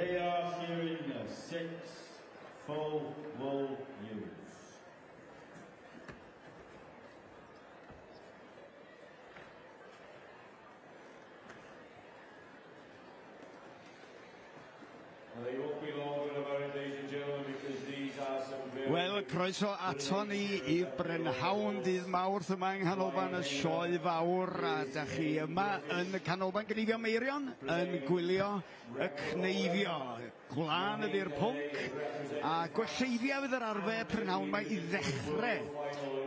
They are shearing 6 full wool ewes. They won't be long in a moment, ladies and gentlemen, because these are some very... Wel, croeso ato ni I brynhawn Dydd Mawrth yma yng nghanolfan y sioe fawr, a da chi yma yn y canolfan Gneifio Meirion yn gwylio y Gneifio. Gwlan ydy'r pwnc, a gwelleiddia fydd yr arfer prynhawn yma I ddechrau.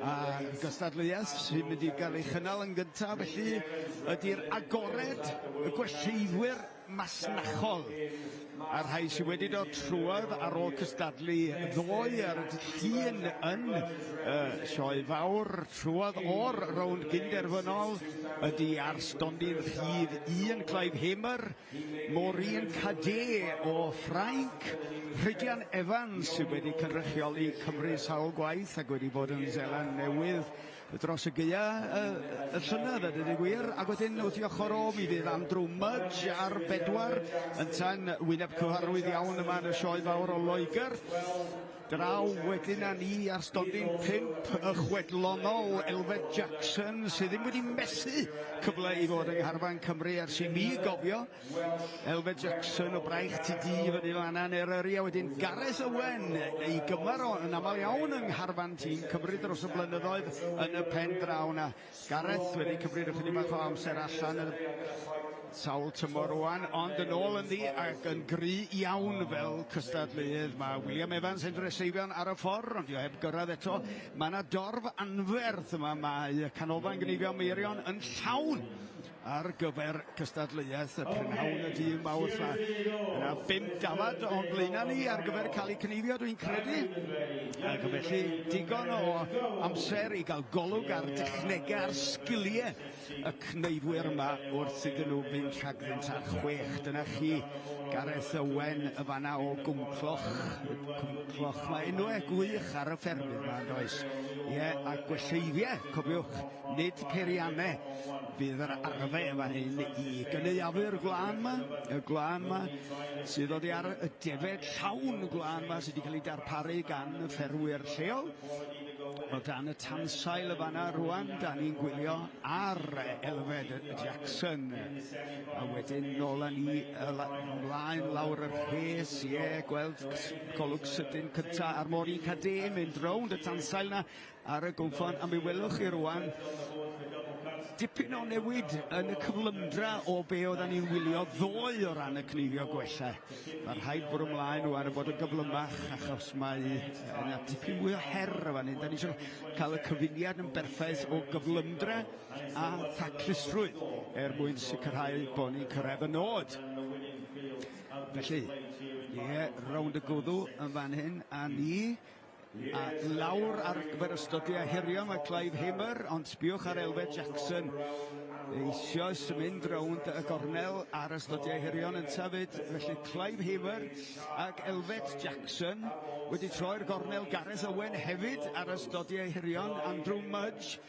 A gystadleuaeth sy'n mynd I gael ei chynnal yn gyntaf, felly ydy'r agored y gwelleiddwyr masnachol. A'r rhai sydd wedi dod trwedd ar ôl cystadlu ddoe ar y llun yn sioe fawr trwedd o'r rownd gynderfynol ydy ar stondin rhif 1 Clive Hamer, Maureen Cade o Ffrainc, Rhydian Evans sydd wedi cynrychioli Cymru sawl gwaith ac wedi bod yn Zeland Newydd dros y gaea y llynedd a dydy gwir, ac wedyn wrth I ochr o mi fydd Andrew Mudge ar 4 yn tan wyneb cyfarwydd iawn yma yn y sioe fawr o Loegr. Draw wedyn a ni ar stondin 5 y chwedlonol Elfed Jackson sydd ddim wedi methu cyfle I fod yng ngharfan Cymru ers I mi gofio. Elfed Jackson o Braich TD fyny fanna yn Eryri, a wedyn Gareth Owen ei gymar o yn aml iawn yng ngharfan tîm Cymru dros y blynyddoedd yn y pen draw na. Gareth wedi cymryd ychydig bach o amser allan yn sawl tymor rwan, ond yn ôl yn ddi ac yn gry iawn fel cystadleuedd. Mae Wil Hendreseifion ar y ffordd, ond yw heb gyrraedd eto. Mae yna dorf anferth yma, mae canolfan Gneifio Meirion yn llawn ar gyfer cystadleuaeth y prynhawn y Dydd Mawrth. Yna 5 dafad o'n blaena ni ar gyfer cael ei cneifio, dwi'n credu. Ac felly digon o amser I gael golwg ar dechnegau, ar sgiliau y cneifwyr yma wrth iddyn nhw fynd rhagddynt ar 6. Dyna chi Gareth Owen y fanna o Gwmcloch. Gwmcloch, mae enwau gwych ar y ffermydd yma, does. Ie, a gwelleiddiau, cofiwch, nid periannau fydd yr arfer fan hyn I gyneuafu'r gwlan yma, sydd oddi ar y defed llawn y gwlan yma sydd wedi cael ei darparu gan y ffermwyr lleol. O dan y tansail y fanna rwan, da ni'n gwylio ar Elfed Jackson. A wedyn nôl â ni ymlaen lawr y rhes, gweld golwg sydyn cynta ar Maureen Cade mynd rownd y tansail na ar y gwmffon, a mi welwch chi rwan dipyn o newid yn y cyflymdra o be oedden ni'n wylio ddoe o ran y cneifio gwella. Mae'r rhaid bod ymlaen rwan yn bod yn gyflymach achos mae yna dipyn mwy o her fan hyn. Da ni eisiau cael y cyfuniad yn berffaith o gyflymdra a thaclustrwydd mwyn sicrhau bod ni'n cyrraedd y nod. Felly, rownd y gwddw yn fan hyn a ni a lawr ar gyfer ystodiau herio mae Clive Hamer, ond sbiwch ar Elfed Jackson eisoes mynd rownd y gornel ar ystodiau herion yn tafyd. Felly Clive Hamer ac Elfed Jackson wedi troi'r gornel. Gareth Owen hefyd ar ystodiau herion. Andrew Mudge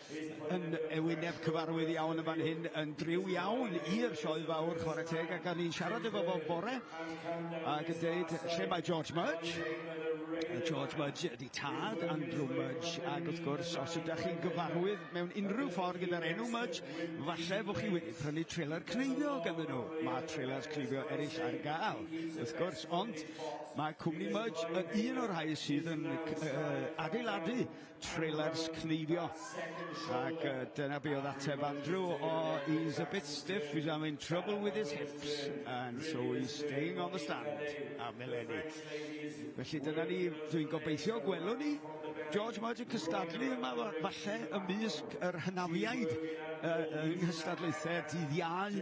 yn ewyneb cyfarwydd iawn yn fan hyn, yn driw iawn i'r sioe fawr chwarae teg, ac ni'n siarad efo fo bore ac yn dweud lle mae George Mudge. George Mudge ydi tad Andrew Mudge, ac wrth gwrs os ydych chi'n gyfarwydd mewn unrhyw ffordd gyda'r enw Mudge, falle bod chi wedi prynu trailer cneifio ganddyn nhw. Mae trailers cneifio eraill ar gael wrth gwrs, ond mae cwmni Mudge yn un o'r rhai sydd yn adeiladu trailers cneifio, ac dyna be oedd ateb Andrew. He's a bit stiff, he's having trouble with his hips, and so he's staying on the stand. A meleni. Felly dyna ni, dwi'n gobeithio gwelwn ni George Mudge yn cystadlu yma falle ymysg yr hynafiaid yng nghystadlaethau dydd Iau,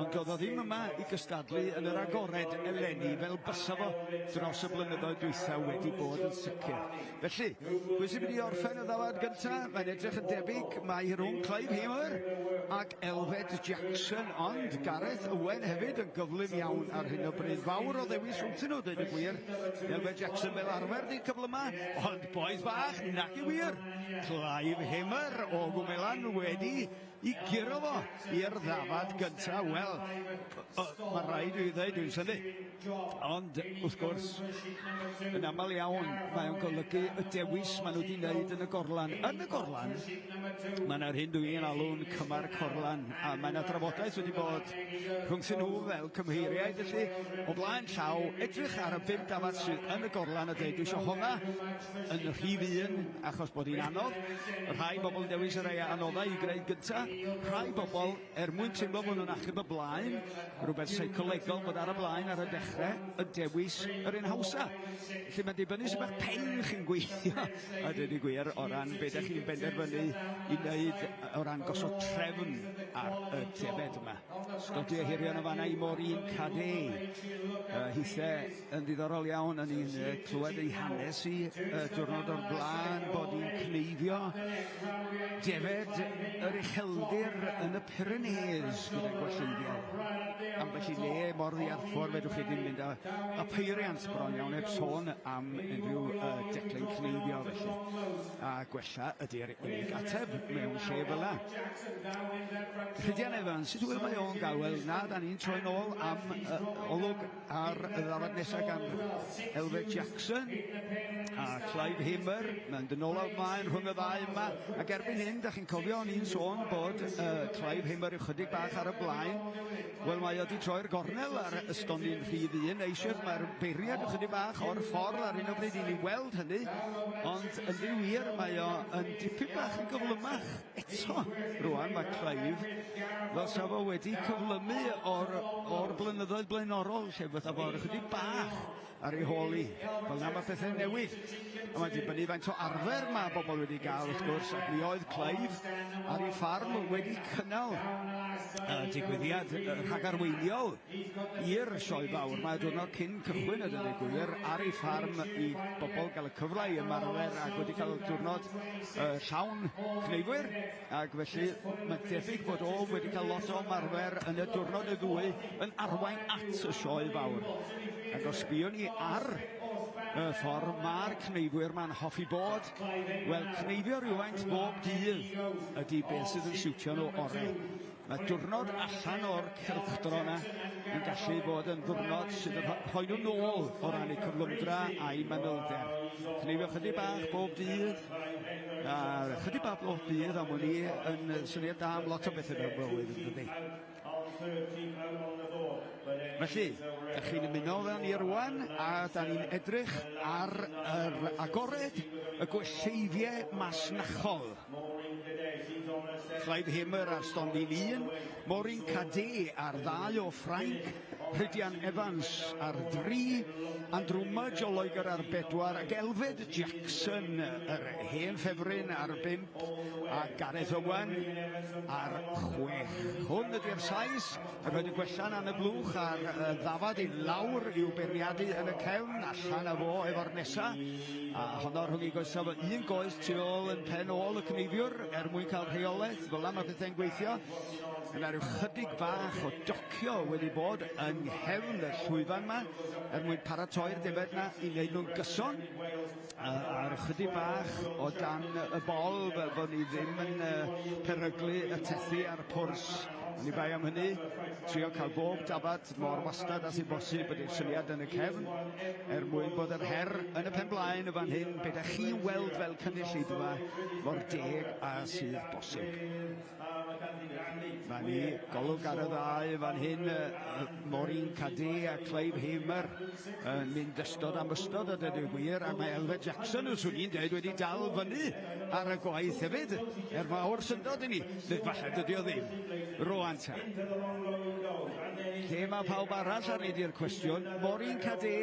ond oedd o ddim yma i gystadlu yn yr agored eleni fel bysa fo dros y blynyddoedd dwytha wedi bod yn sicr. Felly, pwy sy'n mynd i orffen y ddafad gyntaf? Mae'n edrych yn debyg mae rhwng Clive Hamer ac Elfed Jackson, ond Gareth Owen hefyd yn gyflym iawn ar hyn o bryd. Fawr o ddewis rhwngtyn nhw, dweud y gwir. Elfed Jackson fel arfer di'r cyflyma, ond boeth bach, nac I wir. Clive Hamer o Gwmelan wedi I giro fo i'r ddafad gyntaf. Wel, mae rhaid i ddweud dwi'n syni. Ond, wrth gwrs, yn aml iawn, mae o'n golygu y dewis maen nhw wedi wneud yn y gorlan. Yn y gorlan, mae yna'r hyn dwi'n alw'n cymar corlan, a mae yna drafodaeth wedi bod rhwng nhw fel cymheiriaid, felly, o blaen llaw, edrych ar y 5 dafad sydd yn y gorlan a dweud, dwi eisiau honna yn rhif 1, achos bod hi'n anodd. Rhai bobl dewis y rei anoddau i greu gyntaf. Rhai bobl, mwyn teimlo bod nhw'n achub y blaen, rhywbeth seicolegol bod ar y blaen ar y dechrau, y dewis yr un hawsa. Felly mae'n dibynnu sy'n bach pen chi'n gweithio. A dweud i gwir, o ran beth ydych chi'n benderfynu i wneud o ran gosod trefn ar y tebed yma. Stodi y hirion o fanna i Morin Cadé. Hithau yn ddiddorol iawn, yn ni'n clywed ei hanes i diwrnod o'r blaen, bod hi'n cneifio defed yr ucheldir yn y Pyrenees gyda gwelleindiau. Ambell i le mor ddiarthfor fedrwch chi ddim mynd â peiriant bron iawn heb sôn am unrhyw declyn cneifio felly. A gwella ydy'r unig ateb mewn lle fel yna. Rhydian Evans, sut wyl mae o'n gael? Wel, na, da ni'n troi nôl am olwg ar y ddafad nesaf gan Elfed Jackson a Clive Hamer. Mae'n dyn nôl o'r maen rhwng y ddau yma. Ac erbyn hyn, da chi'n cofio ni'n sôn bod Clive Hamer ychydig bach ar y blaen. Wel, mae o wedi troi'r gornel ar ystoni'n rhif 1 eisoes. Mae'r beiriad ychydig bach o'r ffordd ar un o bryd i ni weld hynny. Ond yn ddiwir, mae o yn dipyn bach yn gyflymach. Eto, rwan mae Clive, fel sa fo wedi cyflymu o'r blynyddoedd blaenorol, lle fydd fo'r ychydig bach ar ei holi. Fel na mae pethau newydd. A mae'n dibynnu faint o arfer mae bobl wedi gael, wrth gwrs, ac mi oedd Clive ar ei ffarm wedi cynnal digwyddiad rhagarweiniol i'r sioe fawr. Mae diwrnod cyn cychwyn y dydy gwir ar ei ffarm i bobl gael y cyfle i ymarfer ac wedi cael diwrnod llawn cneifwyr, ac felly mae'n debyg bod o wedi cael lot o ymarfer yn y diwrnod y ddwy yn arwain at y sioe fawr. Ac os sbïwn ni ar y ffordd mae'r cneifwyr mae'n hoffi bod, wel, cneifio rhywfaint bob dydd ydy beth sydd yn siwtio nhw orau. Mae diwrnod allan o'r cylchdro yna yn gallu bod yn ddiwrnod sydd yn rhoi nhw nôl o ran eu cyflymdra a'i manylder. Cneifio chydig bach bob dydd, a chydig bach bob dydd am hwnni yn syniad da am lot o bethau yn y bywyd yn dydi. Felly, ydych chi'n ymuno fel ni rwan, a da ni'n edrych ar yr agored y gwellleiddiau masnachol. Clive Hamer ar stondin 1, Morin Cadé ar 2 o Ffrainc, Rhydian Evans ar 3, Andrew Mudge o Loegr ar 4, ac Elfed Jackson, yr hen ffefryn ar 5, a Gareth Owen ar 6. Hwn ydy'r sais, a roedd y gwellan an y blwch ar ddafad i lawr i'w beirniadu yn y cefn, allan a fo efo'r nesa, a honno rhwng i goesaf un goes tu ôl yn pen ôl y cneifiwr mwyn cael rheolaeth, fel am y pethau'n gweithio. Yna rhyw chydig bach o docio wedi bod yng nghefn y llwyfan yma mwyn paratoi'r defed yna i wneud nhw'n gyson, a'r chydig bach o dan y bol fel bod ni ddim yn peryglu y tethu a'r pwrs. Ni bai am hynny, trio cael bob dafad mor wastad as i bosib ydy'r syniad yn y cefn, mwyn bod yr her yn y pen blaen y fan hyn, beth ydych chi weld fel cynulleidfa mor deg a sydd bosib. Mae ni golwg ar y ddau fan hyn, Morin Cadé a Clive Hamer yn mynd ystod am ystod a dydw gwir, a mae Elfed Jackson yn swn i'n dweud wedi dal fyny ar y gwaith hefyd, mawr syndod i ni, falle dydy o ddim. Rwan ta. Lle mae pawb arall ar nid i'r cwestiwn, Morin Cadé,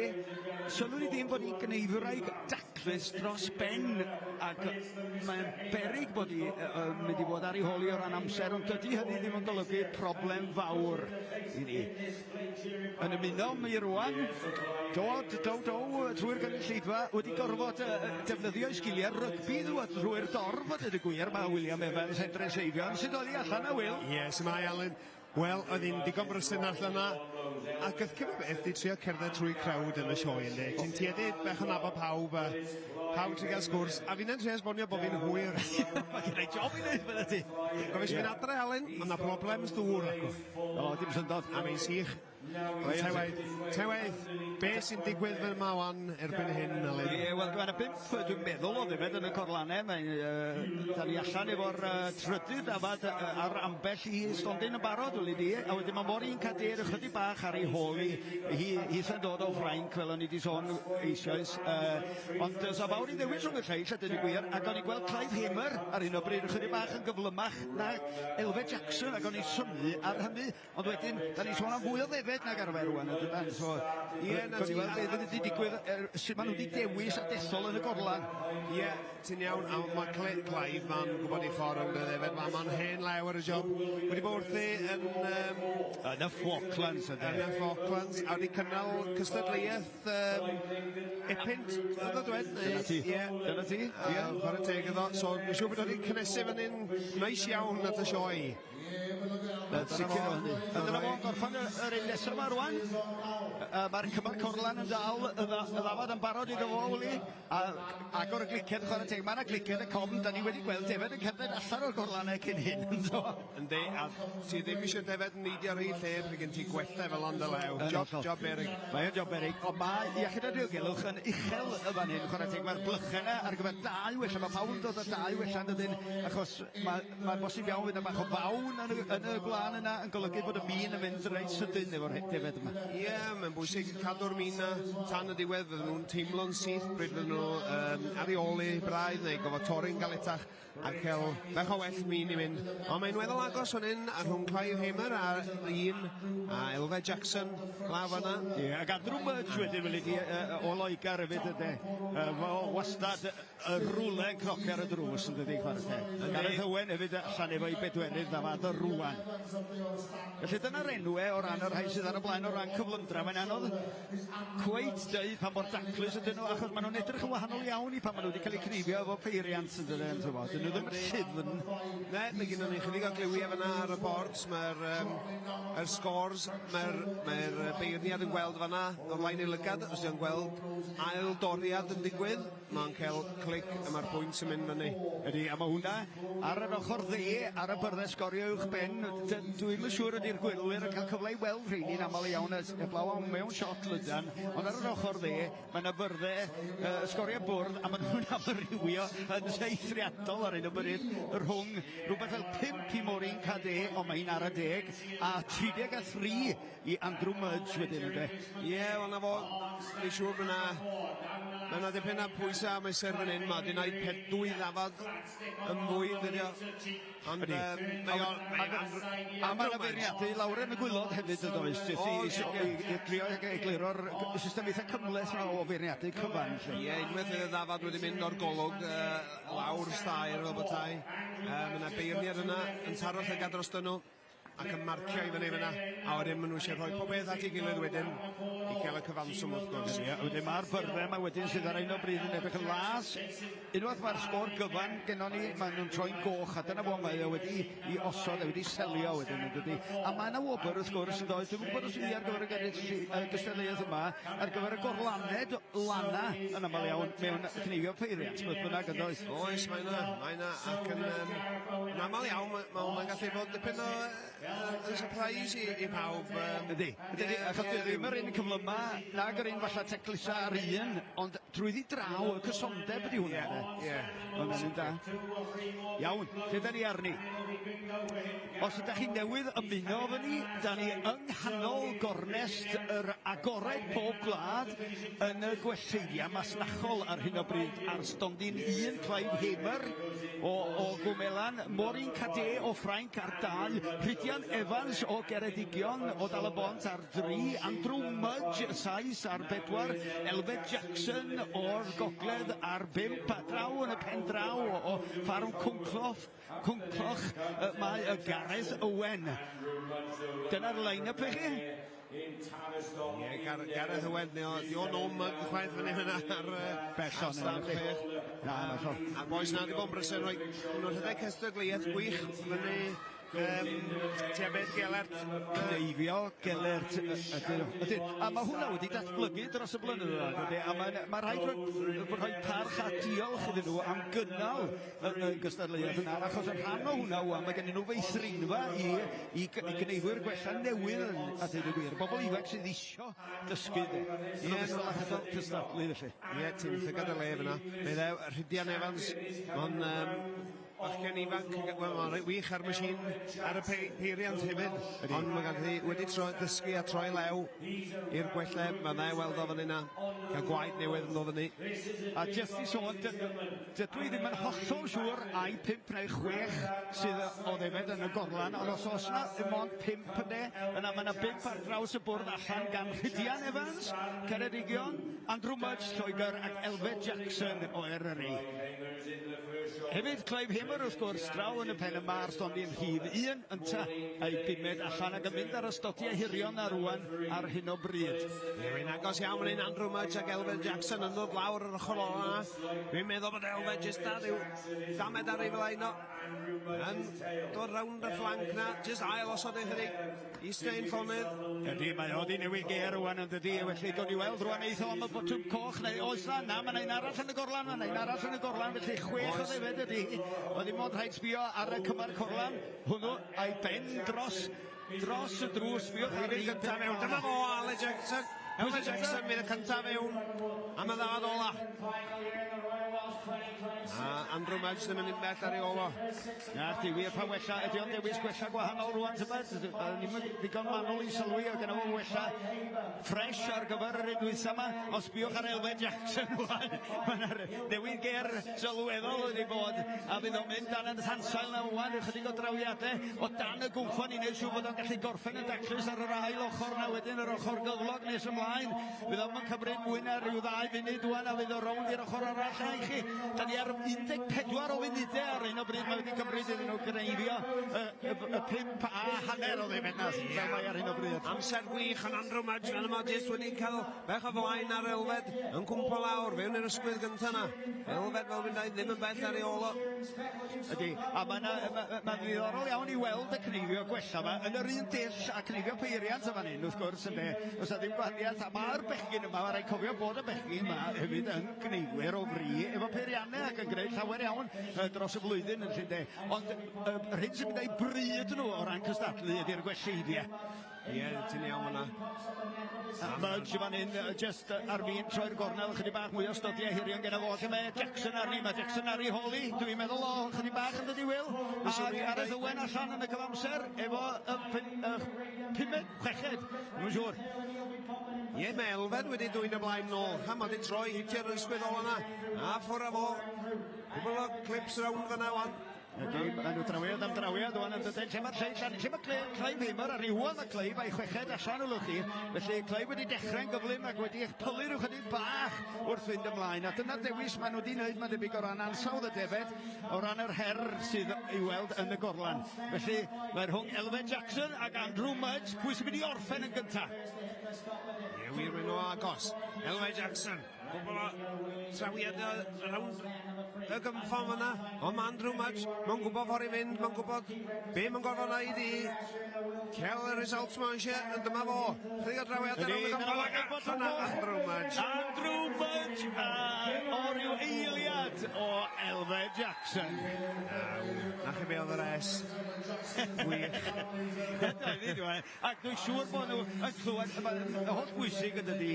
sylwn i ddim bod hi'n gneifwraig daclus dros ben, ac mae'n berig bod hi mynd i fod ar ei holi o ran amser, ond dydy hynny ddim yn golygu problem fawr i ni. Yn ymuno mi rwan, dod trwy'r gynulleidfa wedi gorfod defnyddio ei sgiliau rygbi drwy'r dorf, ydy gwir, mae Wil Hendreseifion sydd oedd i allan a Wil. Yes, mae Alun. Wel, oedd hi'n digon brysyn allan yna, ac oedd cyfeiriad di trio cerdded trwy crowd yn y sioe ynddi. Ti'n tueddu bech yn abo pawb, pawb trwy gael sgwrs, a fi'n trio esbonio bod fi'n hwyr. Mae gen i job i wneud fyna ti. Gofis fi'n adre, Alun, ond na problems dŵr acw. O, dim syndod. A mae'n sych. Tewedd, be sy'n digwydd fel yma wan erbyn hyn, Alun? Ie, wel, dwi'n 5, dwi'n meddwl o ddefed yn y corlanau. Da ni allan efo'r trydydd afad ar ambell i stondin yn barod, wyli di. A wedyn mae mor un cadeir ychydig bach ar ei hôl hi sy'n dod o Ffrainc, fel o'n i di sôn eisoes. Ond so fawr i ddewis rhwng y lleill, a dyn ni gwir, ac o'n i gweld Clive Hamer ar un o bryd ychydig bach yn gyflymach na Elfed Jackson, ac o'n i symu ar hynny. Ond wedyn, da ni sôn am fwy o ddefed nag arfer rwan, ydyn. So, ie, na ti weld beth wedi digwydd, sut maen nhw wedi dewis a dethol yn y gorlan. Ie, ti'n iawn, a mae Clive ma'n gwybod ei ffordd yn y ddefed, ma'n hen lew ar y job. Wedi bod wrthi yn... Yn y Falklands, ydyn. Yn y Falklands, a wedi cynnal cystadleuaeth epynt, ydw dweud? Dyna ti. Dyna ti. Chwarae teg iddo, so mae'n siŵr bod wedi cynnesu fan hyn neis iawn at y sioe. Sicr o hynny. Dyna fo'n gorffan yr un nesaf yma rwan. Mae'r cymer corlan yn dal, y ddafod yn barod iddo fo, wli. Agor y gliced, chwarae teg, mae'na gliced y cofn, da ni wedi gweld defed yn cerdded allan o'r gorlanau cyn hyn. Yndi, a ti ddim eisiau defed yn neidio ar ei lle, fe gen ti gwella fel ond y lew. Job berig. Mae'n job berig, ond mae Iechyd a Diogelwch yn uchel y fan hyn, chwarae teg, mae'r blychau ar gyfer 2 wella, mae pawb yn dod o 2 wella yn dydyn, achos mae'n bosib iawn fydd yma o fawn yn y gwlan yna yn golygu bod y min yn mynd reit sydyn efo'r defed yma. Ie, mae'n bwysig cadw'r min na tan y diwedd, fydden nhw'n teimlo'n syth bryd fydden nhw arioli braidd neu gofod torri'n galetach ac cael bech o well min i mynd. Ond mae'n weddol agos fan hyn a rhwng Clive Hamer a a Elfed Jackson laf yna. Ie, ac Andrew Mudge wedyn fel ydi o Loegar hefyd ydy. Wastad y rwle yn croci ar y drws yn dydi chwarae teg. Gareth Owen hefyd allan efo i bedwenydd ddafad y rwan. Felly dyna'r enwau o ran yr rhai sydd ar y blaen o ran cyflymdra. Mae'n anodd cweit dweud pa mor daclus ydyn nhw, achos maen nhw'n edrych yn wahanol iawn i pan maen nhw wedi cael eu cnifio efo peiriant yn dydyn nhw. Dyn nhw ddim yn llyfn. Ne, mae gen ni chydig o gliwiau fyna ar y boards. Mae'r scores, mae'r beirniad yn gweld fyna o'r lain i lygad, os ydyn gweld ail doriad yn digwydd, mae'n cael clic y mae'r pwynt yn mynd fyny. Ydy, a mae hwnna ar yr ochr dde, ar y byrddau sgorio uwch ben, dwi'n siŵr ydy'r gwylwyr yn cael cyfle i weld rheini'n aml iawn heblaw am mewn shot lydan, ond ar yr ochr dde, mae yna byrddau sgorio bwrdd, a maen nhw'n amrywio yn seithriadol ar un o bryd rhwng rhywbeth fel 5 i Morin Cade, ond mae'n ar y 10, a 33 i Andrew Mudge wedyn ynddo. Ie, ond na fo, dwi'n siŵr bod yna dipyn a pwysau am eser fan hyn, mae di wneud 2 ddafad yn mwy, dydio. Ond a mae'n feirniadu lawr yn y gwylod hefyd yn oes, i drio egluro'r system eitha cymles o feirniadu cyfan. Ie, unwaith y ddafad wedi mynd o'r golwg lawr stair fel bethau. Mae yna beirniad yna yn taro llygad dros dyn nhw ac yn marcio i fyny fyna, a wedyn maen nhw eisiau rhoi pob beth at ei gilydd wedyn i cael y cyfanswm wrth gwrs. Ie, wedyn mae'r byrddau yma wedyn sydd ar un o bryd yn edrych yn las. Unwaith mae'r sgôr gyfan gennon ni, maen nhw'n troi'n goch, a dyna fo mae wedi i osod, wedi selio wedyn ydy. A mae yna wobr wrth gwrs yn dod, dwi'n gwybod os ydi ar gyfer y gystadleuaeth yma, ar gyfer y gorlaned lana yn aml iawn mewn cnifio peiriant, beth bynnag yn does. Oes, mae yna, ac yn aml iawn, mae hwnna'n gallu bod dipyn o surprise i pawb. Ydy, achos dwi ddim yr un cyflyma nag yr un falle teclusa ar un, ond drwyddi draw y cysondeb ydi hwnna. Ie. Hwnna'n un da. Iawn, lle da ni arni? Os ydych chi newydd ymuno fy ni, da ni yng nghanol gornest yr agored pob gwlad yn y gwellteinia masnachol ar hyn o bryd ar stondin 1 Clive Hamer o Gwmelan, Morin Cade o Ffrainc ar 2, Rhydian Evans o Geredigion o Dal y Bont ar 3, Andrew Mudge Sais ar 4, Elfed Jackson o'r Gogledd ar 5, draw yn y pen draw o Ffarm Cwncloch, mae y Gareth Owen. Dyna'r line-up i chi? Ie, Gareth Owen, di o'n om chwaith fyny hynna ar Bellon. A boes na di bod yn brysur, nhw'n rhedeg cystadleuaeth gwych fyny Tebed Gelert. Gneifio, Gelert ydyn. A mae hwnna wedi datblygu dros y blynyddoedd, ydy. A mae rhaid rhoi parch a diolch iddyn nhw am gynnal y gystadleuaeth yna, achos yn rhan o hwnna wan, mae gen nhw feithrinfa i gneifwyr gwella newydd a dweud y gwir. Bobl ifanc sydd isio dysgu. Ie, cystadlu felly. Ie, ti'n llygad y lef yna. Bydd Rhydian Evans, ond bachgen ifanc, mae'n wych ar machine ar y peiriant hefyd, ond mae gan chi wedi dysgu a troi lew i'r gwella, mae'n dda weld o fan yna, cael gwaith newydd yn dod fyny. A jyst i sôn, dydw i ddim yn hollol siŵr ai 5 neu 6 sydd o ddefed yn y gorlan, ond os oes yna dim ond 5 yna, yna mae yna 5 ar draws y bwrdd allan gan Rhydian Evans, Ceredigion, Andrew Mudge, Lloegr ac Elfed Jackson o Eryri. Hefyd, Clive Himmer wrth gwrs, draw yn y pen y Mar Stondin Rhif 1 ynta a'i bumed allan ac yn mynd ar ystodiau hirion a rwan ar hyn o bryd. Rwy'n agos iawn yn Andrew Mudge ac Elfed Jackson yn dod lawr yr ochr o'na. Dwi'n meddwl bod Elfed jyst ar yw damed ar ei flaen o. Yn dod rownd y fflanc na, jyst ail osod ei chydig i stein llonydd. Ydy, mae o di newid ger rwan yn dydi, felly gwn i weld rwan eithaf am y botwm coch, neu oes na, mae un arall yn y gorlan, felly 6 o ddefed ydy. Oedd i mod rhaid sbio ar y cymar corlan, hwnnw a'i ben dros y drws, sbio ar ei gyntaf mewn. Dyma fo, Alun Jackson. Elfed Jackson fydd y cyntaf mewn am y ddad ola. A Andrew Mudge ddim yn mynd bell ar ei ôl o. Na, di wir pa wella, ydy o'n dewis gwella gwahanol rwan, tybed? Ni'n ddigon manwl i sylwi o gyda fo wella ffres ar gyfer yr unwyth yma. Os biwch ar Elfed Jackson rwan, mae'n newid ger sylweddol wedi bod, a fydd o'n mynd dan y tansail na rwan, ychydig o drawiadau o dan y gwmffon i wneud siw bod o'n gallu gorffen y daclus ar yr ail ochr na wedyn yr ochr gyflog nes ymlaen. Fydd o'n cymryd mwy na rhyw 2 funud rwan a fydd o rownd i'r ochr arall a i chi. Da ni ar 14 o funudau ar un o bryd mae wedi cymryd iddyn nhw Gneifio y 5 a hanner o ddefed na fel mae ar un o bryd. Amser gwych yn Andrew Mudge fan yma jyst wedi cael bech o flaen ar Elfed yn cwmpo lawr fewn i'r ysgwydd gyntaf na. Elfed fel mynd ddim yn bell ar ei ôl o. Ydy, a mae'n ddiddorol iawn i weld y Gneifio gwella yma yn yr un dull a Gneifio peiriant y fan hyn wrth gwrs ynde. Os ydy'n gwahaniaeth, a mae'r bechgyn yma, mae'n rhaid cofio bod y bechgyn yma hefyd yn gneifwyr o fri efo peiriannau ac yn gwneud llawer iawn dros y flwyddyn yn llunde. Ond yr hyn sy'n mynd ei bryd nhw o ran cystadlu ydy'r gwelliddiau. Ie, ti'n iawn hwnna. Mudge fan hyn, just ar fi'n troi'r gornel, chydig bach mwy o stodiau hirion gen o fo. Lle mae Jackson ar ni, mae Jackson ar ei holi, dwi'n meddwl o chydig bach yn dydi Wil. Ac ar y ddywen allan yn y cyfamser, efo 5 chweched, dwi'n siŵr. Ie, mae Elfed wedi dwy'n y blaen nôl. Ham wedi troi hitio'r ysgwydd o hwnna. A ffwr a fo. Cwbl o clips rownd fyna wan. Ydy, maen nhw drawiad am drawiad o'n ydyn. Lle mae'r Clive Himmer ar Iwan a Clive a'i chweched allan o lwchi. Felly Clive wedi dechrau'n gyflym ac wedi eich pylu rhyw chydig bach wrth fynd ymlaen. A dyna dewis maen nhw wedi wneud, mae'n debyg o ran ansawdd y defed, o ran yr her sydd i'w weld yn y gorlan. Felly mae rhwng Elfed Jackson ac Andrew Mudge, pwy sy'n mynd i orffen yn gyntaf. Ie, wir wyn o agos. Elfed Jackson. Cwbl o trawiad y gymffon fyna. Ond Andrew Mudge, mae'n gwybod ffordd i fynd, mae'n gwybod be mae'n gorfod wneud i cael y results mae'n eisiau, yn dyma fo. Chydig o drawiad ar ôl y gymffon. Andrew Mudge. Andrew Mudge o ryw eiliad o Elfed Jackson. Na chi be oedd yr es. Gwych. Ac dwi'n siŵr bod nhw yn clywed, y holl bwysig yn dydi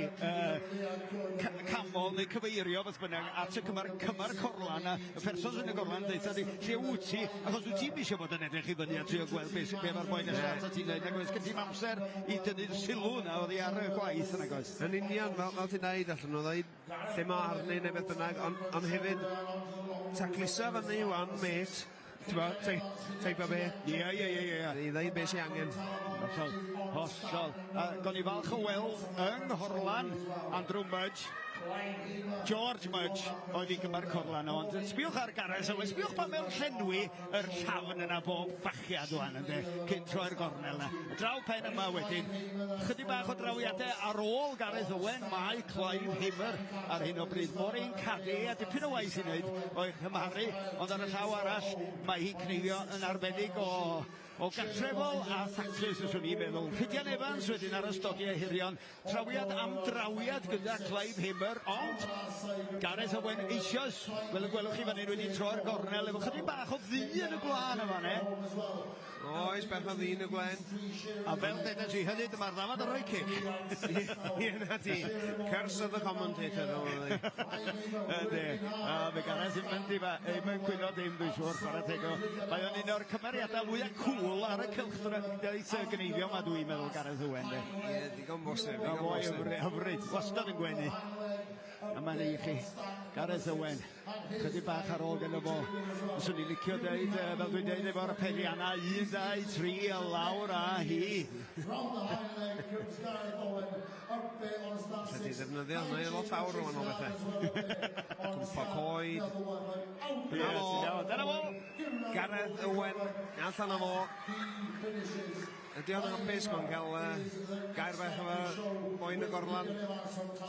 camol neu cyfeirio beth bynnag at y cymar corlan a y person sy'n y gorlan ddeitha di lle wyt ti, achos wyt ti'n eisiau bod yn edrych i fyny a trio gweld beth mae'r boi nesaf at ti'n neud, ac oes gen ti'n amser i dynnu'r sylw na oedd i ar y gwaith yn agos. Yn union, fel ti'n dweud allan nhw ddweud lle mae arni neu beth bynnag, ond hefyd taclusa fyny wan, mate. Teip o be? Ie. I ddeud beth sy'n angen. Hollol. Gon i falch o weld yng Nghorlan Andrew Mudge, George Mudge oedd i gymar corlan ond sbiwch ar Gareth Owen, sbiwch pa mewn llenwi yr llafn yna bob bachiad o'n ynddo cyn troi'r gornel na. Draw pen yma wedyn, chydig bach o drawiadau ar ôl Gareth Owen, mae Clive Himmer ar hyn o bryd. Morin Cadi a dipyn o waith i wneud o'i chymharu, ond ar y llaw arall mae hi'n Gneifio yn arbennig o O gartrefol a thaclus yswn i'n meddwl. Rhydian Evans wedyn ar ystodiau hirion. Trawiad am drawiad gyda Clive Hamer, ond Gareth Owen eisoes. Wel, y gwelwch chi fan hyn wedi troi'r gornel efo chydig bach o ddi yn y blaen yma, ne? Oes, beth o ddyn y gwen. A fel deda si hynny, dyma'r ddafad ar roi cic. Ie, na ti. Curse of the commentator. Ydy. A fe Gareth yn mynd i fa, mae'n gwyno dim dwi'n siŵr, chwarae tego. Mae o'n un o'r cymeriadau mwyaf cŵl ar y cylchdraeth Gneifio ma dwi'n meddwl Gareth Owen. Ie, digon bosib. Hyfryd, wastad yn gwenu. A mae'n ei chi, Gareth Owen, chydig bach ar ôl gyda fo. Fyswn i'n licio dweud, fel dwi'n dweud efo'r peliannau, 1, 2, 3, y lawr a hi. Lle ti ddefnyddio, na i lot fawr o'n o bethau. Cwmpa coed. Dyna fo! Gareth Owen, allan o fo. Ydy o'n hapus, mae'n cael gair bach efo boen y gorlan.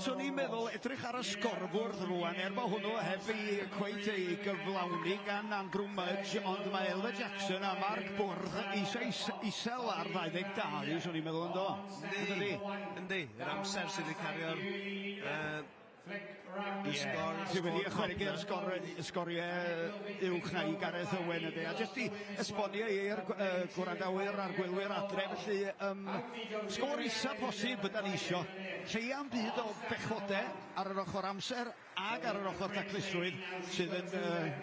So ni'n meddwl edrych ar y sgorbwrdd rwan, bo hwnnw heb ei cweit ei gyflawni gan Andrew Mudge, ond mae Elva Jackson a Mark Bwrdd isel ar 22, so ni'n meddwl yn do. Yndi, yr amser sydd wedi cario'r Sydd wedi ychwanegu'r sgoriau uwch na i Gareth Owen ydy. A jyst i esbonio i'r gwrandawyr a'r gwylwyr adre, felly sgor isa posib ydan ni isio. Lleian byd o bechodau ar yr ochr amser ag ar yr ochr taclusrwydd sydd yn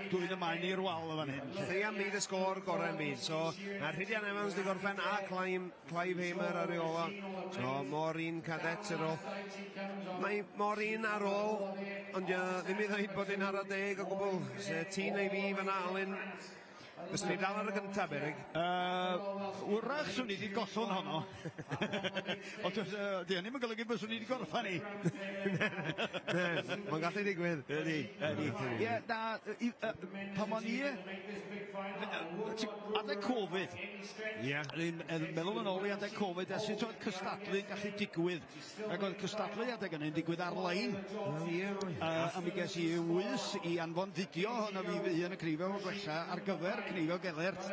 dwy'n ymlaen i'r wal o fan hyn. Lleian byd y sgor gorau'n byd. So, mae Rhydian Evans di gorffen a Clive Hamer ar ei ola. So, Maureen Cadet ar ôl. Mae Maureen ar ôl, ond ddim i ddweud bod hi'n ar y deg o gwbl. Tîn ei fi fan Alun. Fes ni dal ar y gyntaf, Erig? Wrach, swn i wedi gollwn honno. Ond di hynny mae'n golygu bod swn i wedi gorffan ni. Mae'n gallu digwydd. Ydy. Ie, na, pan o'n i... Adeg Covid. Ie. Yn meddwl yn ôl i adeg Covid, a sut oedd cystadlu'n gallu digwydd. Ac oedd cystadlu adeg yna'n digwydd ar-lein. A mi ges i wys i anfon fideo hwnnw fi yn y Cnifio o gwella ar gyfer Cnifio Gelert,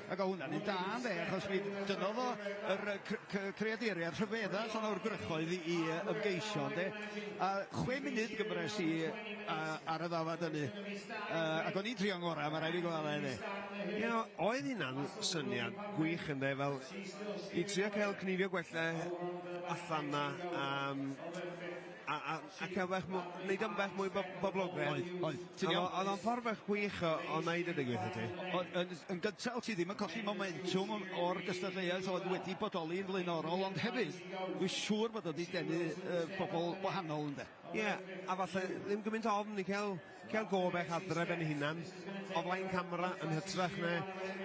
ac o hwnna'n un da yn fe, achos mi dynodd o yr creaduriad rhyfeddach o'n o'r grychoedd i ymgeisio, de. A 6 munud gymres i ar y ddafad yny, ac o'n i'n trio'n ngora, mae rhaid i gwael e. Oedd hynna'n syniad gwych yn de, fel i trio cael Cnifio gwella allan na, a cael neud am beth mwy boblogaidd. Oedd o'n ffordd bach gwych o wneud y digwydd ydy. Yn gyntaf, ti ddim yn colli momentum o'r gystadleuaeth oedd wedi bodoli yn flaenorol, ond hefyd, dwi'n siŵr bod wedi denu bobl wahanol ynddo. Ie, a falle ddim gymaint ofn i cael gobech adref yn hunan, o flaen camera yn hytrach na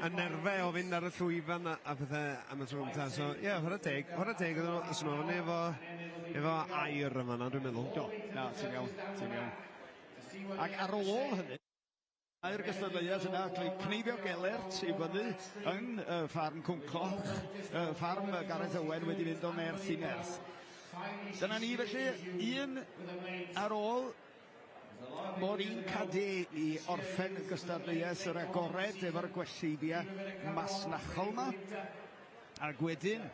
y nerfau o fynd ar y llwyfan a pethau am y tro gynta. So, ie, hwrra teg ysyn nhw efo air yma na, dwi'n meddwl. Do, na, ti'n iawn. Ac ar ôl hynny, mae'r gystadleuaeth yna, Cnifio Gelert i fyny yn ffarm Cwncloch, ffarm Gareth Owen wedi mynd o nerth i nerth. Dyna ni felly, un ar ôl Maureen Cadet i orffen y gystadleuaeth yr agored efo'r gwelliddiau masnachol yma. Ac wedyn,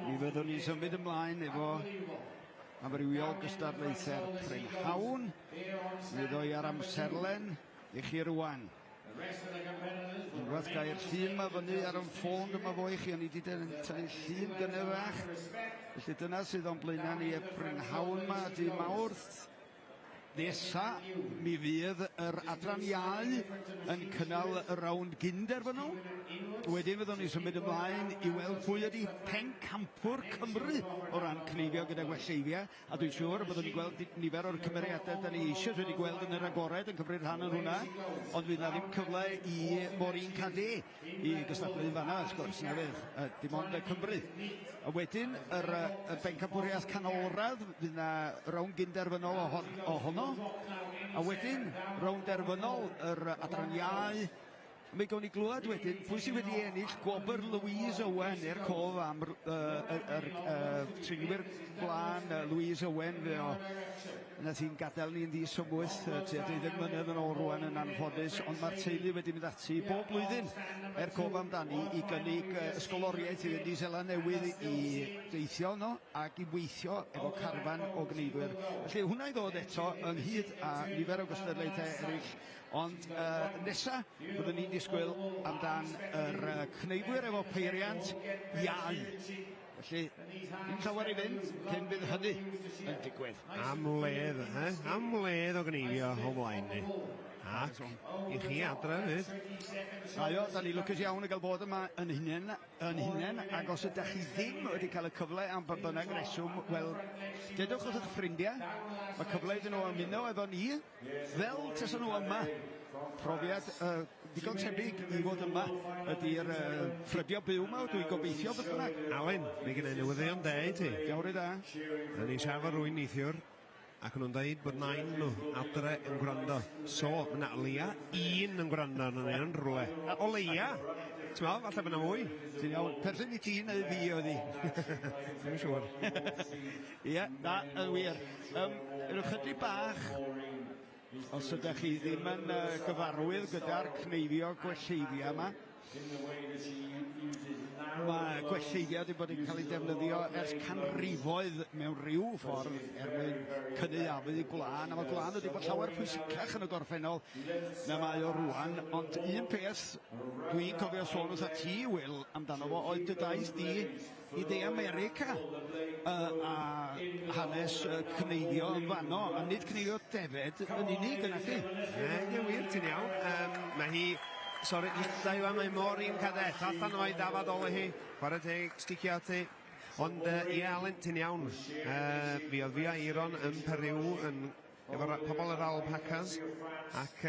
mi fyddwn ni'n symud ymlaen efo amrywiol gystadlaethau'r prynhawn. Mi ddoi ar amserlen i chi rwan. Unwaith gair llun yma fyny ar yn ffôn yma fo i chi, o'n i wedi tynnu llun gynnyrach. Felly dyna sydd o'n blaenau ni y prynhawn yma, Dydd Mawrth. Nesa, mi fydd yr adran iau yn cynnal y rawnd gynder-fynol. Wedyn fyddwn ni symud ymlaen i weld pwy ydy pencampwr Cymru o ran Cnifio gyda gwelliddiau. A dwi'n siŵr byddwn ni'n gweld nifer o'r cymeriadau da ni eisiau wedi gweld yn yr agored yn cymryd rhan yn hwnna. Ond fydd na ddim cyfle i Maureen Cadet i gystadlu fanna, wrth gwrs, na fydd, dim ond y Cymru. A wedyn, yr bencampwriaeth canolradd, fydd na rawnd gynder-fynol o honno. A wedyn, rownd derfynol, yr adran iau, Mi gawn ni glwad wedyn, pwy sydd wedi ennill gwobr Louise Owen i'r cof am trinwyr blaen Louise Owen fe o. Yna ti'n gadael ni'n ddisymwyth tua 20 mlynedd yn ôl rwan yn anffodus, ond mae'r teulu wedi mynd ati bob blwyddyn cof amdani i gynnig ysgoloriaeth i fynd i Seland Newydd i deithio no, ac i weithio efo carfan o gneifwyr. Felly hwnna i ddod eto ynghyd a nifer o gystadlaethau eraill, ond nesa byddwn ni'n disgwyl amdan yr cneifwyr efo peiriant iau. Felly, dim llawer i fynd cyn bydd hynny yn digwydd. Am ledd, am ledd o gneifio o blaen ni. Ac i chi adre fydd. Aio, da ni lwcus iawn i gael bod yma yn hunain, ac os ydych chi ddim wedi cael y cyfle am bynnag reswm, wel, dedwch wrth eich ffrindiau, mae cyfle iddyn nhw ymuno efo ni, fel tesa nhw yma. Profiad digon tebyg i fod yma ydy'r ffrydio byw yma, dwi'n gobeithio beth bynnag. Alun, mi gyda newyddion de i ti. Diawr i da. Yn ei siarad rwy'n neithiwr, ac yn nhw'n dweud bod nain nhw adre yn gwrando. So, yna leia un yn gwrando yn ein rhywle. O leia! Ti'n meddwl, falle byna mwy? Ti'n iawn, perthyn i ti neu fi oedd hi. Dwi'n siŵr. Ie, na, yn wir. Yw'n chydig bach, os ydych chi ddim yn gyfarwydd gyda'r cneifio gwelleiddio yma, mae gwelleiddio wedi bod yn cael ei defnyddio ers canrifoedd mewn rhyw ffordd cynaeafu gwlân, a mae gwlân wedi bod llawer pwysicach yn y gorffennol na mae o rwan, ond un peth dwi'n cofio sôn wrth a ti, Wil, amdano fo, oedd dy daith di i De America a hanes cneifio yn fanno, a nid cneifio defed yn unig yna chi. Ie, wir, ti'n iawn. Mae hi... Sori, llai yma, mae mor un cadet. Allan o'i dafod ole hi. Chwarae teg, sticio ti. Ond, ie, Alun, ti'n iawn. Fi oedd fi a Iron yn Peryw efo pobl yr alpacas. Ac,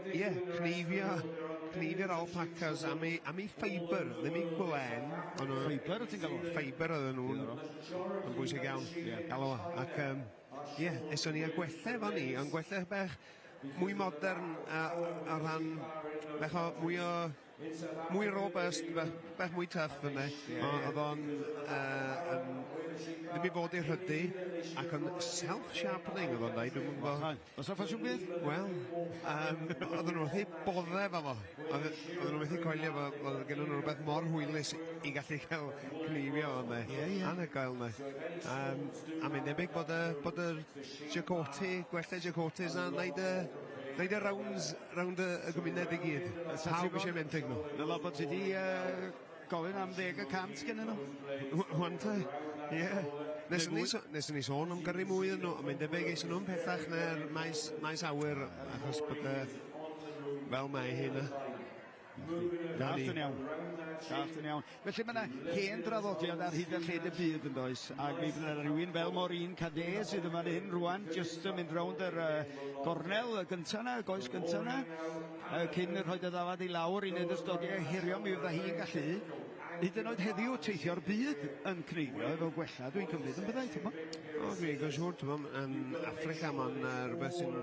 ie, cneifio'r alpacas am ei ffeibr, ddim ei gwen. Ffeibr, ti'n galw? Ffeibr oedden nhw'n yn bwysig iawn. Galw. Ac, ie, eson ni a gwella efo ni, ond gwella bech mwy modern a rhan bech o mwy robust, bech mwy tough yna. Oedd o'n ddim i fod i rhydu ac yn self-sharpening oedd o'n dweud. Os o'r ffasiwn bydd? Wel, oedd nhw wrth i boddef efo. Oedd nhw wrth i coelio efo, oedd gen nhw rhywbeth mor hwylus i gallu cael cnifio yna. Anhygoel yna. A mae'n debyg bod y Jacoti, gwella Jacotis na wneud y rounds round y gymuned i gyd. Pawb eisiau mynd ag nhw. Fel bod ti wedi gofyn am 10% gennyn nhw? Wanta, ie. Nes ni sôn am gyrru mwy yn nhw, ond mae'n debyg eisiau nhw'n pethach na'r maes awyr, achos bod fel mae hynna. Dallt yn iawn. Felly mae yna hen draddodiad ar hyd a lled y byd yn does, ac mi fydd yna rhywun fel Maureen Cadé sydd yma'n hyn rwan, just yn mynd rownd yr gornel gynta na, y goes gynta na, cyn rhoi y ddafad i lawr i wneud ystodiau hiriol, mi fydda hi'n gallu. Hyd yn oed heddiw teithio'r byd yn cneifio efo gwella, dwi'n cymryd yn byddai, ti'n mo? O, dwi'n gwybod siŵr, ti'n mo, yn Affrica mae'n rhywbeth sy'n...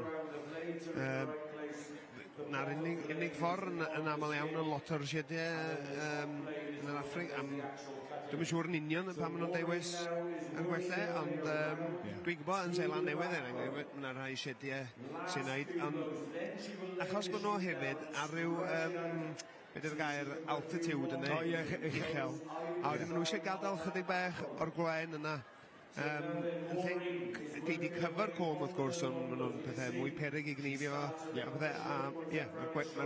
Na'r unig ffordd yn aml iawn yn lot o'r siediau yn yr Affric. Dwi'n siŵr yn union pan maen nhw'n dewis yn gwella, ond dwi'n gwybod yn Seland Newydd yna rhai siediau sy'n neud. Ond achos bod nhw hefyd ar ryw, beth yw'r gair, altitude yna, uchel. A wedyn maen nhw eisiau gadael chydig bach o'r gwen yna. Gei di cyfer com wrth gwrs, ond maen nhw'n pethau mwy peryg i gneifio mae'r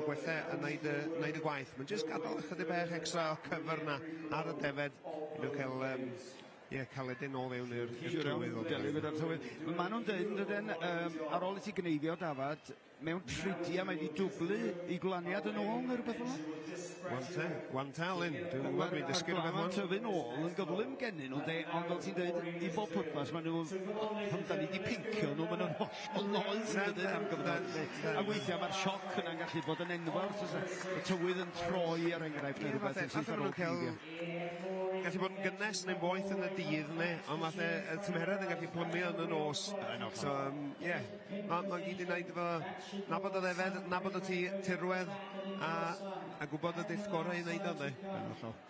gwella yn neud y gwaith. Mae'n jyst gadael chydig bach extra o cyfer na ar y defed i nhw cael cael edrych nôl fewn i'r tywydd. Maen nhw'n dweud ar ôl i ti gneifio dafad mewn tridia mae wedi dwblu i glaniad yn ôl neu rhywbeth yma? Wanta, Alun. Dwi'n gwybod dwi'n dysgu rhywbeth o'n tyfu nôl yn gyflym gennyn nhw, ond fel ti'n dweud, i bob pwrpas, maen nhw, pan da ni wedi pincio nhw, maen nhw'n holl noeth am gyfnod. A weithiau mae'r sioc yna'n gallu bod yn enfawr, y tywydd yn troi ar enghraifft neu rhywbeth yn syth ar ôl cneifio. gallu bod yn gynnes neu'n boeth yn y dydd, ond falle y tymheredd yn gallu plymu yn y nos. So, mae'n gyd i wneud efo nabod o ddefed, nabod o tirwedd, a gwybod y dull gorau i wneud o, de.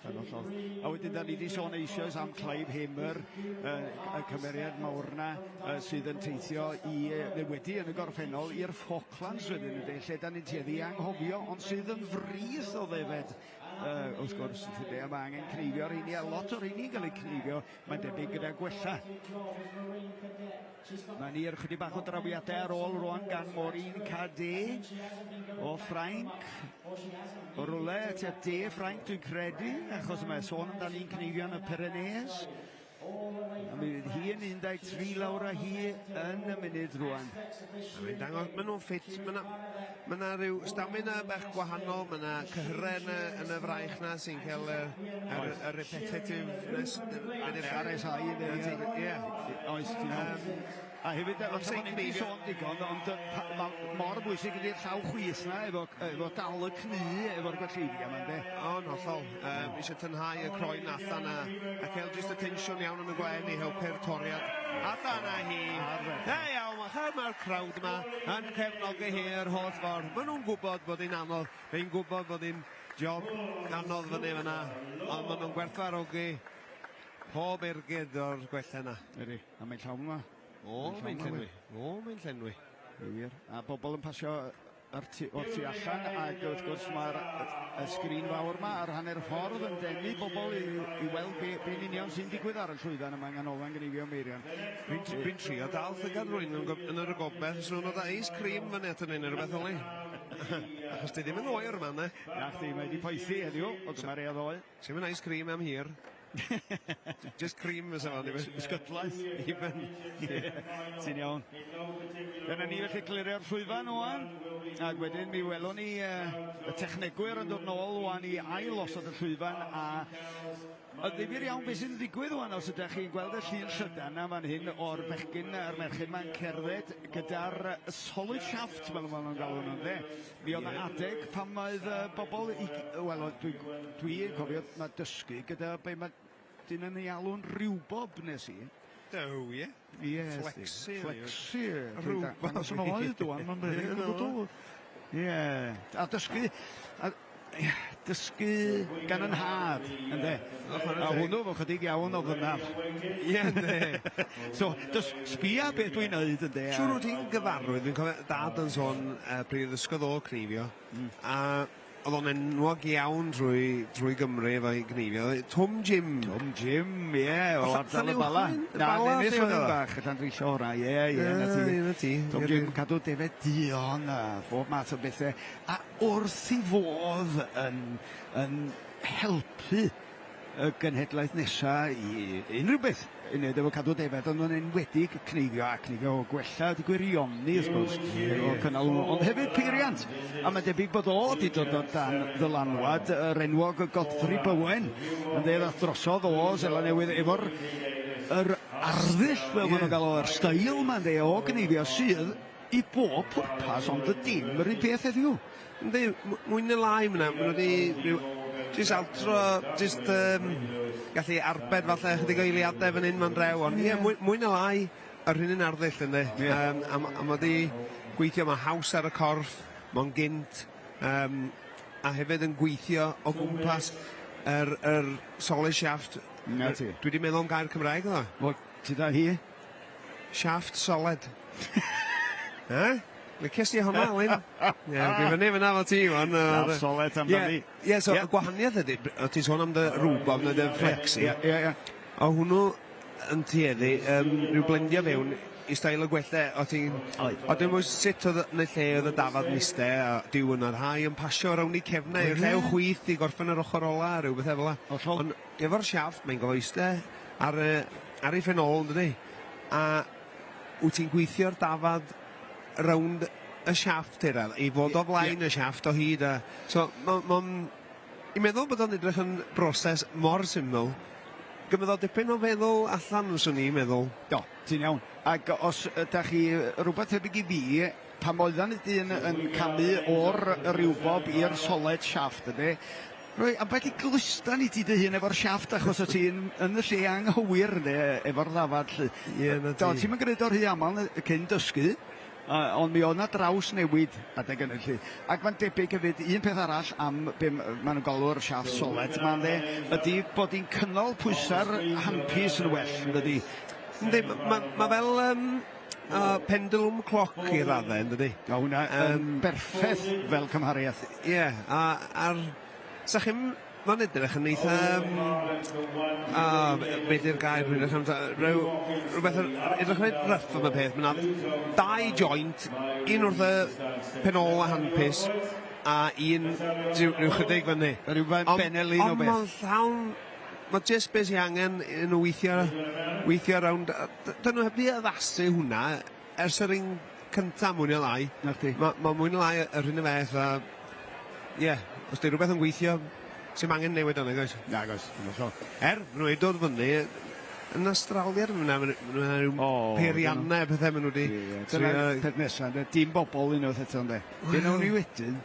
Fenollol. A wedyn, da ni wedi sôn eisoes am Clive Hamer, y cymeriad mawr na, sydd yn teithio i newidi yn y gorffennol i'r Falklands wedyn, lle da ni'n tueddu anghofio, ond sydd yn frith o ddefed. Wrth gwrs, mae angen cneifio'r heini, a lot o'r heini gael ei cneifio, mae'n debyg gyda gwella. Mae ni chydig bach o drawiadau ar ôl rwan gan Maureen Cadé o Ffrainc. O rwle, de Ffrainc dwi'n credu, achos mae sôn amdano'n cneifio yn y Pyrenees. A mi fydd hi yn 13 lawr a hi yn y munud rwan. Mae'n dangos, maen nhw'n ffit, mae yna rhyw stamina bach gwahanol, mae yna cyhren yn y fraich na sy'n cael y repetitiveness. RSI, oes ti'n a hefyd, o'n i sôn digon, ond mor bwysig ydy'r llaw chwys na, efo dal y cnu efo'r gwelliddiau yma, de. O'n hollol, eisiau tynhau y croen allan a cael just y tensiwn iawn yn y gwen i helpu'r toriad. Allan a hi. Iawn, mae'r crowd yma yn cefnogi hi'r holl ffordd. Maen nhw'n gwybod bod hi'n anodd, fe'n gwybod bod hi'n job anodd fyny fyna, ond maen nhw'n gwerthfarogi pob ergyd o'r gwella yna. Ydy, a mae'n llawn yma. Mae'n llenwi. A bobl yn pasio o'r tu allan, ac wrth gwrs mae'r sgrin fawr yma ar hanner ffordd yn denu bobl i weld be'n union sy'n digwydd ar y llwyfan yma Alun Gneifio Meirion. Fi'n trio dal llygad rwy'n yn yr ogobeth, os nhw'n dda is cream fan eto neu'n rhywbeth oli. Achos ti ddim yn oer yma, ne? Ia, chdi, mae wedi poethi heddiw, o dyma rei o ddoe. Ti'n mynd ice cream am hir. Just cream fysa fan, Ysgydlaeth. Ti'n iawn. Dyna ni felly glirio'r llwyfan oan, ac wedyn mi welwn ni y technegwyr yn dod nôl oan i ail osod y llwyfan, a ddifyr iawn beth sy'n digwydd oan os ydych chi'n gweld y llun llydan a fan hyn o'r merchyn ma'n cerdded gyda'r solid shaft, fel ma'n galw nhw'n de. Mi oedd adeg pan oedd bobl, wel, dwi'n cofio mae dysgu gyda be mae dyn yn ei alw'n rhywbob nes i. Do, ie? Flexi. Rhywbob. Angos yn oed o'n, mae'n beth. Ie. A dysgu gan yn had, ynddo. A hwnnw fo chydig iawn o fynnaf. Ie, ynddo. So, sbia beth dwi'n neud, ynddo. Siwr wyt ti'n gyfarwydd, dwi'n cofio dad yn sôn pryd ddysgodd o Gneifio, a oedd o'n enwog iawn drwy Gymru efo Gneifio. Tom Jim, ie, o ardal y Bala. Na, nes o'n bach, ydan dwi siora, ie, na ti. Tom Jim, cadw defed dion a bob math o bethau. A wrth i fodd yn helpu y genhedlaeth nesaf i unrhyw beth i wneud efo cadw defed, ond yn enwedig Gneifio a Gneifio o gwella wedi gwirioni, wrth gwrs, o cynnal, ond hefyd peiriant. A mae'n debyg bod o wedi dod o dan ddylanwad yr enwog y Godfrey Bowen, yn ddeud drosodd o Sela Newydd efo'r arddull, fel maen nhw'n gael o'r stael ma'n dde o Gneifio sydd i bob pwrpas, ond y dim yr un peth heddiw. Ynddi, mwy neu lai myna, maen nhw wedi jyst altro, gallu arbed falle chydig o eiliadau fan hyn ma'n rew, ond ie, mwy neu lai yr hyn yn arddull, ynddi. A mae wedi gweithio, mae haws ar y corff, mae'n gynt, a hefyd yn gweithio o gwmpas yr solid shaft. Dwi wedi meddwl am gair Cymraeg o. O, ti da hi? Shaft solid. Licies ti hwnna, Alun? Ie, gwi fyny fyna fo ti, man. Shaft solid amdani. Ie, so y gwahaniaeth ydy, o ti sôn am dy rhwbob, neu dy flexi. Ie. O hwnnw yn tueddu, rhyw blendio fewn i stael y gwella, o ti'n... O dwi'n mwyn sut oedd yn y lle oedd y dafad miste, a diw yn yr hai yn pasio rawn i cefnau, i'r llew chwyth i gorffen yr ochr ola, rhyw beth efo. Ond efo'r siafft, mae'n gofoiste ar ei ffenol, dydy. A wyt ti'n gweithio'r dafad rownd y siafft i fod o flaen y siafft o hyd. So, i'n meddwl bod o'n edrych yn broses mor syml. Gymryd o dipyn o feddwl allan os o'n i'n meddwl. Do, ti'n iawn. Ac os ydych chi rhywbeth tebyg i fi, pan oeddan y dyn yn camu o'r rhywbob i'r solid shaft ydy, Rwy, a beth i glwystan i ti dy hun efo'r siafft achos o ti'n yn y lle anghywir efo'r ddafad lle. Ti'n mynd gred o'r rhy aml cyn dysgu, ond mi o'na draws newid adeg yn y lle. Ac mae'n debyg hefyd, un peth arall am be maen nhw'n galw'r siafft solet, ydy bod hi'n cynnal pwysa'r hampus yn well, ydy. Mae fel pendulum clock i raddau, ydy. O, hwnna berffaith fel cymhariaeth. Ie, a'r... Sa chi'n ma'n edrych yn eitha... Be di'r gair rwy'n edrych am... Rhywbeth edrych yn rough am y peth. Mae yna 2 joint, un wrth y penol a handpus, a un rhyw chydig fyny. Rhywbeth benelin o beth. Ond mae'n llawn... Mae jyst beth i angen yn nhw weithio rownd... Dyn nhw heb di addasu hwnna ers yr un cyntaf mwy neu lai. Mae mwy neu lai yr un y beth a... Ie, os di rhywbeth yn gweithio, sy'n angen newid o'n goes? Na, goes. Maen nhw wedi dod fyny, yn Australia, maen nhw rhyw peiriannau pethau maen nhw wedi... Dyna'r peth nesaf, dim bobl un o'r eto ynddo. Dyna nhw wedyn.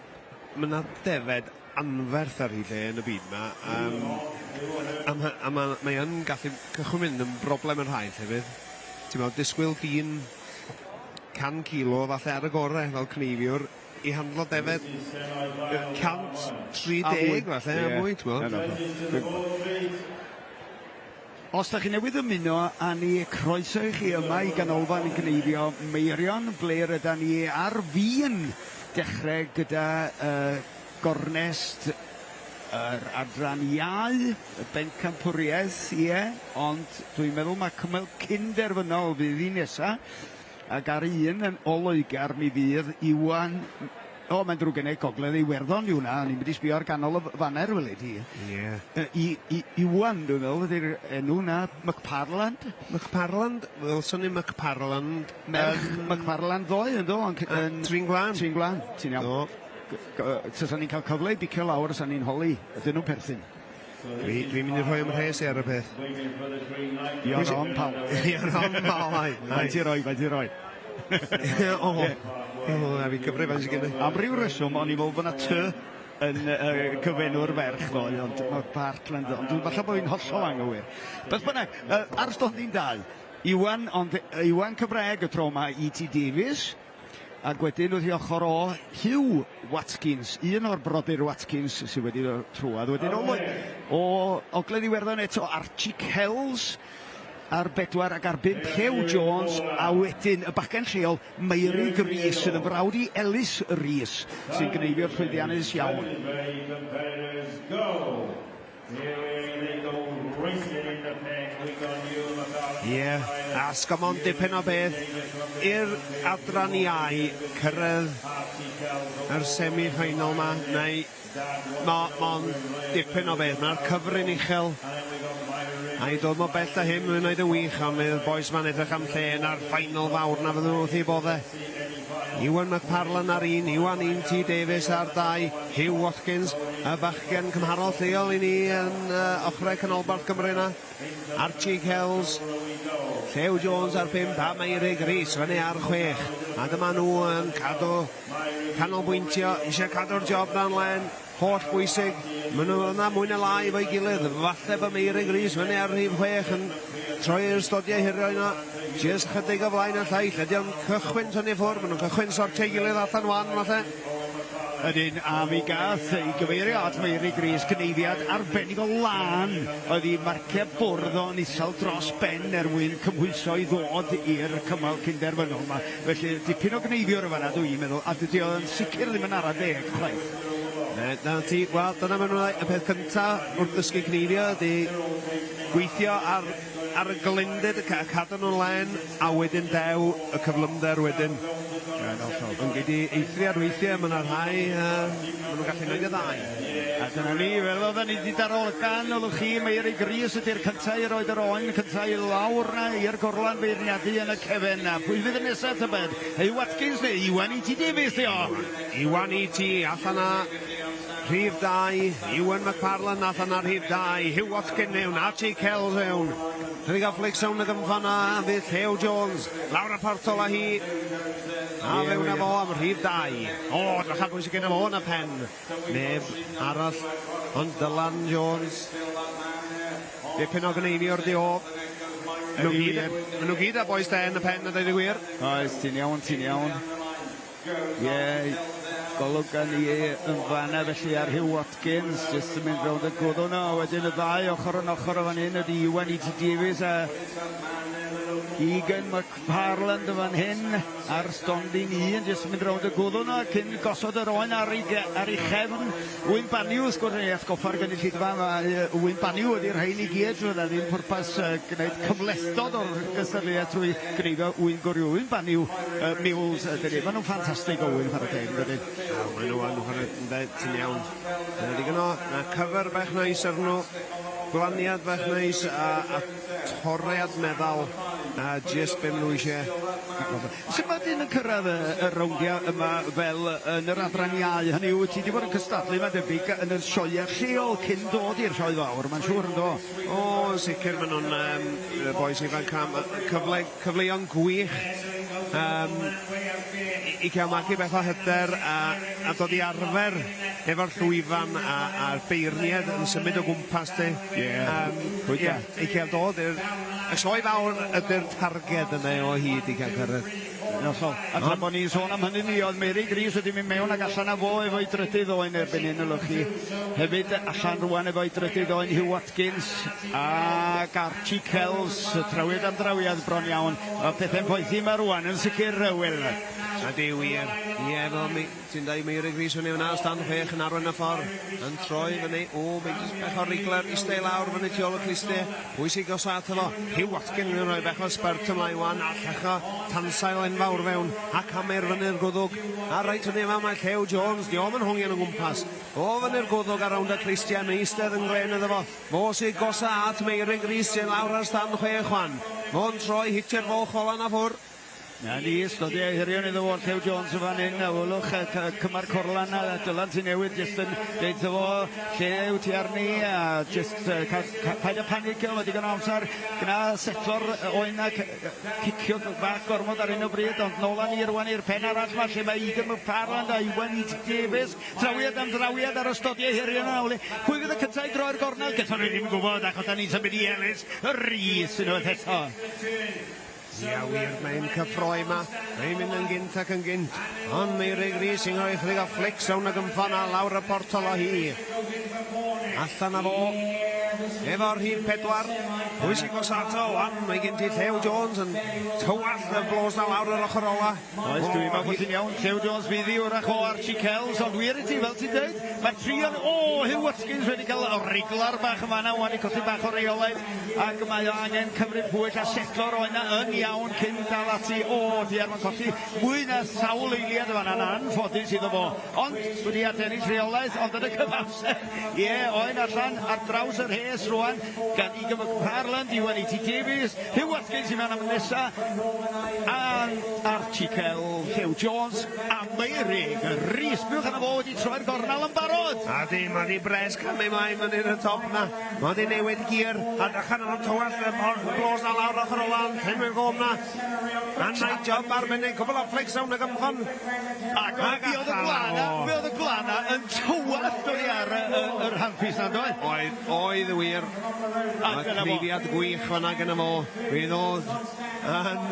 Mae yna defed anferth ar hi lle yn y byd yma, a mae yn gallu cychwyn mynd yn broblem yr haith hefyd. Ti'n meddwl, disgwyl dyn 100 kilo falle ar y gorau fel cneifiwr, i handlo defed 130 falle a mwy, ti'n meddwl. Os da chi newydd ymuno, a ni croeso i chi yma i ganolfan i Gneifio Meirion, ble rydyn ni ar fin dechrau gyda gornest yr adran iau, y bencampwriaeth, ond dwi'n meddwl mae cymyl cynderfynol fydd i nesaf, ac ar un yn o Loegr mi fydd Iwan... O, mae'n drwy gynnig gogledd Iwerddon i hwnna, ni'n mynd i sbio ar ganol y faner, weli ti. Iwan, dwi'n meddwl, ydy'r enw hwnna, McParland? McParland? Wel, son i McParland... McParland ddoe, ynddo? Trin Glan. Trin Glan, ti'n iawn. Sa'n ni'n cael cyfle i bicio lawr, sa'n ni'n holi. Ydyn nhw'n perthyn. Dwi'n mynd i rhoi ymrhes i ar y peth. You're on, pal. You're on, pal, ai. Faint i roi. A fi cyfrif fan sy'n gynnu. Am ryw reswm, o'n i meddwl bod yna ty yn cyfenw'r ferch ddoe, ond mae Bartland, ond dwi'n falle bod hi'n hollol anghywir. Beth bynnag, ar stondin dau, Iwan Cybreg y tro yma E.T. Davies, ac wedyn wrth i ochr o Hugh Watkins, un o'r brodyr Watkins sydd wedi trwad. Wedyn o Ogledd Iwerddon eto Archie Kells ar 4 ac ar 5 Llew Jones, a wedyn y bacen lleol Meirig Rhys sydd yn frawd i Ellis Rhys sy'n gneifio'r llwyddiannus iawn. Ie, a sgomon dipyn o beth i'r adran iau cyrraedd yr semi-final yma, neu mae'n dipyn o beth. Mae'r cyfrin uchel a i dod mo bell a hyn yn oed y wych am y boes ma'n edrych am lle yn ar final fawr na fydden nhw wrth i bodde. Iwan McParlan ar 1, Iwan E.T. Davies ar 2, Hugh Watkins, y bachgen cymharol lleol i ni yn ochrau canolbarth Cymru yna. Archie Kells, Llew Jones ar 5, a Meirig Rhys fyny ar 6. A dyma nhw yn cadw canolbwyntio, eisiau cadw'r job na'n len, holl bwysig. Maen nhw yna mwy na lai efo'i gilydd. Falle bod Meirig Rhys fyny ar rhif 6 yn troi i'r stodiau hirio yna. Jyst chydig o flaen y lleill. Ydy o'n cychwyn tynnu ffwrdd. Maen nhw'n cychwyn sortio gilydd allan wan, falle. Ydyn, a mi gath ei gyfeirio at Meirig Rhys cyneifiad arbennig o lan oedd i marciau bwrdd o'n isel dros ben mwyn cymhwyso i ddod i'r cymal cynderfynol yma. Felly, dipyn o gneifiwr y fanna, dwi'n meddwl, a dydy o'n sicr ddim yn ara 10 chwaith. Wel, dyna maen nhw'n y peth cyntaf wrth ddysgu cneifio ydy gweithio ar y glyndyd, cadw nhw'n len, a wedyn dew y cyflymder wedyn. Ond gei di eithriad weithiau, mae'n rhai, maen nhw'n gallu neud y ddau. A dyna ni, fel oedden ni wedi darogan, olwch chi, Meirig Rhys ydy'r cyntaf i roed yr oen, cyntaf i lawr na, i'r gorlan beirniadu yn y cefen na. Pwy fydd y nesaf tybed? Hugh Watkins neu Iwan E.T. Davies o? Iwan E.T. allan na rhif 2, Iwan McParlan allan na rhif 2, Hugh Watkins mewn, Archie Kells mewn. Chydig a flic sawn y gymffana, a fydd Llew Jones, lawr y portol a hi. A fewn a fo am rhif 2. O, drach a bwysig gen y fo yn y pen. Neb arall, ond Dylan Jones. Dipyn o Gneifio'r di o. Nhw gyd a boes da yn y pen a dweud y gwir. Oes, ti'n iawn. Ie, golwg gan i yn fanna felly ar Hugh Watkins, jyst yn mynd rownd y gwddw na, wedyn y ddau ochr yn ochr o fan hyn ydi Iwan E.T. Davies a Egan McFarland yn fan hyn ar stondin 1, jyst yn mynd rownd y gwddw na, cyn gosod yr oen ar ei chefn. Wyn Baniw, sgwrs ni atgoffa'r gynulleidfa, mae Wyn Baniw ydy'r rhain i gyd, roedd ddim pwrpas gwneud cyflestod o'r gystadleuaeth trwy gneifio Wyn Gwryw. Wyn Baniw, Mules, dydy. Maen nhw'n ffantastig o Wyn ar y teg, dydy. Maen nhw'n ti'n iawn. Digon o cyfer bach neis ar nhw, gwlaniad bach neis a toriad meddal a jyst beth nhw eisiau. Sut mae dyn yn cyrraedd y rowndiau yma fel yn yr adran iau? Hynny yw, ti wedi bod yn cystadlu mae'n debyg yn y sioeau lleol cyn dod i'r sioe fawr, mae'n siŵr yn do? O, sicr maen nhw'n boes ifanc am cyfleoedd gwych i cael magu beth o hyder a dod i arfer efo'r llwyfan a'r beirniad yn symud o gwmpas ti. I cael dod y sioe fawr ydy'r targed yna o hyd i cael cyrraedd. A tra bod ni'n sôn am hynny ni, oedd Mary Gris wedi mynd mewn ac allan a fo efo'i drydydd oen erbyn hyn y lychu. Hefyd allan rwan efo'i drydydd oen Hugh Watkins ac Archie Kells, trawyd am drawiad bron iawn. A pethau'n poethi yma rwan yn sicr Wil. A di wir. Ie, fel ti'n dweud Mary Gris fyny fyna, stand 6 yn arwen y ffordd. Yn troi fyny, mae'n jyst bech o rigler i steu lawr fyny tu ôl y clustau. Pwysig os at efo. Hugh Watkins yn rhoi bech o spurt ymlaen wan, a llach o tansail enfawr fewn, a camer fyny'r gwddwg. A reit hynny yma mae Llew Jones, di o'm yn hongian o gwmpas. O fyny'r gwddwg ar rownd y Christian, eistedd yn gren iddo fo. Fo sy'n gosa at Mary Gris sy'n lawr ar stand 6 wan. Fo'n troi hitio'r fol cholan a ffwr. Na ni, ystodiau hirion iddo fo Llew Jones yn fan hyn, a wylwch cymar corlan a Dylan sy'n newid jyst yn deud fo Llew ti arni a jyst paid y panic mae digon o amser gyda setlo'r oen a cicio bach gormod ar un o bryd, ond nôl ni rwan i'r pen arall ma lle mae Egan McFarland a Iwan E.T. Davies drawiad am drawiad ar ystodiau hirion yn awle. Pwy fydd y cyntaf i droi'r gornel? Gyda ni ddim yn gwybod achos da ni'n symud i Elis y Rhys yn oedd eto. Ia wir, mae'n cyffroi yma. Mae'n mynd yn gynt ac yn gynt. Ond Mary Gris sy'n rhoi chydig o flics awn ag ymffana lawr y portol o hi. Allan a fo. Efo'r rhif 4. Pwysig o sato. Wan, mae gen ti Llew Jones yn tywall y blos na lawr yr ochr ola. Oes, dwi'n meddwl bod ti'n iawn. Llew Jones fydd i wrach o Archie Kells, ond wir i ti, fel ti'n dweud. Mae trion, Hugh Watkins wedi cael o riglar bach yma na, wan i colli bach o reolaeth. Ac mae o angen cymryd pwyll a setlo'r oena yn iawn cyn dal ati. Diar mae'n colli mwy na sawl eiliad yma na'n anffodus iddo fo. Ond wedi adennill reolaeth, ond yn y cyfamser. Oen allan ar draws yr hes rwan, gan Egan McFarland, Iwan E.T. Davies, Hugh Watkins i mewn am nesa, a Archie Kell, Llew Jones, a Mary Gris. Bwch yna fo wedi troi'r gornel yn barod. A di, mae di bres camu mlaen fyny'r y top na. Mae di newid gyr, a dachan yn tywall y blos na lawr ochr o lan, Henry Gom na. A night job arbennig, cwbl o flics awn ag ymchon. Ac mi oedd y glana yn tywall dwi ar yr handpys na, doedd? Oedd y wir. Mae cleifiad gwych fanna gyda fo. Fydd oedd yn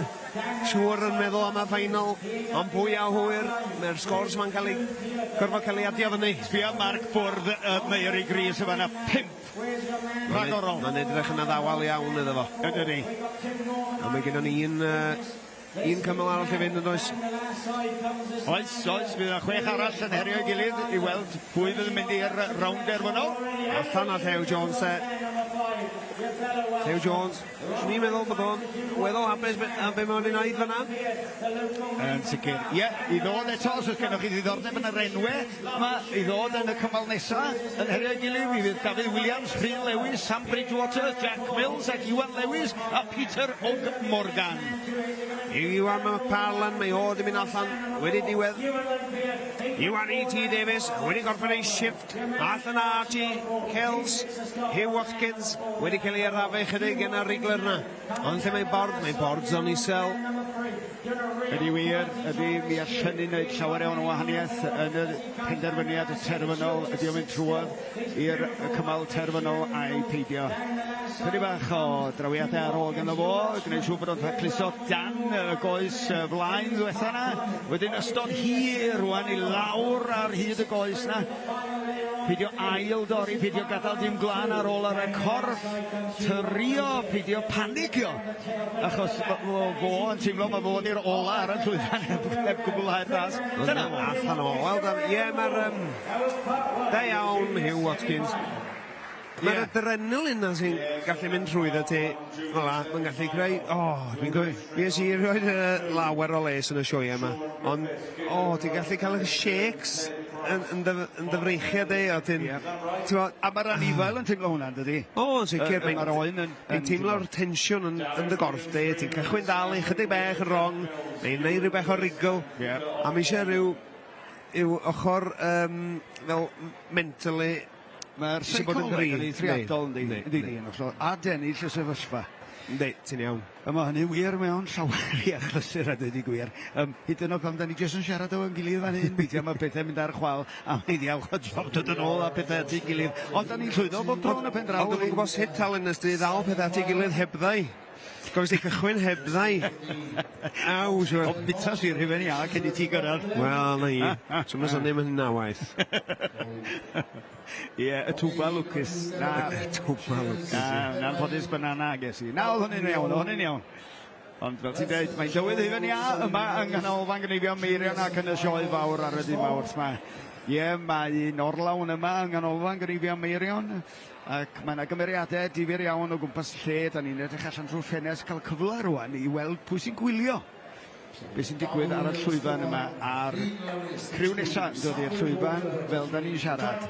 siŵr yn meddwl am y final. Ond pwy a hwyr, mae'r scores ma'n cael ei gyrfod cael ei adio fyny. Sbia marc bwrdd Mary Gris yma na 5. Rhagorol. Mae'n edrych yn addawal iawn iddo fo. Ydy. A mae gennym ni un cymal arall i fynd yn oes. Oes, bydd yna 6 arall yn herio i gilydd i weld pwy fydd yn mynd i'r rownd erfynol. Allan a Llew Jones Llew Jones, ni'n meddwl bod o'n weddol hapus am be mae'n wneud fyna? Yn sicr. I ddod eto, os oes gennych chi ddiddordeb yn yr enwe, i ddod yn y cymal nesaf yn herio i gilydd. Mi fydd David Williams, Rhyn Lewis, Sam Bridgewater, Jack Mills ac Iwan Lewis a Peter Og Morgan. I Iwan McParlan, mae o di mynd allan wedi diwedd. Iwan E.T. Davies wedi gorffen ei shift. Allan Archie Kells, Hugh Watkins wedi cael ei arafu chydig yn y rigler na. Ond lle mae bord o'n isel. Ydy wir, ydy mi allan ni wneud llawer iawn o wahaniaeth yn y penderfyniad terfynol, ydy o'n mynd trwodd i'r cymal terfynol a'i peidio. Chydig bach o drawiadau ar ôl ganddo fo, gwneud siŵr bod o'n tacluso dan y goes flaen ddiwetha na. Wedyn ystod hir rwan i lawr ar hyd y goes na. Peidio ail dorri, peidio gadael dim glân ar ôl ar y corff. Tyrio, peidio panicio. Achos fo yn teimlo mae fod i'r ola ar y llwyfan heb gwblhau'r das. Dyna fo. Allan o, wel, ie, mae'r da iawn Hugh Watkins. Mae'r adrenalin na sy'n gallu mynd trwyddo ti, mae'n gallu creu, dwi'n gwybod, fi ys i roed lawer o les yn y sioe yma, ond, ti'n gallu cael y shakes yn dyfreichiad e, a ti'n... A mae'r anifael yn teimlo hwnna, dydy? Yn sicr, Mae'r oen yn... Mae'n teimlo'r tensiwn yn dy gorff de, ti'n cychwyn dal i chydig bech yn rong, mae'n neud rhyw bech o rigl, a mae eisiau rhyw ochr fel mentally... Mae'r seicoleg yn eithriadol yn ddi, a denu lle sefyllfa. Ynddi, ti'n iawn. A mae hynny wir mewn llawer i achlysur a dweud i gwir. Hyd yn oed pan da ni jyst yn siarad o'n gilydd fan hyn, beidio mae pethau mynd ar chwal, a mae'n diawch o job dod yn ôl a pethau at ei gilydd. Ond da ni'n llwyddo bob tro yn y pen draw. Ond dwi'n gwybod sut talent nes di ddal pethau at ei gilydd heb ddau. Gofys di cychwyn heb ddau. Aw, siwr. O bita sy'n rhyfen ia, cyn i ti gyrraedd. Wel, na i. So mae'n ddim yn nawaith. Ie, y tŵba lwcus. Y tŵba lwcus. Na'n ffodus banana ges i. Na, oedd hwnny'n iawn, Ond fel ti'n dweud, mae'n dywydd hyfen ia yma yng nghanolfan Gneifio Meirion ac yn y sioe fawr ar y Dydd Mawrth yma. Ie, mae Norlawn yma yng nghanolfan Gneifio Meirion. Ac mae yna gymeriadau difyr iawn o gwmpas lle. Da ni'n edrych allan drwy'r ffenest cael cyfle rwan i weld pwy sy'n gwylio. Be sy'n digwydd ar y llwyfan yma a'r criw nesaf yn dod i'r llwyfan fel da ni'n siarad.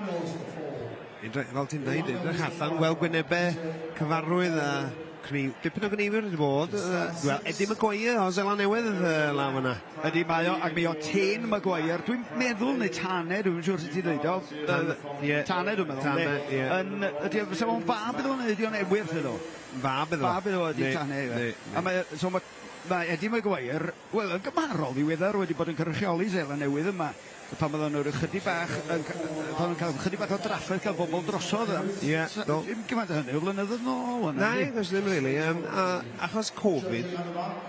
Fel ti'n dweud, edrych allan, gweld gwynebau cyfarwydd a dipyn o Gneifio wedi bod. Wel, Eddie Maguire o Seland Newydd law yna. Ydy mae o, ac mae o Tane Maguire. Dwi'n meddwl, neu Tane, dwi'n siŵr sut ti'n dweud o. Tane, dwi'n meddwl. Ydy o, fysa fo'n fab iddo, neu ydy o'n ewyr iddo? Fab iddo. Fab iddo, ydy Tane. A mae Eddie Maguire, wel, yn gymarol ddiweddar wedi bod yn cyrchioli Seland Newydd yma. Pan oedden nhw'n chydig bach o draffaeth cael bobl drosodd. Ie, do. Dim gymaint o hynny, o flynyddoedd nôl. Na, gwrs ddim really. Achos Covid,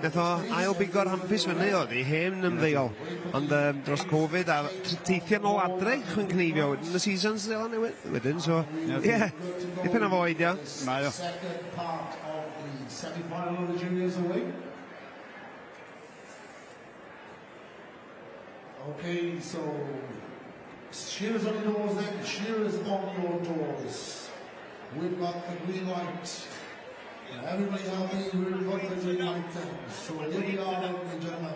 nath o ail bigo'r hampus fyny oedd i hen ymddeol. Ond dros Covid a teithio nôl adre chwyn Gneifio yn y seasons Seland Newydd wedyn, so ie, dipyn o foed, ia. Mae o. Okay, so shearers on your doors then, shearers on your doors. We've got the green light. Everybody happy, we've got the green light then. So here we are, ladies and gentlemen.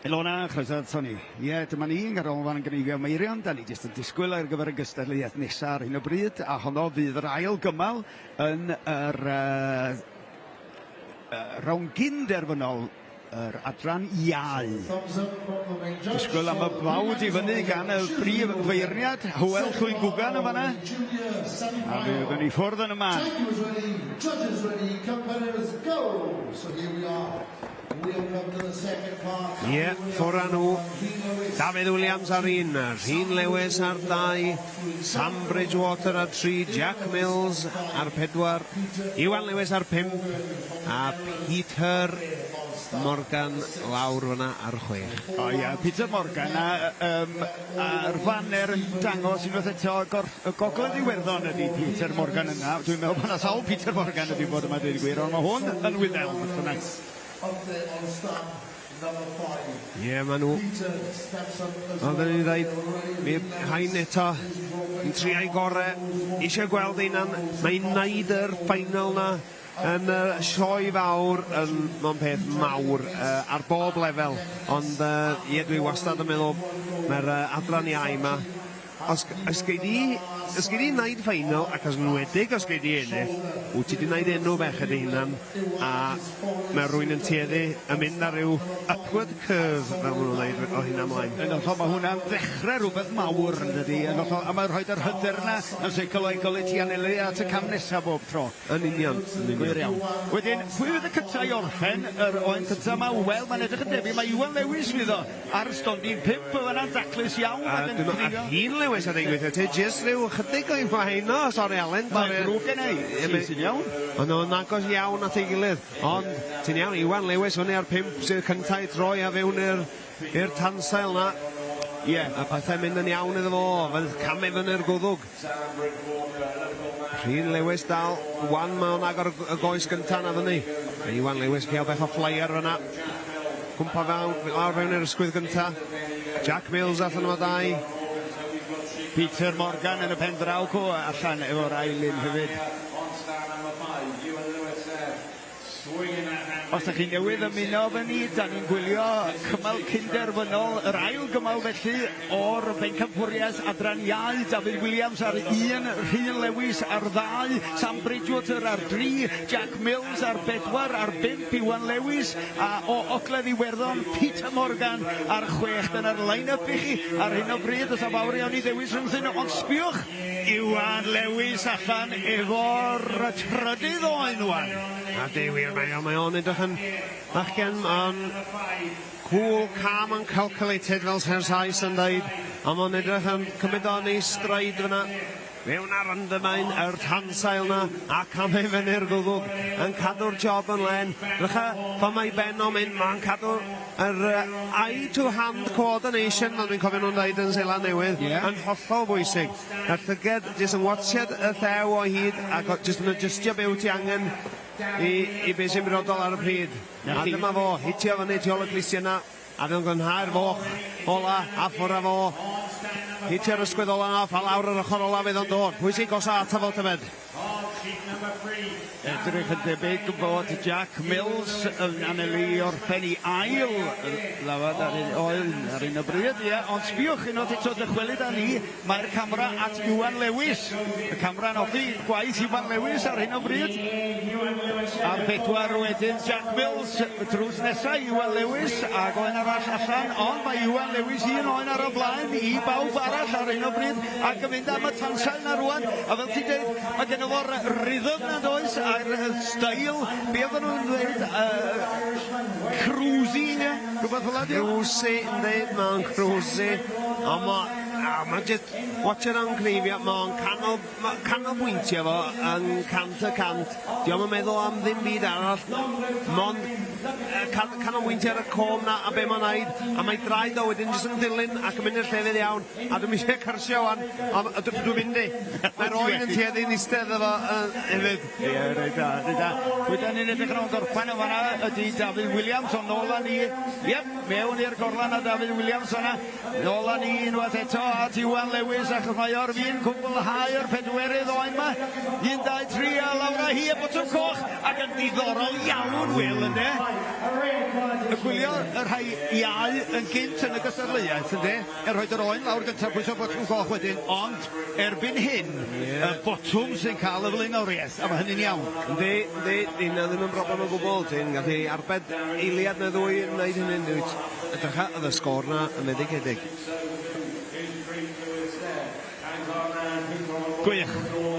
Elona, chroeso Tony. Ie, dyma ni yn ganolfan yn Gneifio Meirion. Da ni jyst yn disgwyl ar gyfer y gystadleuaeth nesaf ar hyn o bryd, a honno fydd yr ail gymal yn yr rowngyn derfynol, yr adran iau. Disgwyl am y bawd i fyny gan y brif feirniad, Hywel Llwyn Gwgan yn fanna. A fydd yn ei ffwrdd yn y man. Judges ready, competitors go! So here we are. Ie, ffwrdd nhw. David Williams ar un, Rhyn Lewis ar 2, Sam Bridgewater ar 3, Jack Mills ar 4, Iwan Lewis ar 5, a Peter Morgan lawr fyna ar 6. O ia, Peter Morgan, a'r faner yn dangos unwaith eto y gogledd Iwerddon ydy Peter Morgan yna. Dwi'n meddwl bod yna sawl Peter Morgan ydy bod yma dweud gwir, ond mae hwn yn Wyddel. Ie, maen nhw. Ond dyn ni'n dweud, hain eto yn triau gorau, eisiau gweld einan, mae'n neud yr final na yn y sioe fawr yn mewn peth mawr ar bob lefel. Ond ie, dwi wastad yn meddwl, mae'r adran iau yma os gei di wneud ffeinal ac os nwedig os gei di ennill, wyt ti di wneud enw bech ydy hunan a mae rhywun yn tueddu yn mynd ar ryw upward curve fel maen nhw'n dweud o hynna mlaen. Mae hwnna'n ddechrau rhywbeth mawr yn dydi, a mae'n rhoi yr hyder yna yn seicolegol i ti anelu at y cam nesaf bob tro. Yn union. Gwir iawn. Wedyn, pwy fydd y cyntaf i orffen yr oen cyntaf yma? Wel, mae'n edrych yn debyg, mae Iwan Lewis fydd o ar stondin 5, fyna'n daclus iawn. Ar hun Lewis a ddigwydd, ti jyst rhyw chydig o'i wain o, sori Alun. Mae'n grwg yn ei, sy'n iawn. Ond o'n agos iawn at ei gilydd. Ond, ti'n iawn, Iwan Lewis fyny ar 5 sydd cyntaf i troi a fewn i'r tansail na. Ie. A pethau mynd yn iawn iddo fo, fydd cam fyny'r gwddwg. Rhyn Lewis dal, wan mewn agor y goes gyntaf na fyny. Iwan Lewis cael beth o flyer fyna. Cwmpa lawr fewn i'r ysgwydd gyntaf. Jack Mills allan o dau. Peter Morgan yn y pen draw co allan efo'r ailyn hefyd. Os ydych chi'n newydd ymuno fyny, da ni'n gwylio cymal cynderfynol, yr ail gymal felly o'r bencampwriaeth adran iau, David Williams ar 1, Rhyn Lewis ar 2, Sam Bridgewater ar 3, Jack Mills ar 4, ar 5, Iwan Lewis, a o Ogledd Iwerddon, Peter Morgan ar 6. Dyna'r line-up i chi ar hyn o bryd, os a fawr iawn i ddewis rhywun, ond sbiwch, Iwan Lewis allan efo'r trydydd oen wan. A dewir, mae o'n edrych yn bachgen yn cool, calm and calculated fel Hersais yn dweud, a mae'n edrych yn cymryd o'n ei straid fyna mewn ar yndymain yr tansail na ac am ei fyny'r gwddwg yn cadw'r job yn len. Rycha pan mae Ben o'n mynd, mae'n cadw yr eye to hand coordination fel dwi'n cofio nhw'n dweud yn Seland Newydd yn hollol bwysig. Yr llyged jyst yn watchad y thew o hyd ac jyst yn adjustio be wyt ti angen i beth sy'n brodol ar y pryd. A dyma fo, hitio fyny tu ôl y glisiau yna, a fy'n gynhau'r foch ola a ffwrdd a fo. Hitio'r ysgwydd ola na, a lawr yr ochr ola fydd o'n dod. Pwysig os a atafol tybed. Edrych yn debyg bod Jack Mills yn anelu orffen i ail lawad ar un o bryd, ond sbiwch unwaith eto dychwelyd â ni, mae'r camera at Iwan Lewis. Y camera'n offi gwaith Iwan Lewis ar hyn o bryd. Ar 4 wedyn Jack Mills, drws nesaf Iwan Lewis, ac oen arall allan, ond mae Iwan Lewis un oen ar o blaen i bawb arall ar hyn o bryd, ac yn mynd am y tansail na rwan, a fel ti'n dweud, mae gen o fo'r rhythm na does, a'r stael, be oedden nhw'n dweud, cruising, rhywbeth fel ydy? Cruisy, mae'n cruisy, ond mae jyst, watcher o'n Gneifio, mae'n canolbwyntio fo yn cant y cant. Diolch yn meddwl am ddim byd arall, mae'n canolbwyntio ar y com na a be mae'n neud, a mae draed o wedyn jyst yn dilyn ac yn mynd i'r llefydd iawn, a dwi'n eisiau carsio wan, a dwi'n mynd i. Mae'r oen yn tueddu yn eistedd efo hefyd. Ie, reit da. Wedyn ni'n edrych yn o'n gorffan o fanna ydy David Williams, ond nôl â ni, mewn i'r gorlan a David Williams fanna, nôl â ni unwaith eto at Iwan Lewis, achos mae o'r fi'n cwblhau'r pedwerydd oen yma. 1, 2, 3 a lawr â hi a botwm coch, ac yn diddorol iawn, Wil, ynde? Y gwylio yr rhai iau yn gynt yn y gystadleuaeth, ynde? Roed yr oen lawr gyntaf pwys o botwm coch wedyn, ond erbyn hyn, y botwm sy'n cael y flaenoriaeth, a mae hynny'n iawn. Ynddi, dyna ddim yn broblem o gwbl, ti'n gallu arbed eiliad na ddwy yn gwneud hynny'n dweud. Ydych oedd y sgôr na yn meddyg. Gwych.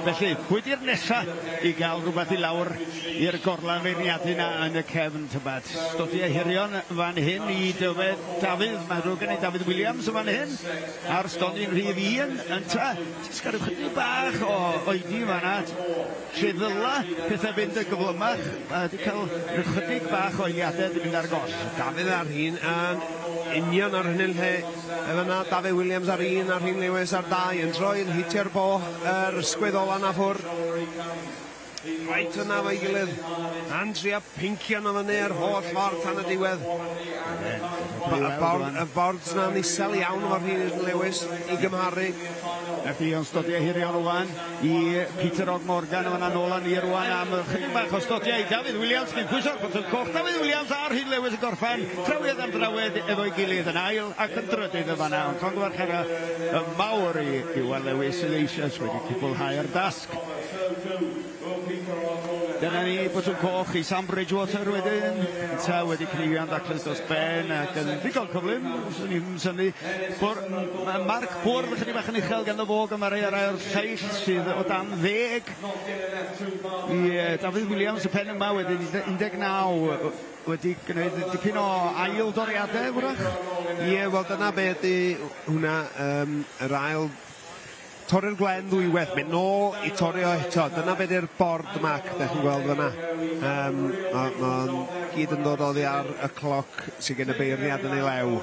Felly, pwy di'r nesaf i gael rhywbeth i lawr i'r gorlan feirniadu na yn y cefn tybad? Stodi Ehirion fan hyn i Dafydd, mae rhywun gen i David Williams fan hyn, a'r stodi'n rhif 1 yn ta. Jyst gadw chydig bach o oedi fan'na, treddila, pethau fynd y gyflymach, a wedi cael chydig bach o eiliadau wedi mynd ar goll. Dafydd ar hun yn union ar hynny'n lle, efo David Williams ar 1, ar Rhyn Lewis ar 2, yn troi yn hitio'r bo yr ysgwydd ola na ffwr. right yna fo'i gilydd. Andrea Pinkion o fyny ar holl ffordd tan y diwedd. Y bords na'n isel iawn o'r Rhys Lewis i gymharu. Felly o'n stodiau hiriol rwan i Peter Og Morgan o'n anola ni rwan am chydig bach o stodiau. David Williams yn pwyso'r botwm coch. David Williams a Rhys Lewis yn gorffen. Trawiad am drawed efo'i gilydd yn ail ac yn drydydd y fanna. Ond congwarchera y mawr i Wil Lewis Elidyr wedi cwblhau'r dasg. Dyna ni botwm coch i Sam Bridgewater wedyn. Ta wedi cnifio'n daclus dros ben ac yn ddigon cyflym. Swn i'n synnu. Marc Bwrdd chydig bach yn uchel gan y fog yma rei ar yr lleill sydd o dan 10. I David Williams y pen yma wedyn 19 wedi gwneud dipyn o ail doriadau wrach. Ie, wel dyna be ydy hwnna yr ail torri'r glen ddwywedd, mynd nôl i torio eto. Dyna beth yw'r bord Mac, da chi'n gweld fyna. Mae'n gyd yn dod oddi ar y cloc sydd gen y beirniad yn ei lew.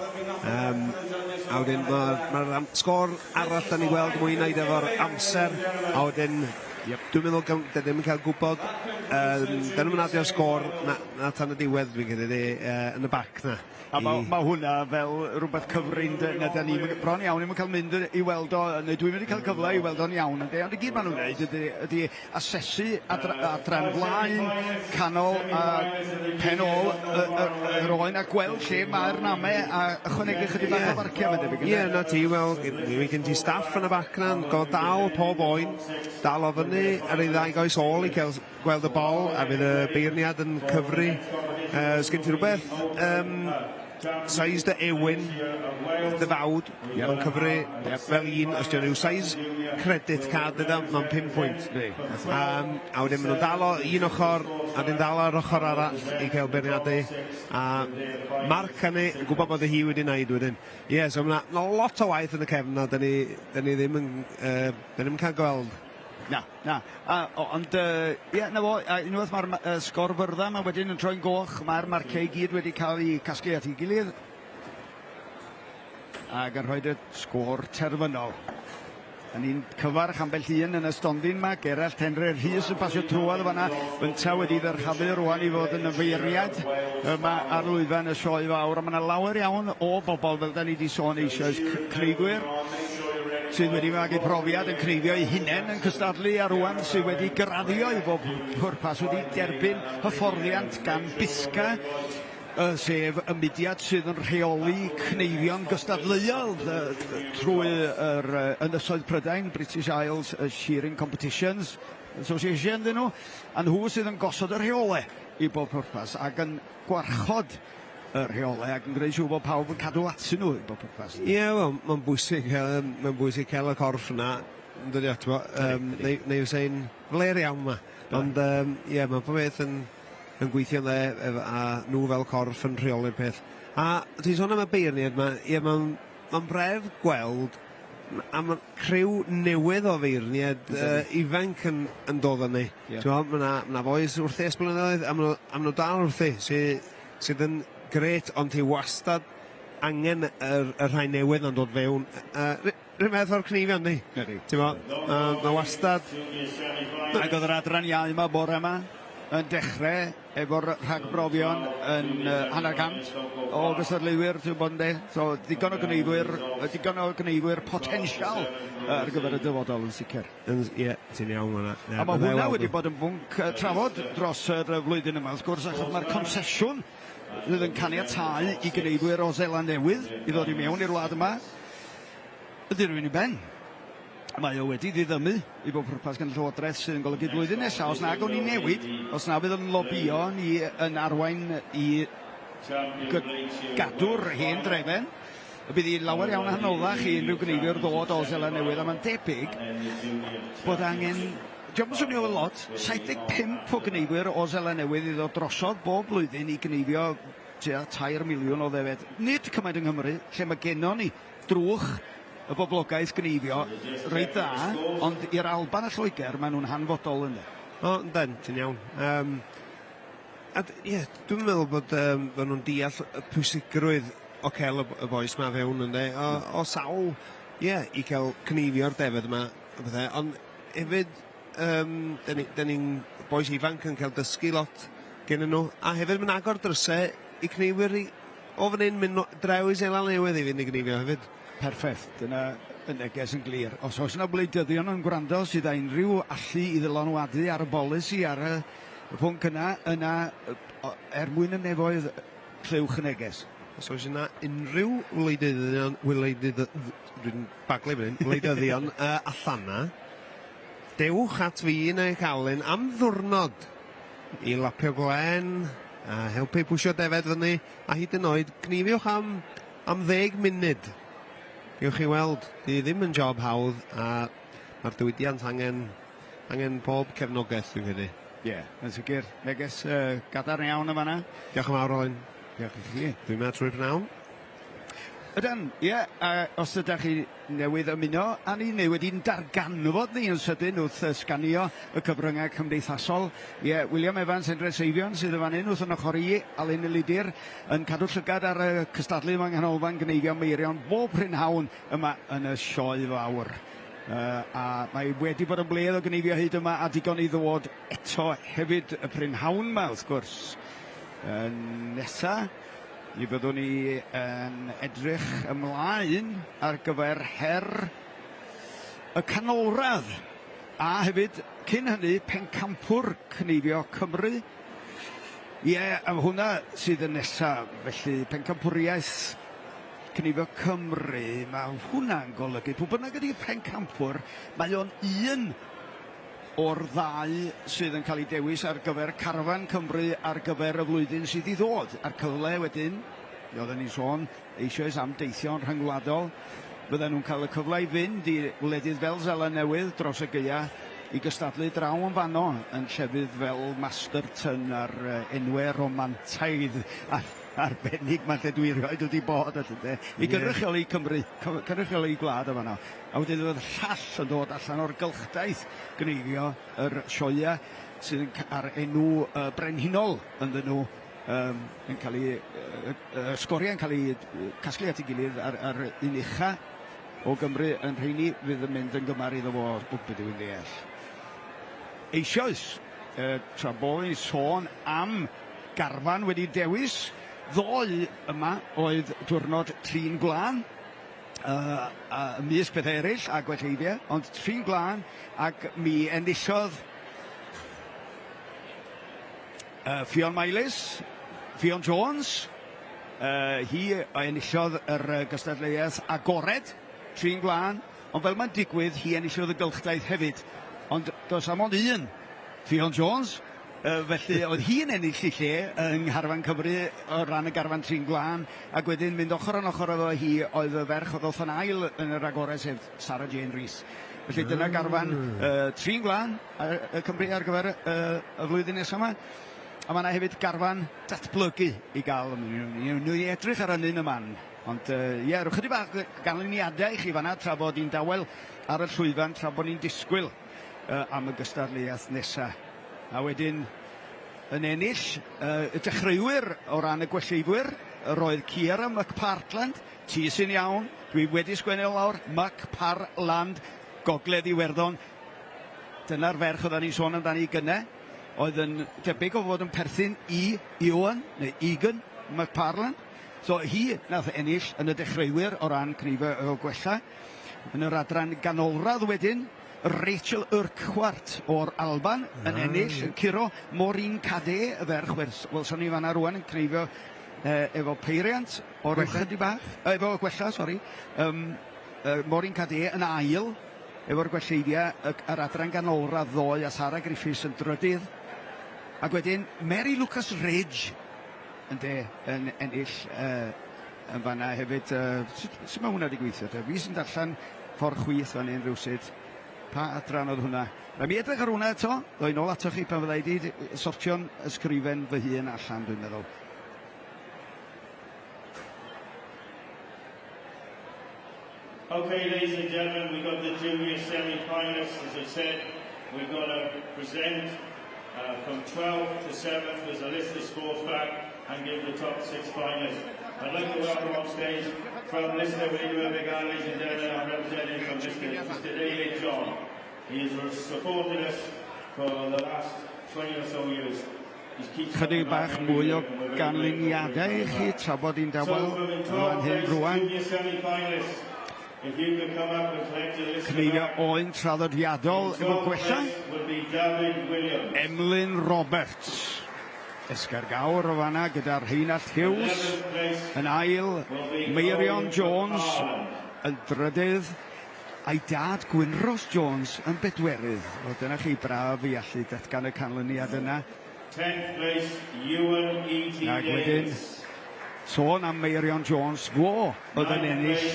A wedyn mae'r sgôr arall da ni gweld mwy wneud efo'r amser. A wedyn, dwi'n meddwl dyn ddim yn cael gwybod, dyn nhw'n adio'r sgôr na tan y diwedd fi'n credu yn y bac na. A mae hwnna fel rhywbeth cyfrin na da ni bron iawn ddim yn cael mynd i weld o, neu dwi'n mynd i cael cyfle i weld o'n iawn ynddi, ond i gyd maen nhw'n gwneud ydy asesu adran flaen, canol a pen ôl yr oen a gweld lle mae'r namau a ychwanegu chydig bach o farciau fe debyg. Ie, na ti, wel, gen ti staff yn y bac na, gofod dal pob oen, dal o fyny ar ei ddau goes ôl i cael gweld y bol a fydd y beirniad yn cyfru. Sgen ti rhywbeth size dy ewyn dy fawd yn cyfru fel un os di'n rhyw size credit card yda mewn 5 pwynt a wedyn maen nhw'n dal o un ochr a wedyn dal o'r ochr arall i cael beirniadau a Marc hynny yn gwybod bod hi wedi wneud wedyn so mae lot o waith yn y cefn na da ni ddim yn cael gweld. Na. Ond, na fo, unwaith mae'r sgor fyrddau mae wedyn yn troi'n goch, mae'r marciau i gyd wedi cael ei casglu at ei gilydd. Ac yn rhoi y sgor terfynol. Yn un cyfarch ambell un yn y stondin yma, Gerallt Henry Rhys yn pasio trwad o fanna. Bynta wedi ddyrchafu rwan i fod yn ymweiriad yma ar lwyfan y sioe fawr. Mae yna lawer iawn o bobl fel da ni wedi sôn eisoes cneigwyr sydd wedi magu profiad yn cneifio ei hunain yn cystadlu a rwan sydd wedi graddio i bob pwrpas wedi derbyn hyfforddiant gan Bisca sef y mudiad sydd yn rheoli cneifion gystadleuol trwy yr Ynysoedd Prydain, British Isles Shearing Competitions Association dyn nhw, a nhw sydd yn gosod y rheolau i bob pwrpas ac yn gwarchod y rheolau ac yn gwneud siŵr bod pawb yn cadw atyn nhw i bob pwrpas. Ie, wel, mae'n bwysig cael y corff yna, yn dod i atbo, neu sy'n fler iawn yma. Ond, mae pob beth yn gweithio dde, a nhw fel corff yn rheoli'r peth. A ti'n sôn am y beirniad yma, mae'n bref gweld am criw newydd o feirniad ifanc yn dod yn ni. Mae boes wrthi esblynyddoedd, a maen nhw dal wrthi, sydd yn gret, ond ti wastad angen y rhai newydd yn dod fewn. Rhywbeth o'r cnifion ni. Mae wastad... Ac oedd yr adran iau yma bore yma yn dechrau efo'r rhagbrofion yn hanner cant o gystadleuwyr, ti'n bod yn de. So, digon o gneifwyr potensial ar gyfer y dyfodol yn sicr. Ie, ti'n iawn hwnna. A mae hwnna wedi bod yn bwnc trafod dros yr flwyddyn yma. Wrth gwrs, achos mae'r concesiwn fydd yn caniatau i gneifwyr o Seland Newydd i ddod i mewn i'r wlad yma. Ydy rhywun i ben. Mae o wedi diddymu i bob pwrpas gan Llywodraeth sydd yn golygu blwyddyn nesaf. Os na gawn ni newid, os na fydd yn lobio ni yn arwain i gadw'r hen drefen, bydd hi lawer iawn anoddach i unrhyw gneifwyr ddod o Seland Newydd, a mae'n debyg bod angen... Diolch yn swnio fel lot, 75 o gneifwyr o Seland Newydd i ddod drosodd bob blwyddyn i gneifio 2 miliwn o ddefed. Nid cymaint yng Nghymru, lle mae gennon ni drwch y boblogaeth gneifio reit dda, ond i'r Alban a Lloegr maen nhw'n hanfodol ynddo. O, yndyn, ti'n iawn. Dwi'n meddwl bod nhw'n deall y pwysigrwydd o cael y boes ma fewn ynddo. O sawl, i cael cneifio'r defed yma, ond hefyd da ni'n boes ifanc yn cael dysgu lot gen nhw, a hefyd mae'n agor drysau i cneifwyr i o fan hyn mynd draw i Seland Newydd i fynd i gneifio hefyd. Perffaith, dyna y neges yn glir. Os oes yna wleidyddion yn gwrando sydd â unrhyw allu i ddylanwadu ar y bolisi ar y pwnc yna mwyn y nefoedd llywch y neges. Os oes yna unrhyw wleidyddion allanna, dewch at fi neu Alun am ddiwrnod i lapio glen, a helpu pwysio defed fyny, a hyd yn oed gnifiwch am 10 munud. Gewch chi weld, di ddim yn job hawdd, a mae'r diwydiant angen pob cefnogaeth dwi'n credu. Ie, yn sicr. Neges gadarn iawn yma na. Diolch yn fawr, Alun. Diolch i chi. Dwi'n meddwl trwy'r pnawn. Ydyn, ie, os ydych chi newydd ymuno, a ni wedi'n darganfod ni yn sydyn wrth sganio y cyfryngau cymdeithasol. Ie, Wil Hendreseifion sydd yn fan hyn wrth yn ochr i, Alun Elidyr, yn cadw llygad ar y cystadlu yma yng nghanolfan Gneifio Meirion bob prynhawn yma yn y sioe fawr. A mae wedi bod yn bledd o gneifio hyd yma a digon i ddod eto hefyd y prynhawn yma, wrth gwrs. Nesa, mi byddwn ni yn edrych ymlaen ar gyfer her y canolradd. A hefyd, cyn hynny, pencampwr Cneifio Cymru. Ie, hwnna sydd yn nesaf, felly pencampwriaeth Cneifio Cymru, mae hwnna'n golygu. Pwy bynnag ydy pencampwr, mae o'n un o'r ddau sydd yn cael ei dewis ar gyfer Carfan Cymru ar gyfer y flwyddyn sydd i ddod. A'r cyfle wedyn, oedden ni'n sôn eisoes am deithio'n rhyngwladol, bydden nhw'n cael y cyfle i fynd i wledydd fel Seland Newydd dros y Gaea i gystadlu draw yn fanno yn llefydd fel Masterton a'r enwau romantaidd arbennig mae lle dwi rioed wedi bod i gynrychioli Cymru, cynrychioli gwlad o fanno. A wedyn oedd llall yn dod allan o'r gylchdaeth gneifio yr sioia sydd ar enw brenhinol ynddyn nhw yn cael ei sgoriau yn cael ei casglu at ei gilydd ar un ucha o Gymru yn rheini fydd yn mynd yn gymar iddo fo o beth yw'n ddeall. Eisoes, tra bod ni'n sôn am Garfan wedi dewis, ddoe yma oedd diwrnod Trin Glân, ymysg pethau eraill a gwelleiddiau, ond Trin Glân ac mi enillodd Ffion Meilis, Ffion Jones, hi enillodd yr gystadleuaeth agored, Trin Glân, ond fel mae'n digwydd, hi enillodd y gylchdaeth hefyd, ond does am ond un, Ffion Jones, felly oedd hi'n ennill i lle yng Ngharfan Cymru o ran y Garfan Trin Glân, ac wedyn mynd ochr yn ochr efo hi oedd y ferch oedd wrth yn ail yn yr agorau sef Sarah Jane Rhys. Felly dyna Garfan Trin Glân y Cymru ar gyfer y flwyddyn nesaf yma. A mae yna hefyd Garfan datblygu i gael, nhw i edrych ar ynyn y man. Ond ie, rwch ydy bach ganlyniadau i chi fanna tra bod ni'n dawel ar y llwyfan, tra bod ni'n disgwyl am y gystadleuaeth nesaf. A wedyn, yn ennill, y dechreuwyr o ran y gwelleidwyr, roedd Ciara McPartland, ti sy'n iawn, dwi wedi sgwennu lawr, McParland, Gogledd Iwerddon. Dyna'r ferch oedden ni'n sôn amdani gynne, oedd yn debyg o fod yn perthyn i Iwan, neu Egan McParland. So hi nath ennill yn y dechreuwyr o ran Cneifio Gwella. Yn yr adran ganolradd wedyn, Rachel Urquhart o'r Alban yn ennill, yn curo Maureen Cadé, y ferch, wel, son ni fanna rwan yn Cneifio efo peiriant o'r chydig bach, efo Gwella, sori. Maureen Cadé yn ail, efo'r gwelleiddiau, yr adran ganolradd ddoe a Sarah Griffiths yn drydydd. Ac wedyn, Mary Lucas Ridge yn ennill yn fanna hefyd. Sut mae hwnna wedi gweithio? Fi sy'n darllen ffordd chwith fan hyn rywsyd. Pa adran oedd hwnna? Mae mi edrych ar hwnna eto, ddoi nôl atoch chi pan fyddai wedi sortio'n ysgrifen fy hun allan, dwi'n meddwl. Okay, ladies and gentlemen, we've got the junior semi-finalists. As I said, we've got to present from 12th to 7th. There's a list of sports back and give the top 6 finalists. I'd like to welcome on stage from Lister, we do a big hand, ladies and gentlemen, I'm representing from Mr. David John. He has supported us for the last 20 or so years. Chydig bach mwy o ganlyniadau I chi tra bod i'n dawel fan hyn rwan. Cneifio oen traddodiadol efo gwella. Emlyn Roberts. Esgargawr o fanna gyda'r Rheinald Hughes. Yn ail, Meirion Jones yn drydydd. A'i dad Gwynros Jones yn bedwerydd. O, dyna chi braf I allu datgan y canlyniad yna. 10th place, Ewan Ac wedyn, sôn am Meirion Jones, fo oedd yn ennill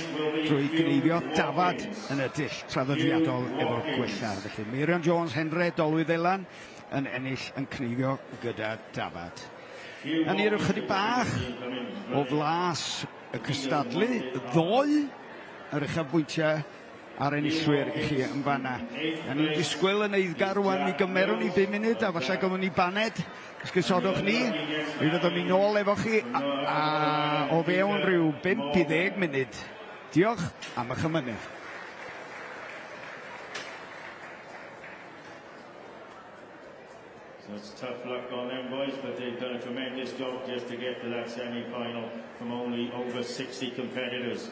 drwy gneifio dafad yn y dull traddodiadol efo gwella. Felly, Meirion Jones, Henre Dolwyddelan yn ennill yn cneifio gyda dafad. A ni rwy'ch chydig bach o flas y cystadlu, ddoe yr uchafbwyntiau ar enillwyr I chi yn fanna. A ni'n disgwyl yn eiddgar rwan I gymerwn I 5 munud a falle gofyn ni baned. Ysgysodwch ni. Mi fyddwn ni nôl efo chi a o fewn rhyw 5 I 10 munud. Diolch am eich ymynedd. So it's tough luck on them boys, but they've done a tremendous job just to get to that semi-final from only over 60 competitors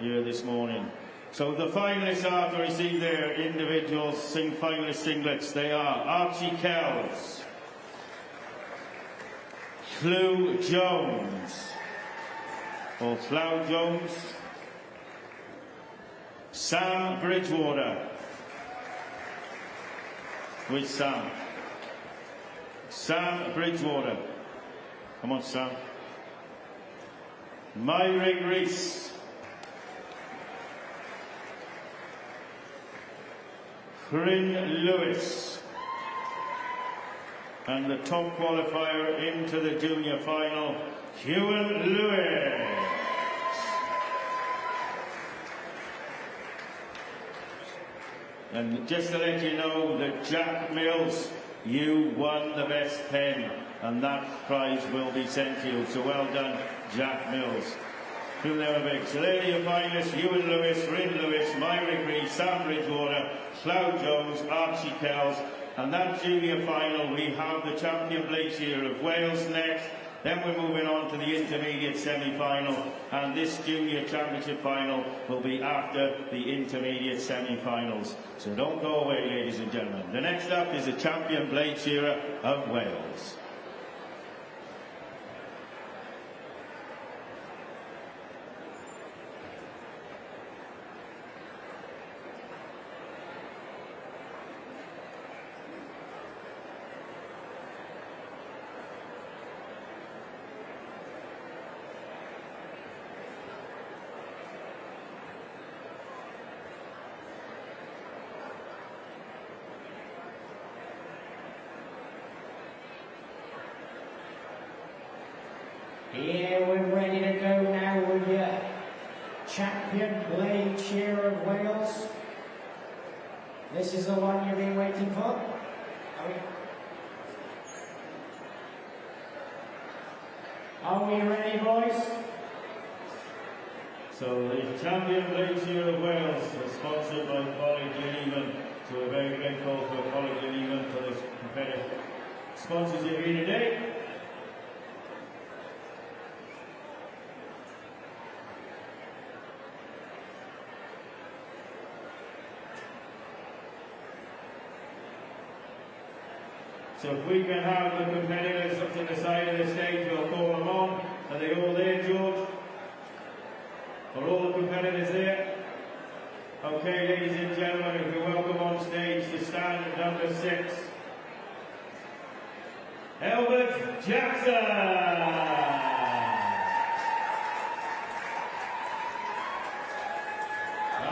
here this morning. So the finalists are to receive their individual finalist singlets. They are Archie Kells, Lou Jones, or Cloud Jones, Sam Bridgewater, with Sam. Sam Bridgewater. Come on, Sam. Myrick Rees. Bryn Lewis. And the top qualifier into the junior final, Ewan Lewis. And just to let you know that Jack Mills, you won the best pen, and that prize will be sent to you. So well done, Jack Mills. Who never makes. So there are your finalists: Ewan Lewis, Bryn Lewis, Myrick Reed, Sam Bridgewater, Cloud Jones, Archie Kells. And that junior final, we have the champion Blake Shearer of Wales next. Then we're moving on to the intermediate semi-final, and this junior championship final will be after the intermediate semi-finals. So don't go away, ladies and gentlemen. The next up is the champion Blake Shearer of Wales. Here we're ready to go now with your champion Blake Shearer of Wales. This is the one you've been waiting for. Are we ready, boys? So the champion Blake Shearer of Wales is sponsored by College Gwyliwch. So we're very grateful for College Gwyliwch for this competitive sponsorship here today. So if we can have the competitors up to the side of the stage, we'll call them on. Are they all there, George? Are all the competitors there? Okay, ladies and gentlemen, if we welcome on stage to stand at number 6, Albert Jackson.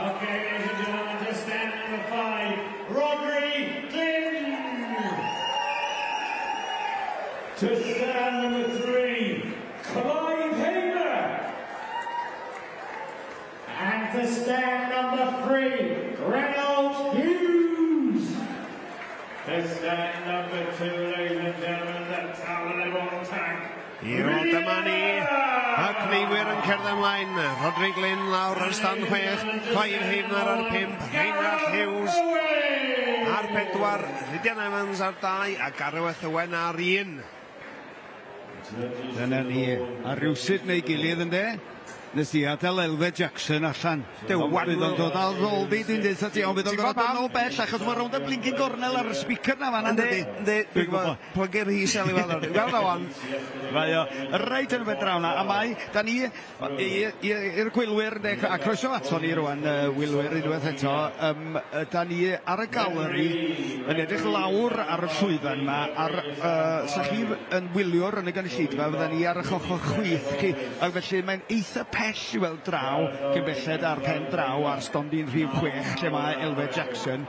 Okay, ladies and gentlemen, to stand at number 5, Rodri Glynn. To stand number 3, Clive Hamer. And to stand number 3, Reynolds Hughes. To stand number 2, ladies and gentlemen, the Alun Elidyr. I'r dyma ni, y cneifwyr yn cerdd ymlaen, Rodri Glynn lawr ar stand 6, Clive Hamer ar 5, Rheinald Hughes ar 4, Rhydian Evans ar 2 a Gareth Owen ar 1. Dyna ni, a rhywsyd neu gilydd yn de. Nes i adael Elfed Jackson allan. Bydd o'n dod al ddoldi, dwi'n dweud ti, ond bydd o'n dod yn ôl bell, achos mae rownd y blinking gornel ar y speaker na fan, ynddi? Dwi'n gwybod, plygu'r hi sel i weld ar. Weld o wan. Mae o, reit yn y fed draw na, a mae, da ni, i'r gwylwyr, a croeso ato ni rwan, wylwyr unwaith eto, da ni ar y galeri, yn edrych lawr ar y llwyfan yma, sa chi yn wyliwr yn y gynulleidfa, fydda ni ar y choch chwith chi, ac felly mae'n eitha pell i weld draw, cyn belled ar pen draw ar stondin rhif 6, lle mae Elfed Jackson.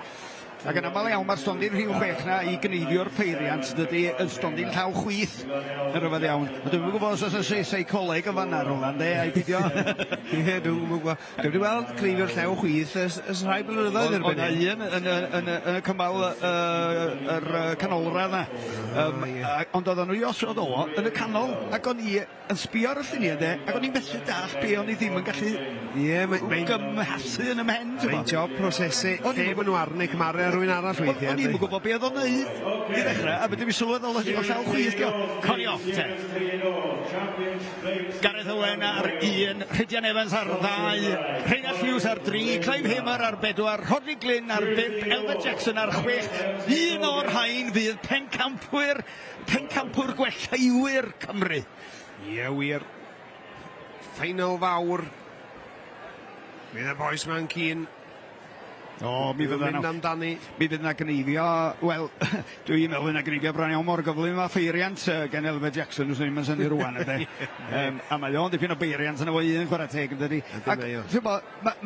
Ac yn aml iawn, mae'r stondin rhif 6 na i gneifio'r peiriant, dydy y stondin llaw chwith yn rhyfedd iawn. Dwi'n gwybod os oes y seicoleg yn fan ar Roland, ai bidio? Ie, dwi'n gwybod. Dwi'n wedi weld gneifio'r llaw chwith ys rhai blynyddoedd erbyn. O'na un yn y cymal yr canolradd na. Ond oedden nhw i osod o yn y canol, ac o'n i yn sbio ar y lluniau, ac o'n i'n methu dall be o'n i ddim yn gallu gymhasu yn ymhen. Mae'n job prosesu lle maen nhw arni cymaru ar rhywun arall weithiau. O'n i'n gwybod be oedd o'n neud i ddechrau, a beth yw'n sylweddol o llaw chwith, coni off te. Gareth Owen ar 1, Rhydian Evans ar 2, Rheinald Hughes ar 3, Clive Hamer ar 4, Rodney Glyn ar 5, Elfed Jackson ar 6, un o'r rhain fydd pencampwr gwellaiwyr Cymru. Ie, wir. Final fawr. Bydd y boes ma'n cyn. O, mi fydd mynd amdani. Mi fydd yna Gneifio, wel, dwi'n meddwl yna Gneifio bron iawn mor gyflym ma ffeiriant gen Elfed Jackson, os ni'n syni rwan ydy. A mae o'n dipyn o beiriant yn efo un chwarae teg yn dydi. Ac,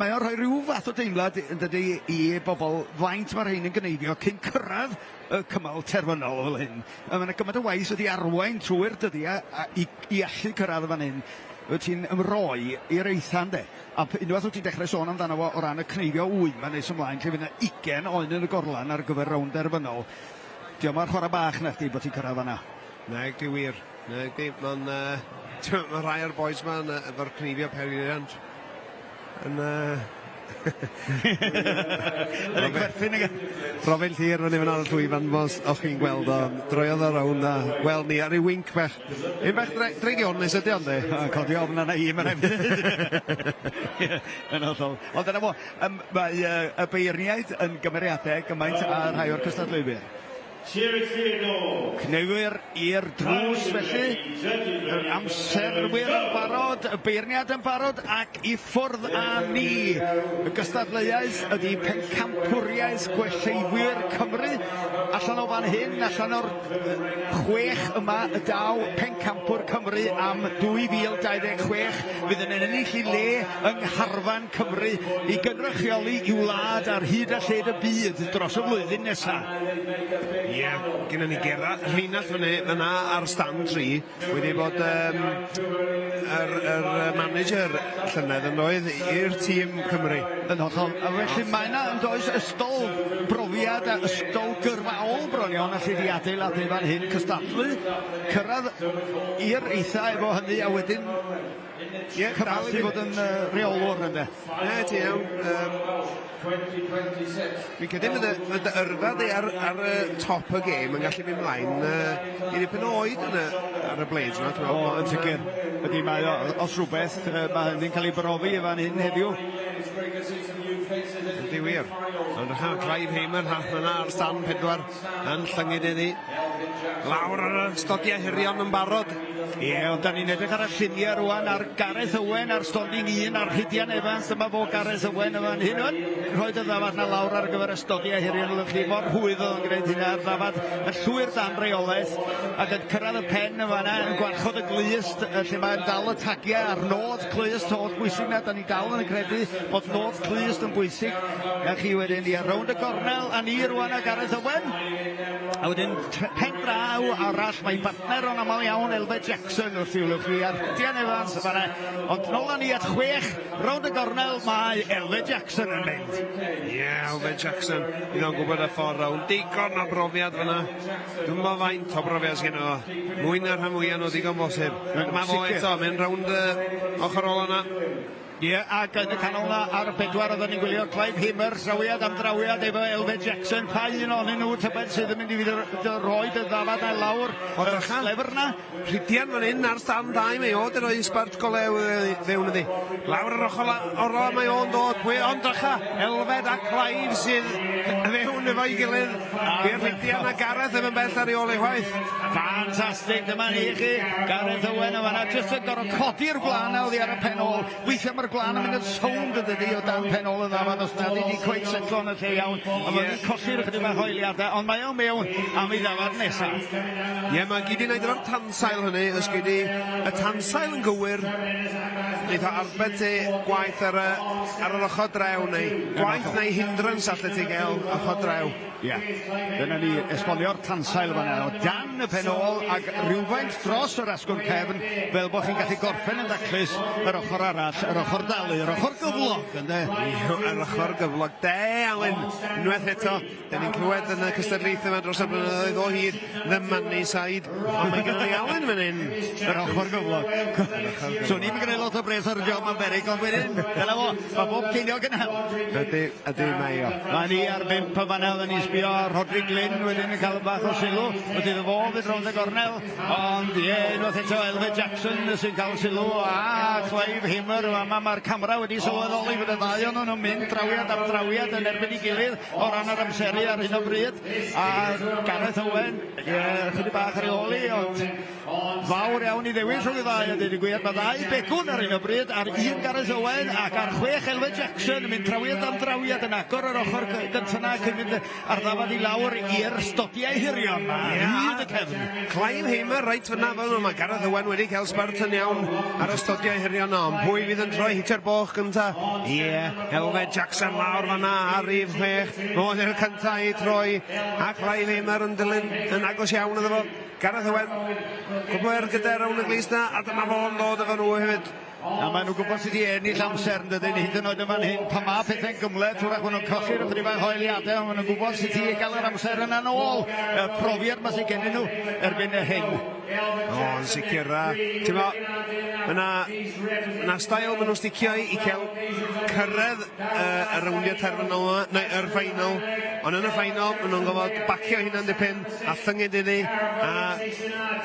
mae o'n rhoi rhyw fath o deimlad yn dydi i bobl faint mae'r hyn yn Gneifio cyn cyrraedd y cymal terfynol fel hyn. Mae'n gymaint o waith wedi arwain trwy'r dydi i allu cyrraedd fan hyn. Wyt ti'n ymroi i'r eithan de. A unwaith wyt ti'n dechrau sôn amdano fo o ran y cneifio wy'n ma'n neis ymlaen, lle fydd yna 20 oen yn y gorlan ar gyfer rownd derfynol. Diolch mae'r chwarae bach na chdi bod ti'n cyrraedd fanna. Neg di wir. Neg di. Mae rhai o'r boes ma'n efo'r cneifio peiriant. Yn... Robin Llyr fan efo ar y llwyfan mos o'ch chi'n gweld o droiodd o rawn a gweld ni ar ei wink bech un bech dreigionus ydi ond codi ofn yna i mae'n yn hollol ond yna fo mae y beirniaid yn gymeriadau gymaint a rhai o'r cystadleuwyr Cneifwyr i'r drws felly, yr amserwyr yn barod, y beirniad yn barod ac i ffwrdd â ni. Y gystadleuaeth ydy pencampwriaeth gwellaiwyr Cymru, allan o fan hyn, allan o'r 6 yma y daw pencampwr Cymru am 2026 fydd yn ennill i le yng Ngharfan Cymru i gynrychioli i wlad ar hyd a lled y byd dros y flwyddyn nesaf. Ie, gyda ni Gerard Rheinald fyna ar stand 3 wedi bod yr manager llynedd yn oedd i'r tîm Cymru. Yn hollol, a felly mae yna yn does ystol brofiad a ystol gyrfaol bron iawn allu di adeiladu fan hyn cystadlu, cyrraedd i'r eitha efo hynny a wedyn cyfallu fod yn reolwr ynddo. Ie, ti iawn. Fi'n cydyn y yrfa di ar y top y gêm yn gallu mynd mlaen i ddipyn o oed ar y blades yma. O, yn sicr. Ydy mae os rhywbeth, mae hynny'n cael ei brofi fan hyn heddiw. Ydy wir. Ond Clive Hamer yna ar stand 4 yn llyngydd iddi. Lawr ar y stodiau hirion yn barod. Ie, ond da ni'n edrych ar y lluniau rwan ar Gareth Owen ar stonding 1 ar Rhydian Evans. Dyma fo Gareth Owen yma hyn o'n rhoed y ddafad na lawr ar gyfer y stodiau hirion lyflu. Mor hwydd oedd yn gwneud hynna ar ddafad yn llwyr dan reolaeth ac yn cyrraedd y pen yma yna yn gwarchod y glist lle mae'n dal y tagiau ar nod clust holl bwysig na. Da ni dal yn y credu bod nod clust yn bwysig. A chi wedyn i ar rownd y gornel a ni rwan a Gareth Owen. A wedyn pen draw arall mae'n partner o'n aml iawn Elfed Jackson wrth i'w lyflu ar Rhydian Evans fanna. Ond nôl â ni at 6 rownd y gornel mae Elfed Jackson yn mynd. Ie, Elfed Jackson bydd o'n gwybod y ffordd rawn digon o brofiad fanna. Dwi'n meddwl faint o brofiad sy'n o mwy na'r rhan mwyaf o digon bosib. Dyma fo eto, mynd rownd ochr ôl yna. Ie, ac yn y canol na ar y pedwar oedden ni'n gwylio Clive Himmer, drawiad am drawiad efo Elfed Jackson, pa un ohonyn nhw tybed sydd yn mynd i fydd roed y ddafad na lawr o'r lefr na. Rhidian fan hyn ar stand 2 mae o, dyn nhw'n sbart golew fewn ydi. Lawr yr ochr o'r mae o'n dod, pwy o'n drycha, Elfed a Clive sydd fewn efo'i gilydd. I'r Rhidian a Gareth yn bell ar ei ôl ei chwaith. Fantastic, dyma ni i chi, Gareth Owen o fanna, jyst yn gorau codi'r blaen a oddi ar y pen ôl. Weithio mae'r blaen yn mynd yn sownd ydy o dan pen ôl y ddafad, os nad wedi cweith setlo yn y lle iawn. A mae'n colli'r chydig bach hoeliadau, ond mae o'n mewn am ei ddafad nesaf. Ie, mae gyd i wneud efo'r tansail hynny, os gyd i y tansail yn gywir, wneud o arbed ti gwaith ar yr ochr drew, neu gwaith neu hindrance allet ti gael ochr drew. Ie, dyna ni esbonio'r tansail fanna o dan y pen ôl ac rhywfaint dros yr asgwrn cefn fel bod chi'n gallu gorffen yn daclus yr ochr arall, yr ochr dalu, yr ochr gyflog, ynddo? Yr ochr gyflog, Alun, unwaith eto, dyn ni'n clywed yn y cystadlaethau yma dros y blynyddoedd o hyd, the money side, ond mae gyda ni Alun fan hyn, yr ochr gyflog. So ni'n gwneud lot o bres ar y job yn berig, ond wedyn, dyna fo, mae bob ceiniog yn hel. Ydy mae o. Mae ni ar 5 y fanna, oedden ni sbio ar Rodri Glyn, wedyn yn cael bach o sylw, wedi fo fydd rownd y gornel, ond ie, unwaith eto Elfed Jackson sy'n cael sylw, a Clive Himmer, mae'r camera wedi sylweddoli fod y ddau o'n nhw'n mynd drawiad am drawiad yn erbyn ei gilydd o ran yr amseru ar hyn o bryd, a Gareth Owen, chydig bach ar ei oli, ond fawr iawn i ddewis rhwng y ddau, a dweud y gwir, mae ddau begwn ar hyn o bryd, ar un Gareth Owen ac ar 6 Elfed Jackson yn mynd drawiad am drawiad yn agor yr ochr gyntaf ac yn mynd ar ddafad i lawr i'r stodiau hirion. Hyd y cefn. Clive Himmer, reit fyna fel mae Gareth Owen wedi cael sbart yn iawn ar y stodiau hirion o. Pwy fydd yn troi hitio'r boch gynta? Ie, Elfed Jackson lawr fanna ar rif 6. Mae'n yw'r cynta i troi. A Clive Himmer yn dilyn yn agos iawn iddo fo. Gareth Owen, cwbler gyda rawn y glis na, a dyma fo'n dod efo nhw hefyd. A maen nhw'n gwybod sydd wedi ennill amser yn dydyn hyd yn oed yma'n hyn, pa ma pethau'n gymled, wrach maen nhw'n colli'r ychydig bach hoeliadau, a maen nhw'n gwybod sydd wedi gael yr amser yna nôl, y profiad ma sydd gennyn nhw erbyn y hyn. O, yn sicr, ti'n mo, yna stael maen nhw'n sticio i cael cyrraedd y rowndiau terfynol yma, neu yr final, ond yn y final, maen nhw'n gofod bacio hynna'n dipyn, a thyngydd iddi, a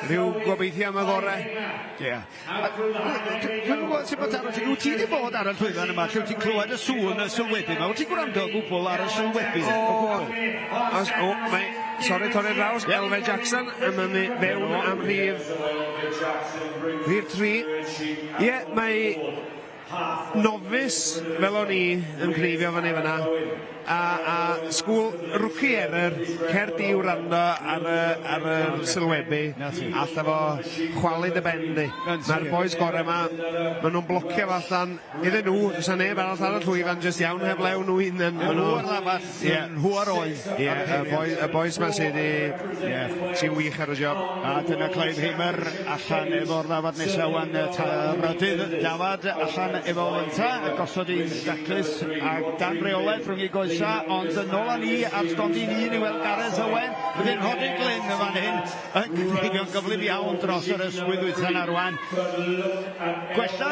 rhyw gobeithio am y gorau. Ie. Dwi'n gwybod sy'n bod ar y ti wedi bod ar y llwyfan yma, lle ti'n clywed y sŵn, y sylwebu yma, wyt ti'n gwrando o gwbl ar y sylwebu? Sorry, torri'r draws, Elfed Jackson, yn fewn am rhif 3. Ie, mae nofus fel o'n i yn cneifio fan efo a sgwl rwci erer Cerdi i'w rando ar y sylwebu a tha fo chwalid y bendi. Mae'r boes gore yma, maen nhw'n blocio fo allan iddyn nhw, does neb arall ar y llwyfan jyst iawn heb lew nhw hunan. Nhw ar ddafad, nhw ar oed. Y boes ma sy'n wych ar y job. A dyna Clive Himmer allan efo'r ddafad nesaf wan rydydd dafad allan efo fynta, a gosod i'n daclus a dan reolaeth rhwng i goesa, ond yn ôl â ni ar stodi ni i weld Gareth Owen, wedyn Rodri Glyn yn fan hyn, yn gwneud gyflym iawn dros yr ysgwydd wythan ar wan. Gwella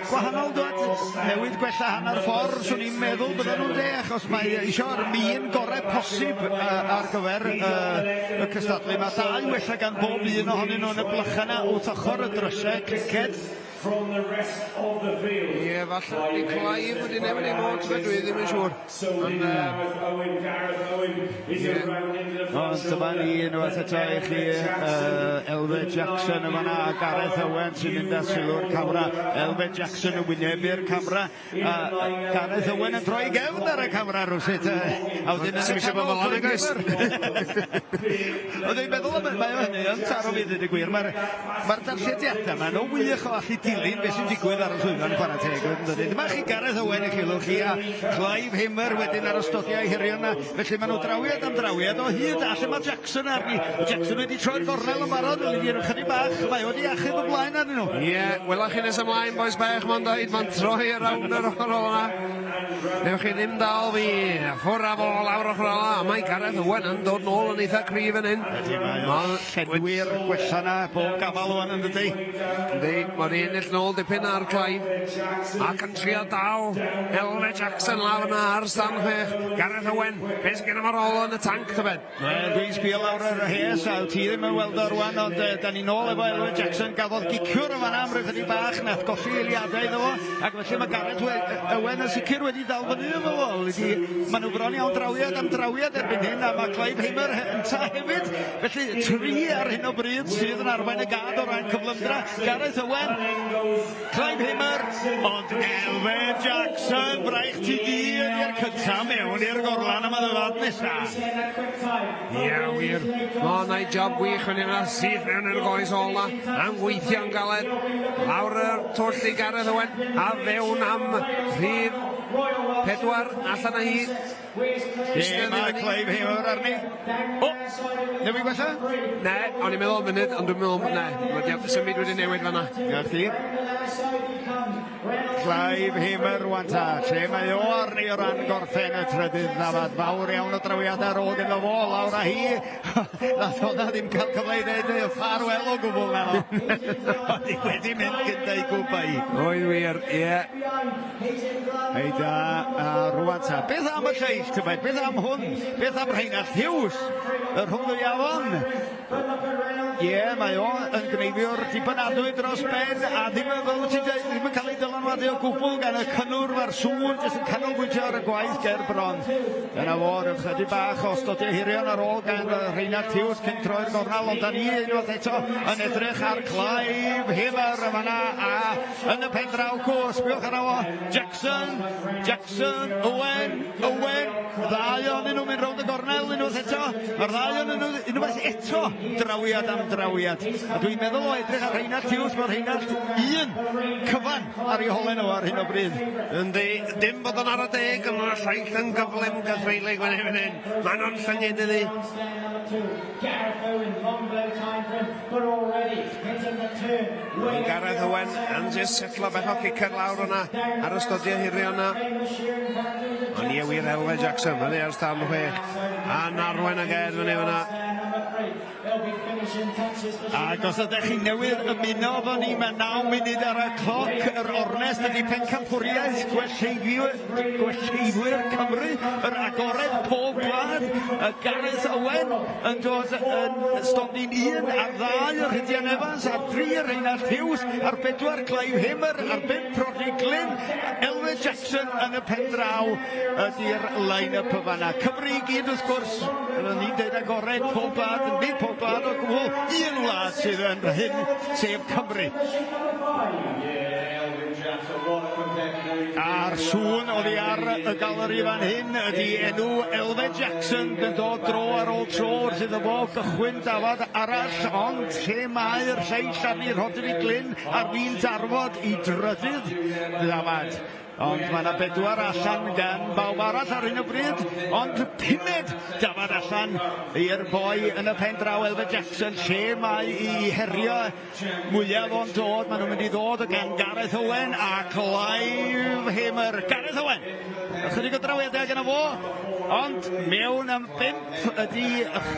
gwahanol dod, newid gwella hanner ffordd, swn i'n meddwl bydden nhw'n de, achos mae eisiau'r min gorau posib ar gyfer y cystadlu. Mae dau wella gan bob un ohonyn nhw'n y blychana wrth ochr y drysau criced. Ie, falle i Clive wedi newid ei mod, dwi ddim yn siŵr. Ond dyma ni unwaith eto i chi Elfed Jackson yma na, a Gareth Owen sy'n mynd â sylw'r camera. Elfed Jackson yn wynebu'r camera, a Gareth Owen yn troi gefn ar y camera rwsyd. A wedyn yn y canol Clive. Oedd ei'n meddwl am mae hynny yn taro fi ddweud y gwir. Mae'r darllediadau yma, no wych o allu dilyn beth sy'n digwydd ar y llwyfan chwarae teg. Dyma chi Gareth Owen i chylwch chi, a Clive Himmer wedyn ar y stodiau hirion na. Felly maen nhw drawiad am drawiad o hyd a lle mae Jackson arni. Jackson wedi troi'r gornel yn barod, yn mynd i'r ychydig bach, mae wedi achub y blaen arnyn nhw. Ie, welach chi nes ymlaen, boes bach, mae'n dweud, mae'n troi y rawn yr ochr o hwnna. Newch chi ddim dal fi, ffwr a fo lawr o'ch rola, a mae Gareth Owen yn dod nôl yn eitha cryf yn hyn. Mae'n lledwyr gwella na, bob gafal o'n yn dydy. Yndi, mae'n ennill nôl dipyn ar Clive, ac yn trio dal Elwe Jackson lawr yna ar stan chwech. Gareth Owen, beth gen am ar ôl yn y tank, tybed? Dwi'n sbio lawr ar y hes, a ti ddim yn weld o rwan, ond da ni nôl efo Elwe Jackson, gafodd giciwr o fan'na am ryw chydig bach, nath golli eiliadau iddo fo, ac felly mae Gareth Owen yn sicr wedi dal fyny efo fo. Maen nhw bron iawn drawiad am drawiad erbyn hyn, a mae Clive Hamer yn ta hefyd. Felly, 3 ar hyn o bryd sydd yn arwain y gad o ran cyflymdra. Gareth Owen, Clive Hamer, ond Elwe Jackson, braich ti di yn i'r cyntaf mewn i'r gorlan am y ddyfad nesaf. Ie, wir. Mae'n ei job wych yn yna sydd mewn yr goes ôl na, am gweithio'n galed. Lawr y twll i Gareth Owen, a fewn am rhif 4 allan a hi. Mae Clive Hamer arni. O, newid gwella? Ne, o'n i'n meddwl munud, ond dwi'n meddwl, ne, mae diolch y symud wedi newid fanna. Diolch chi. Clive Hamer wan ta. Lle mae o arni o ran gorffen y trydydd ddafad. Fawr iawn o drawiad ar ôl iddo fo, lawr a hi. Nath o'na ddim cael cyfle i ddweud ffarwel o gwbl na fo. Oedd hi wedi mynd gyda i gwbai. Oedd wir, ie. Ei da, a rwan ta. Beth am y lleill, tybed? Beth am hwn? Beth am Rheinald Hughes? Yr hwnnw iafon? Ie, mae o yn gneifio'r dibynadwy dros ben, a ddim yn fel ti'n dweud, ddim yn cael ei dylanwadu o gwbl gan y cynnwrf a'r sŵn, jyst yn canolbwyntio ar y gwaith ger bron. Dyna fo, rhyw chydig bach o stodiau hirion ar ôl gan Rheinald Hughes cyn troi'r gornal, ond da ni unwaith eto yn edrych ar Clive Hamer y fanna, a yn y pen draw cwrs, biwch arno fo, Jackson, Owen, ddau o'n nhw'n mynd rownd y gornel unwaith eto, mae'r ddau o'n nhw unwaith eto, drawiad am drawiad. A dwi'n meddwl o edrych ar Rheinald Hughes, mae Rheinald 1 cyfan ar ei holen o ar hyn o bryd. Yndi, dim bod o'n ar y deg, ond mae'r llaill yn gyflym gythreilig fan hyn. Mae'n o'n llyngydd iddi. Gareth Owen yn just setlo beth o cicer lawr yna ar ystodiau hirio yna. Ond ie wir Elwe Jackson, fan ar stan 6. A narwen ag ed fan yna. Ac os ydych chi newydd ymuno fo ni, mae 9 munud ar y cloc, yr ornest ydi pencampwriaeth gwellheifwyr Cymru, yr agored pob gwlad, Gareth Owen yn dod yn stodyn 1 ar 2 Rhydian Evans, ar 3 Rheinald Hughes, ar 4 Clive Hamer, ar 5 Rodney Glyn, Elwe Jackson yn y pen draw ydy'r line-up y fanna. Cymru i gyd wrth gwrs, yn ni'n deud agored pob gwlad, yn nid pob gwlad o gwbl, un wlad sydd yn hyn, sef Cymru. A'r sŵn oddi ar y galeri fan hyn ydy enw Elwe Jackson yn dod dro ar ôl tro wrth iddo fo gychwyn dafad arall, ond lle mae'r lleill arni Rodney Glyn ar fi'n darfod i drydydd ddafad. Ond mae yna 4 allan gan bawb arall ar hyn o bryd, ond 5 dafad allan i'r boi yn y pen draw Elwe Jackson. Lle mae i herio mwyaf o'n dod, maen nhw'n mynd i ddod gan Gareth Owen a Clive Hamer. Gareth Owen, ychydig o drawiadau gyda fo, ond mewn am 5 ydy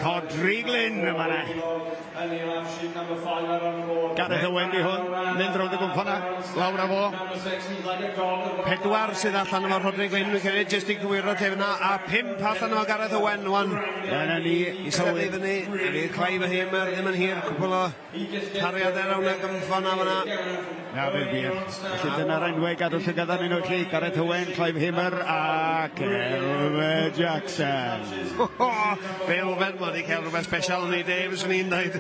Rodney Glyn yma na. Gareth Owen di hwn, mynd rownd y gwmffana, lawr a fo. 4 sydd allan yma Rodney Glyn, dwi'n credu jyst i gwiro tefna, a 5 allan yma Gareth Owen wan. Dyna ni I sefyll fyny, ydy Clive Hamer ddim yn hir, cwbl o tariadau rawn y gymffona fanna. Na, fe'n wir. Felly dyna'r enwau gadw llygadan nhw chi, Gareth Owen, Clive Hamer ac Elwe Jackson. Felfen, mae wedi cael rhywbeth special yn ei Davies yn un dweud.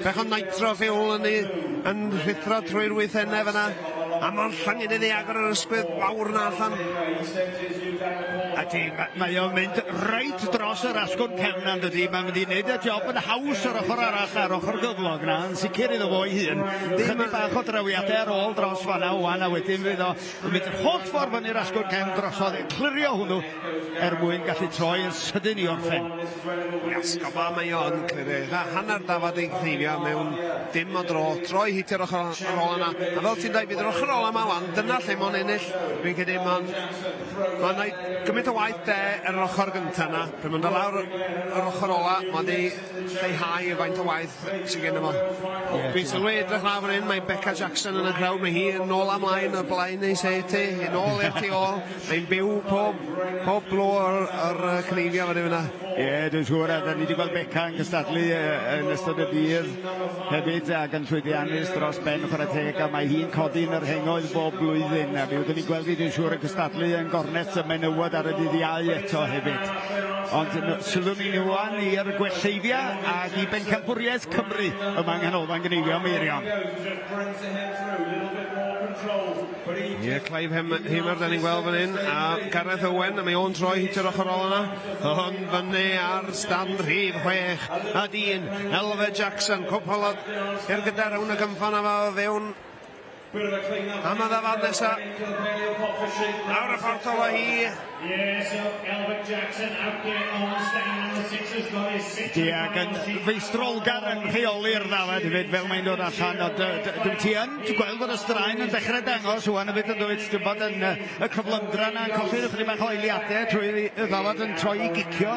Bech o'n nitro ffiwl yn rhithro trwy'r weithennau fanna. A mae'n llangyd iddi agor yr ysgwydd fawr na allan. Mae o'n mynd reit dros yr asgwrn cefn yn dydi. Mae'n mynd i wneud y job yn haws ar ochr arall ar ochr gyflog na. Yn sicr iddo fo ei hun. Chydig bach o drawiadau ar ôl dros fanna wan a wedyn fydd o yn mynd yr holl ffordd fyny'r asgwrn cefn drosodd. Clirio hwnnw mwyn gallu troi yn sydyn i orffen. Iasgoba mae o'n clirio. Hanner dafod ei Gneifio mewn dim o dro. Troi hitio'r ochr ôl yna. A fel ti'n dweud, bydd yr ochr ôl yma wan. Dyna lle mae'n ennill. Fi'n credu mae'n gwneud gymaint o waith de yr ochr gyntaf yna. Pe mae'n dod lawr yr ochr ola, mae'n di lleihau y faint o waith sy'n gen yma. Fi'n sylwi edrych lawr fan hyn, mae Becca Jackson yn y crowd, mae hi yn ôl amlaen y blaen ei seti, yn ôl i'r tu ôl. Mae'n byw pob blo o'r Gneifio fan hyn. Ie, dwi'n siŵr a ni wedi gweld Becca yn gystadlu yn ystod y dydd hefyd ac yn llwyddiannus dros ben ochr y teg a mae hi'n codi yn yr hengoedd bob blwyddyn a mi wedi'n ni gweld hi dwi'n siŵr yn gystadlu yn gornet y menywod ar y dydd Iau eto hefyd. Ond sylwn ni wan i'r gwelleiddia ac i bencampwriaeth Cymru yma yng Nghanolfan Gneifio Meirion. Ie, Clive Hamer, da ni'n gweld fan hyn, a Gareth Owen, a mae o'n troi hitio'r ochr ôl yna. Hwn fyny ar stand rhif 6, a dyn, Elfed Jackson, cwpl i'r gyda rhawn y gymffon yma o fewn. Am y ddafad nesa. Nawr y ffordd ola hi. Ac yn feistrolgar yn rheoli'r ddafad hefyd fel mae'n dod allan. Dwi'n ti yn gweld bod y straen yn dechrau dangos wwan hefyd yn dweud dwi'n bod yn y cyflymdra na'n colli ychydig bach o eiliadau trwy y ddafad yn troi i gicio.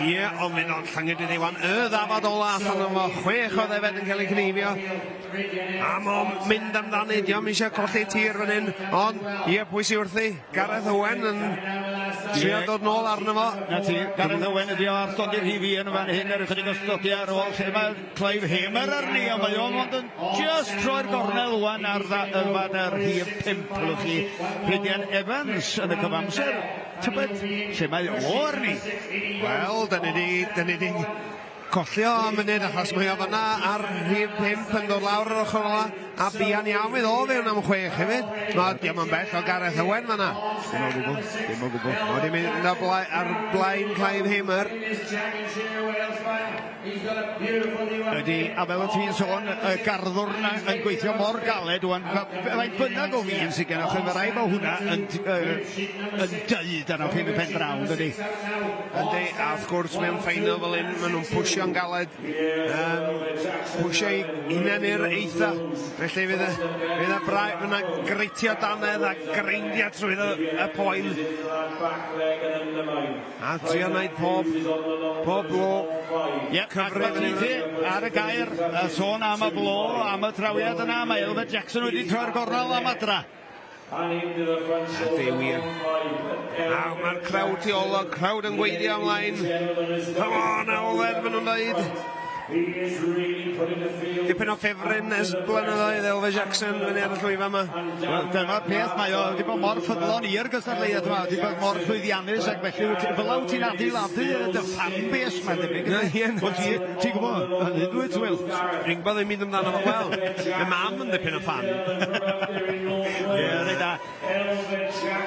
Ie, ond mynd o'n llangyd i ddiwan. Y ddafad ola allan yma, 6 o ddefed yn cael ei Gneifio. A mo'n mynd amdani, diolch eisiau colli tir fan hyn, ond ie, pwy sy'n wrthi? Gareth Owen yn trio dod nôl arno fo. Na ti, Gareth Owen ydi o ar stodi'r hifi yn fan hyn ar ychydig o stodiau ar ôl lle mae Clive Hamer arni, a mae o'n ond yn just troi'r gornel wan ar fan yr hif 5, lwch chi. Rhydian Evans yn y cyfamser. Tybed, lle mae o arni? Wel, da ni di collio am munud achos mae o fanna ar rhif 5 yn dod lawr yr ochr ola a bian iawn fydd o fewn am 6 hefyd. Diolch yn bell o Gareth Owen fanna. Dim o gwbl. O di mynd ar blaen Clive Hamer. Ydy, a fel o ti'n sôn, y garddwr na yn gweithio mor galed wan, faint bynnag o fi'n sy'n gennych yn rai bod hwnna yn dweud arno chi yn y pen drawn, ydy. Ydy, a wrth gwrs mewn ffeinal fel hyn, maen nhw'n pwysio'n galed, pwysio i hunan i'r eitha. Felly fydd y braidd yna greitio danedd a greindio trwy y poen. A trio wneud pob blo. Cyfrif ar y gair, sôn am y blo, am y trawiad yna, mae Elfed Jackson wedi troi'r gornel am adra. Ydy wir. A mae'r crowd tu ôl, y crowd yn gweithio ymlaen. Come on, Elfed, maen nhw'n dweud. Dipyn o ffefryn ers blynyddoedd Elfed Jackson fyny ar y llwyfa yma. Dyma'r peth, mae o wedi bod mor ffyddlon i'r gystadleuaeth yma, wedi bod mor llwyddiannus ac felly fel wyt ti'n adeiladu dy fanbase ma debyg. Ti'n gwybod, hynny dweud Wil. Ringbo ddim mynd amdano fo, wel, y mam yn dipyn o fan.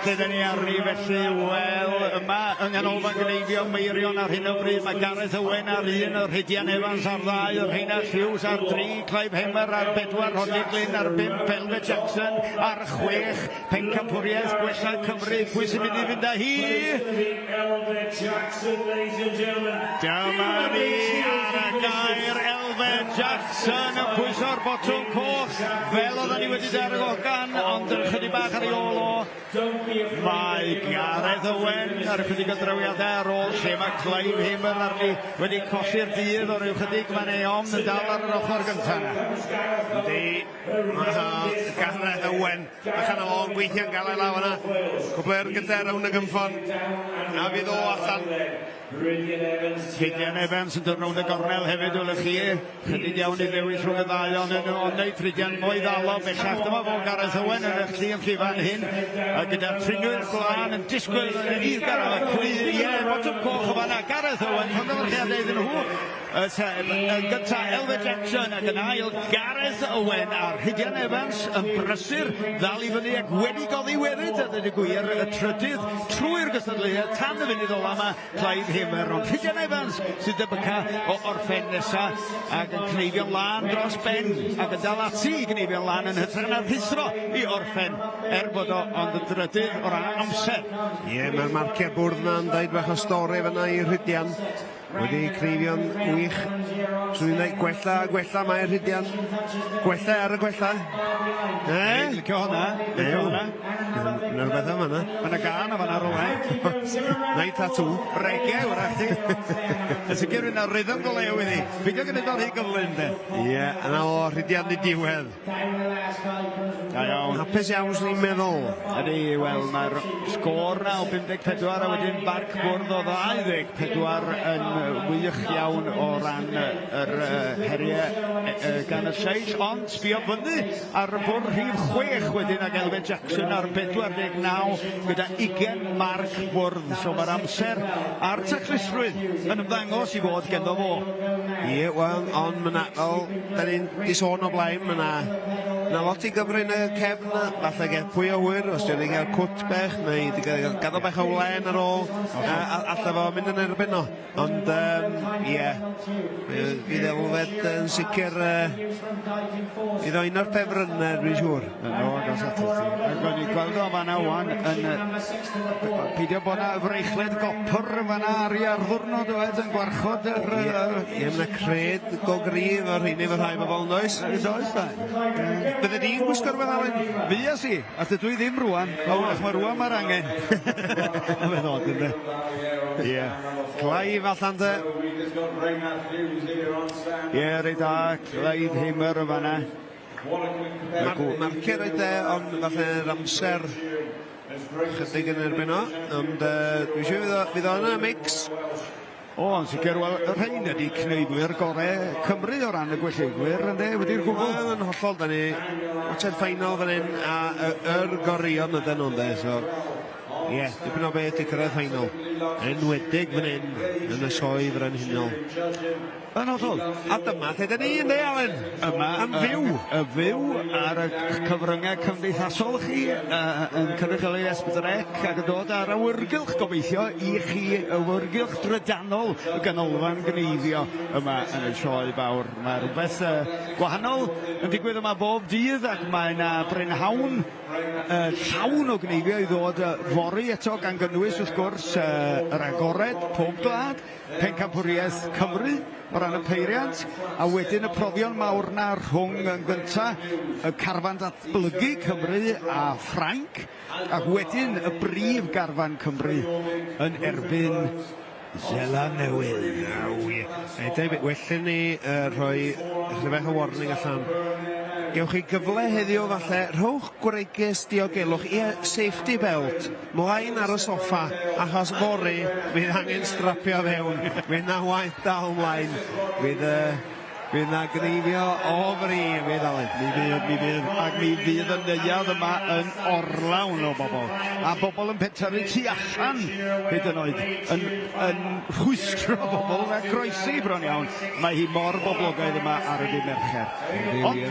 Dyna ni arni felly, wel, yma yng Nghanolfan Gneifio Meirion ar hyn o bryd, mae Gareth Owen ar un, y Rhydian Evans ar 2, yr Rheinald Hughes ar 3, Clive Hamer ar 4, Rodney Glyn ar 5, Elfed Jackson ar 6, pencampwriaeth gwella Cymru, pwy sy'n mynd i fynd â hi? Dyma ni ar y gair, Elfed Jackson yn pwyso'r botwm coch, fel oedden ni wedi dar y gogan, ond yn chydig bach ar ei ôl o. Mae Gareth Owen ar ychydig o drawiadau ar ôl lle mae Clive Hamer arni wedi colli'r dydd o ryw chydig mae'n eom yn dal ar yr ochr gyntaf. Ydy, Gareth Owen, allan o'n gweithio'n galed law yna. Cwbler gyda rawn y gymffon, a fydd o allan. Rhydian Evans yn dod rownd y gornel hefyd wylech chi. Chydig iawn i ddewis rhwng y ddau ond yn wneud Rhydian mwy ddalo bellach dyma fo Gareth Owen yn eich llu yn llifan hyn a gyda trinwyr glân yn disgwyl i'r Gareth botwm coch o fanna Gareth Owen hwnnw yn lleadau iddyn nhw yn gyntaf Elfed Jackson ac yn ail Gareth Owen a Rhydian Evans yn brysur ddal i fyny ac wedi goddi wedyd a dweud y gwir y trydydd trwy'r gystadleuaeth tan y funud ola yma Clive Himmer ond Rhydian Evans sydd dybyca o orffen nesa ac yn cneifio lan dros ben ac yn dal ati i gneifio lan yn hytrach na'r rhisro i orffen bod o ond y drydydd o ran amser. Mae'r marciau bwrdd na'n dweud bach o stori fyna i Rhydian wedi creifio'n wych swn i'n dweud gwella a gwella mae'r Rhydian gwella ar y gwella Licio hwnna Yna rhywbeth am hynna Yna gan o fanna rhywbeth Neu tatŵ Reggae wrach ti Yn sicr yna rhythm go lew iddi Fideo gyda'r rhy gyflym de yna o Rhydian i diwedd Da iawn Hapus iawn swn i'n meddwl Ydy, wel, mae'r sgôr na o 54 a wedyn barc bwrdd o 24 yn wych iawn o ran yr heriau gan y lleill, ond sbio fyny ar y bwrdd rhif 6 wedyn ag Elfed Jackson ar 49 gyda 20 marc bwrdd, so mae'r amser a'r taclusrwydd yn ymddangos i fod genddo fo. Wel, ond mae'na, fel, da ni'n di sôn o blaen, mae'na lot i gyfrin y cefn, falle gael pwy o hwyr, os dwi'n cael cwt bech, neu di gadw bech o wlen ar ôl, alla fo mynd yn erbyn o. Ond, fydd Elfed yn sicr, fydd o un o'r pefrynnau, dwi'n siŵr. Ac o'n i gweld o fanna wan yn pidio bod na freichlet gopr fanna ar i arddwrnod oedd yn gwarchod yr... Mae'na cred go grif o'r rheini fy rhai bobl, does? Does, da. Bydde di'n gwisgo'r beth Alun? Fi a si, a dydw i ddim rwan, ond mae rwan mae'r angen. A fe ddod yn de. Clive allan de. Reit da, Clive Himmer yn fanna. Marciau roed e, ond falle'r amser chydig yn erbyn o, ond dwi'n siŵr fydd o yna mix. Yn sicr, wel, y rhain ydi cneifwyr gorau Cymru o ran y gwellugwyr, ynddo, wedi'r gwbl. Yn hollol, da ni watchad final fan hyn, a yr gorion ydyn nhw'n de, so... dipyn o beth i cyrraedd final. Enwedig fan hyn yn y sioe frenhinol. Yn hollol. A dyma lle da ni yn de, Alun? Am fyw. Y fyw ar y cyfryngau cymdeithasol chi yn cynrychiolu Esbydrec ac yn dod ar awyrgylch gobeithio i chi awyrgylch drydanol y ganolfan Gneifio yma yn y sioe fawr. Mae rhywbeth gwahanol yn digwydd yma bob dydd ac mae yna brynhawn llawn o Gneifio i ddod fori eto gan gynnwys wrth gwrs yr agored pob glad pencampwriaeth Cymru o ran y peiriant a wedyn y profion mawr na rhwng yn gynta y carfan datblygu Cymru a Ffrainc ac wedyn y brif garfan Cymru yn erbyn Seland Newydd. David, well ni rhoi rhywbeth o warning allan. Gewch chi gyfle heddiw falle, rhowch gwreigus diogelwch i safety belt mlaen ar y soffa achos fori fydd angen strapio fewn. Fydd na waith dal mlaen. Fydd na Gneifio o fri, fydd Alun. Ac mi fydd y neuadd yma yn orlawn o bobl. A bobl yn petyru tu allan hyd yn oed. Yn rhwystro bobl a groesi bron iawn. Mae hi mor boblogaidd yma ar y dydd Mercher. Ond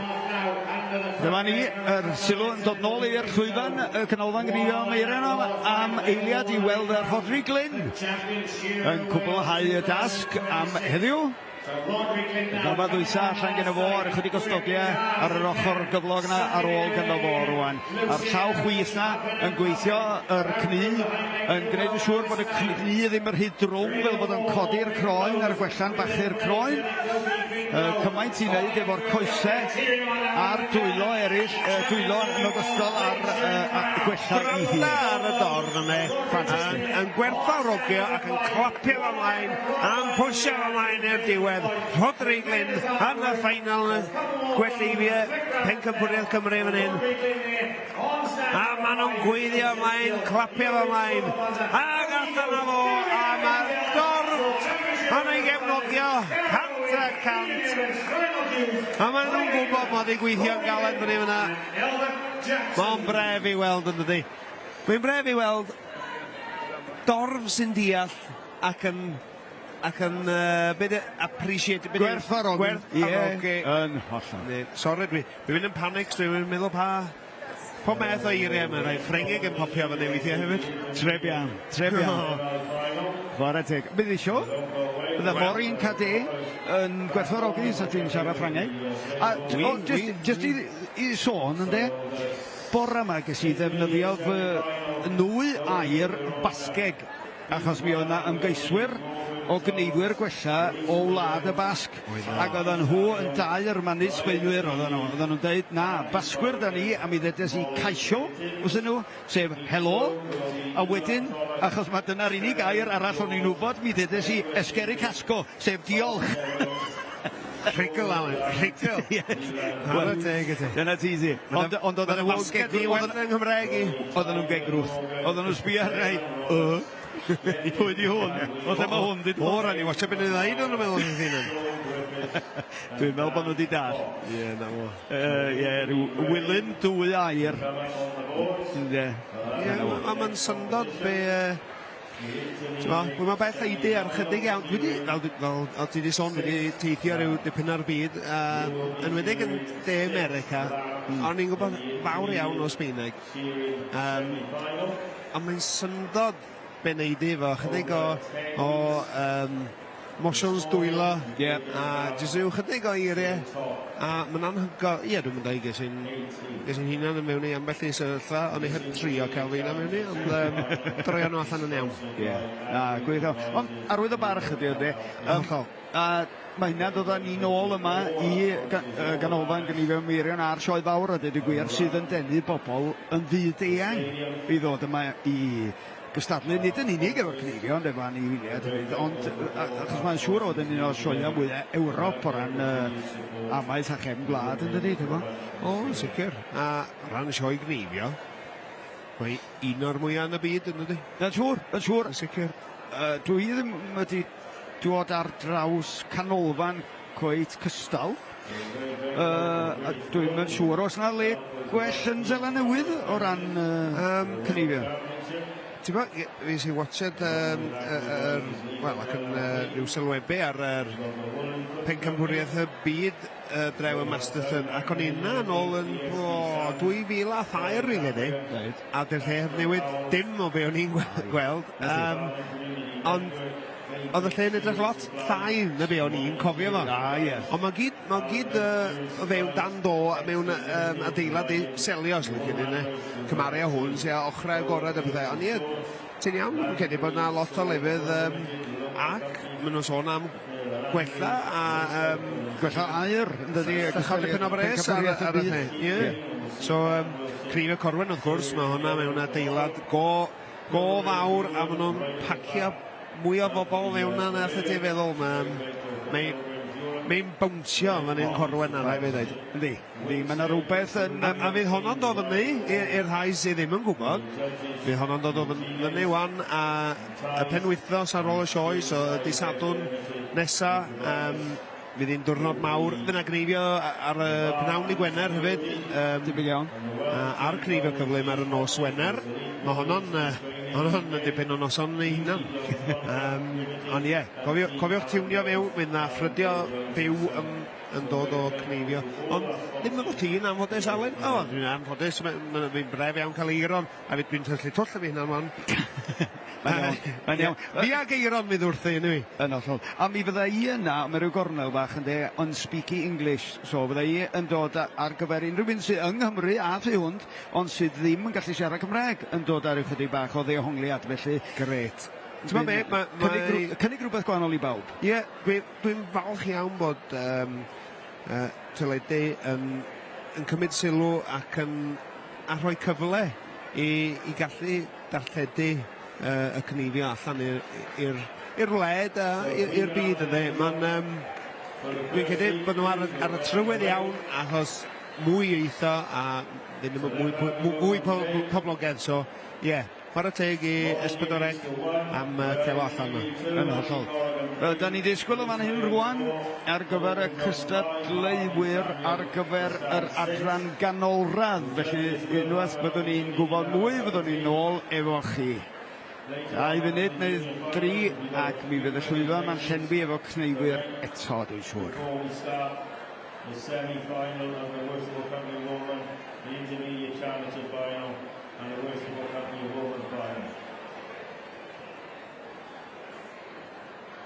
dyma ni, yr sylw yn dod nôl i'r llwyfan y canolfan Gneifio Meirin am eiliad i weld yr Rodri Glyn yn cwblhau y dasg am heddiw. Dyma ddwysa allan gen y fo ar ychydig o stogiau ar yr ochr gyflog na ar ôl gen y fo rwan. A'r llaw chwith na yn gweithio yr cnu, yn gwneud yn siŵr bod y cnu ddim yr hyd drwm fel bod yn codi'r croen ar gwellan bachu'r croen. Cymaint i wneud efo'r coesau a'r dwylo eraill, dwylo yn ogystal ar gwellan i hi. Ar y dorf yma, yn gwerthfawrogio ac yn clapio ymlaen, a'n pwysio ymlaen i'r diwedd. Rodri Glyn yn y ffainal Gwyliwch pencampwriaeth Cymru fan hyn. A maen nhw'n gweithio ymlaen, clapio ymlaen. Ac allan o fo, a mae'r dorf cofio, 100%. A maen nhw'n gwybod mod i gweithio'n galed fan hyn fyna. Mae'n bref I weld yn dydi. Mae'n bref I weld dorf sy'n deall ac yn appreciate Gwerthfawrogi. Yn hollol. Sorry, dwi'n mynd yn panic, dwi'n meddwl pa meth o eiriau yma, rai Ffrengig yn popio fan weithiau hefyd. Treb iawn. Chwarae teg. Bydd isio, bydda Morin Cade yn gwerthfawrogi sa ti'n siarad Ffrangeg. A just I sôn ynddo, bore yma ges I ddefnyddio fy nwy air basgeg, achos mi oedd yna ymgeiswyr o gneifwyr gwella o Wlad y Basg. Ac oedden nhw yn dau yr manu sbeilwyr oedden nhw'n dweud, na, basgwyr da ni, a mi ddedes I caisio, wrthyn nhw, sef helo, a wedyn, achos mae dyna'r unig air arall o'n i'n wybod, mi ddedes I esgeri casgo, sef diolch. Rhigl, Alan, rhigl. Wel, dyna ti si. Ond oedden nhw'n gegrwth. Oedden nhw'n sbio ar rai, pwy di hwn? Oedd yma hwn dyd O'r ni, watcha beth ni'n ddain o'n meddwl yn ddyn. Dwi'n meddwl bod nhw wedi dar. Ie, na fo. Rhyw wilyn dwy air. Ie, mae'n syndod be... Mae'n beth eidi ar chydig iawn. Fel ti wedi sôn, wedi teithio rhyw dipyn ar byd. Yn wedig yn De America, ond ni'n gwybod fawr iawn o Sbeineg. Ond mae'n syndod be neidi efo, chydig o motions dwylo, a jyst yw chydig o eiriau, a mae'n anhygoel, dwi'n mynd i ges i'n hunan yn mewn I ambell I sefyllfa, ond I hyd trio cael fi'n am mewn I, ond droio nhw allan yn iawn. Gwych o. Ond arwydd o barch ydy ydy. A mae hynna dod â ni nôl yma I ganolfan Gneifio Meirion a'r sioe fawr a dweud y gwir sydd yn denu bobl yn fyd-eang I ddod yma I gystadlu nid yn unig efo'r Gneifio, ond efo anifeiliaid hefyd, ond achos mae'n siŵr oedd yn un o'r sioeau mwyaf Ewrop o ran amaeth a chefn gwlad yn dydi, ti'n bod? O, sicr. A ran y sioe Gneifio, mae un o'r mwyaf yn y byd yn dydi? Yn siŵr. Sicr. Dwi ddim wedi dod ar draws canolfan cweit cystal. Dwi'n mynd siŵr os yna le gwell yn Zela Newydd o ran Gneifio. Ti'n bod, fi sy'n watched, wel, ac yn rhyw sylwebu ar pencampwriaeth y byd drew y Masterton, ac o'n unna yn ôl yn 2003 rili ni, a dy'r lle newid dim o be o'n i'n gweld, ond oedd y lle yn edrych lot llai na be o'n i'n cofio fo. Ond mae gyd o fewn dan do mewn adeilad I selio, os lycyn ni, cymaru a hwn, sy'n ochrau agorad a bethau. Ond ti'n iawn, dwi'n credu bod yna lot o lefydd ac maen nhw'n sôn am gwella a gwella air, yn dydi? Chychod y pen o bres ar y lle. So, Crif y Corwen, wrth gwrs, mae hwnna mewn adeilad go fawr a maen nhw'n pacio mwy o bobl mewn na allai ti feddwl. Mae'n bwnsio fan un Corwen a rai fe ddweud. Yndi, mae yna rhywbeth yn... A fydd honno'n dod fyny, i'r rhai sydd ddim yn gwybod, fydd honno'n dod fyny wan, a y penwythnos ar ôl y sioe, so y Sadwrn nesa, fydd hi'n diwrnod mawr. Fydd yna Gneifio ar y pnawn I Gwener hefyd. Dibig iawn. A'r Gneifio cyflym ar y nos Wener. Mae honno'n dipyn o noson ei hunan. Ond ie, cofiwch tiwnio mewn, fydd na ffrydio byw yn dod o Gneifio. Ond ddim efo ti'n anffodus, Alun? O, dwi'n anffodus, fi'n bref iawn cael eiron, a dwi'n tyllu twll y fi hynna'n wan. Mae'n iawn. Fi ag eiron fydd wrthi yn yw. Yn hollol. A mi fydda I yna, mae rhyw gornel bach yn de, on speaky English. So fydda I yn dod ar gyfer unrhyw un sydd yng Nghymru a thu hwnt, ond sydd ddim yn gallu siarad Cymraeg, yn dod ar ychydig bach o ddehongliad, felly... Gret. Ti'n ma be, cynnig rhywbeth gwahanol I bawb. Ie, dwi'n falch iawn bod teledu yn cymryd sylw ac yn rhoi cyfle I gallu darlledu y Gneifio allan i'r wled a i'r byd yna. Dwi'n credu bod nhw ar y trywydd iawn achos mwy eitho a mwy poblogedd. So, ie, chwarae teg I Esbydoreg am celo allan yna. Yn hollol. Da ni disgwyl o fan hyn rwan ar gyfer y cystadleuwyr ar gyfer yr adran ganolradd. Felly unwaith byddwn ni'n gwybod mwy, byddwn ni'n nôl efo chi. 2 funud neu 3 ac mi fydd y llwyfan ma'n llenwi efo cneuwyr eto, dwi'n siŵr. Before we start the semi-final of the Worshipful Company Woman, the Intermediate Championship Final, and the Worshipful Company Woman Final.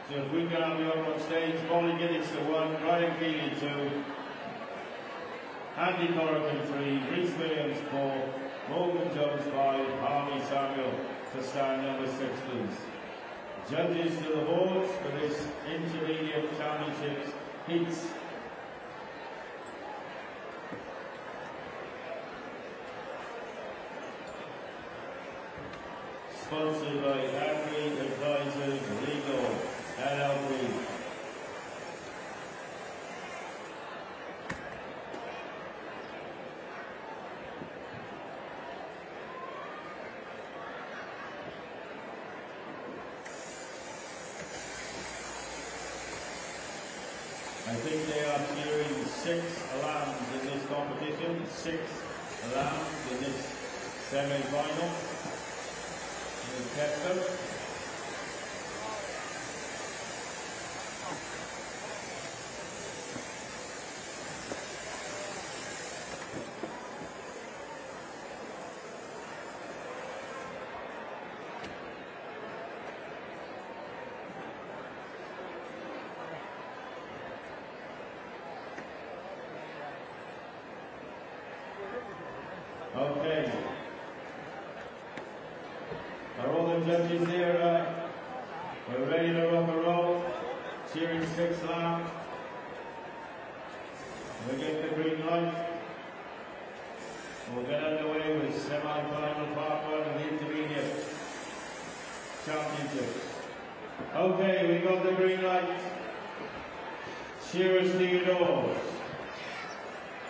So if we can have you up on stage, Molly Giddings to 1, Ryan Keeley 2, Andy Corrigan 3, Rhys Williams 4, Morgan Jones 5, Harvey Samuel to stand number 6, please. Judges to the boards for this Intermediate Championships heats. Sponsored by Agri Advisors Legal LLP. I think they are cheering 6 lambs in this competition, 6 lambs in this semi-final. We've kept them. Okay. Are all the judges here? We're ready to rock and roll. Cheering 6 lambs. We get the green light. We'll get underway with semi-final part 1 of the Intermediate Championships. Okay, we got the green light. Shearers to your doors.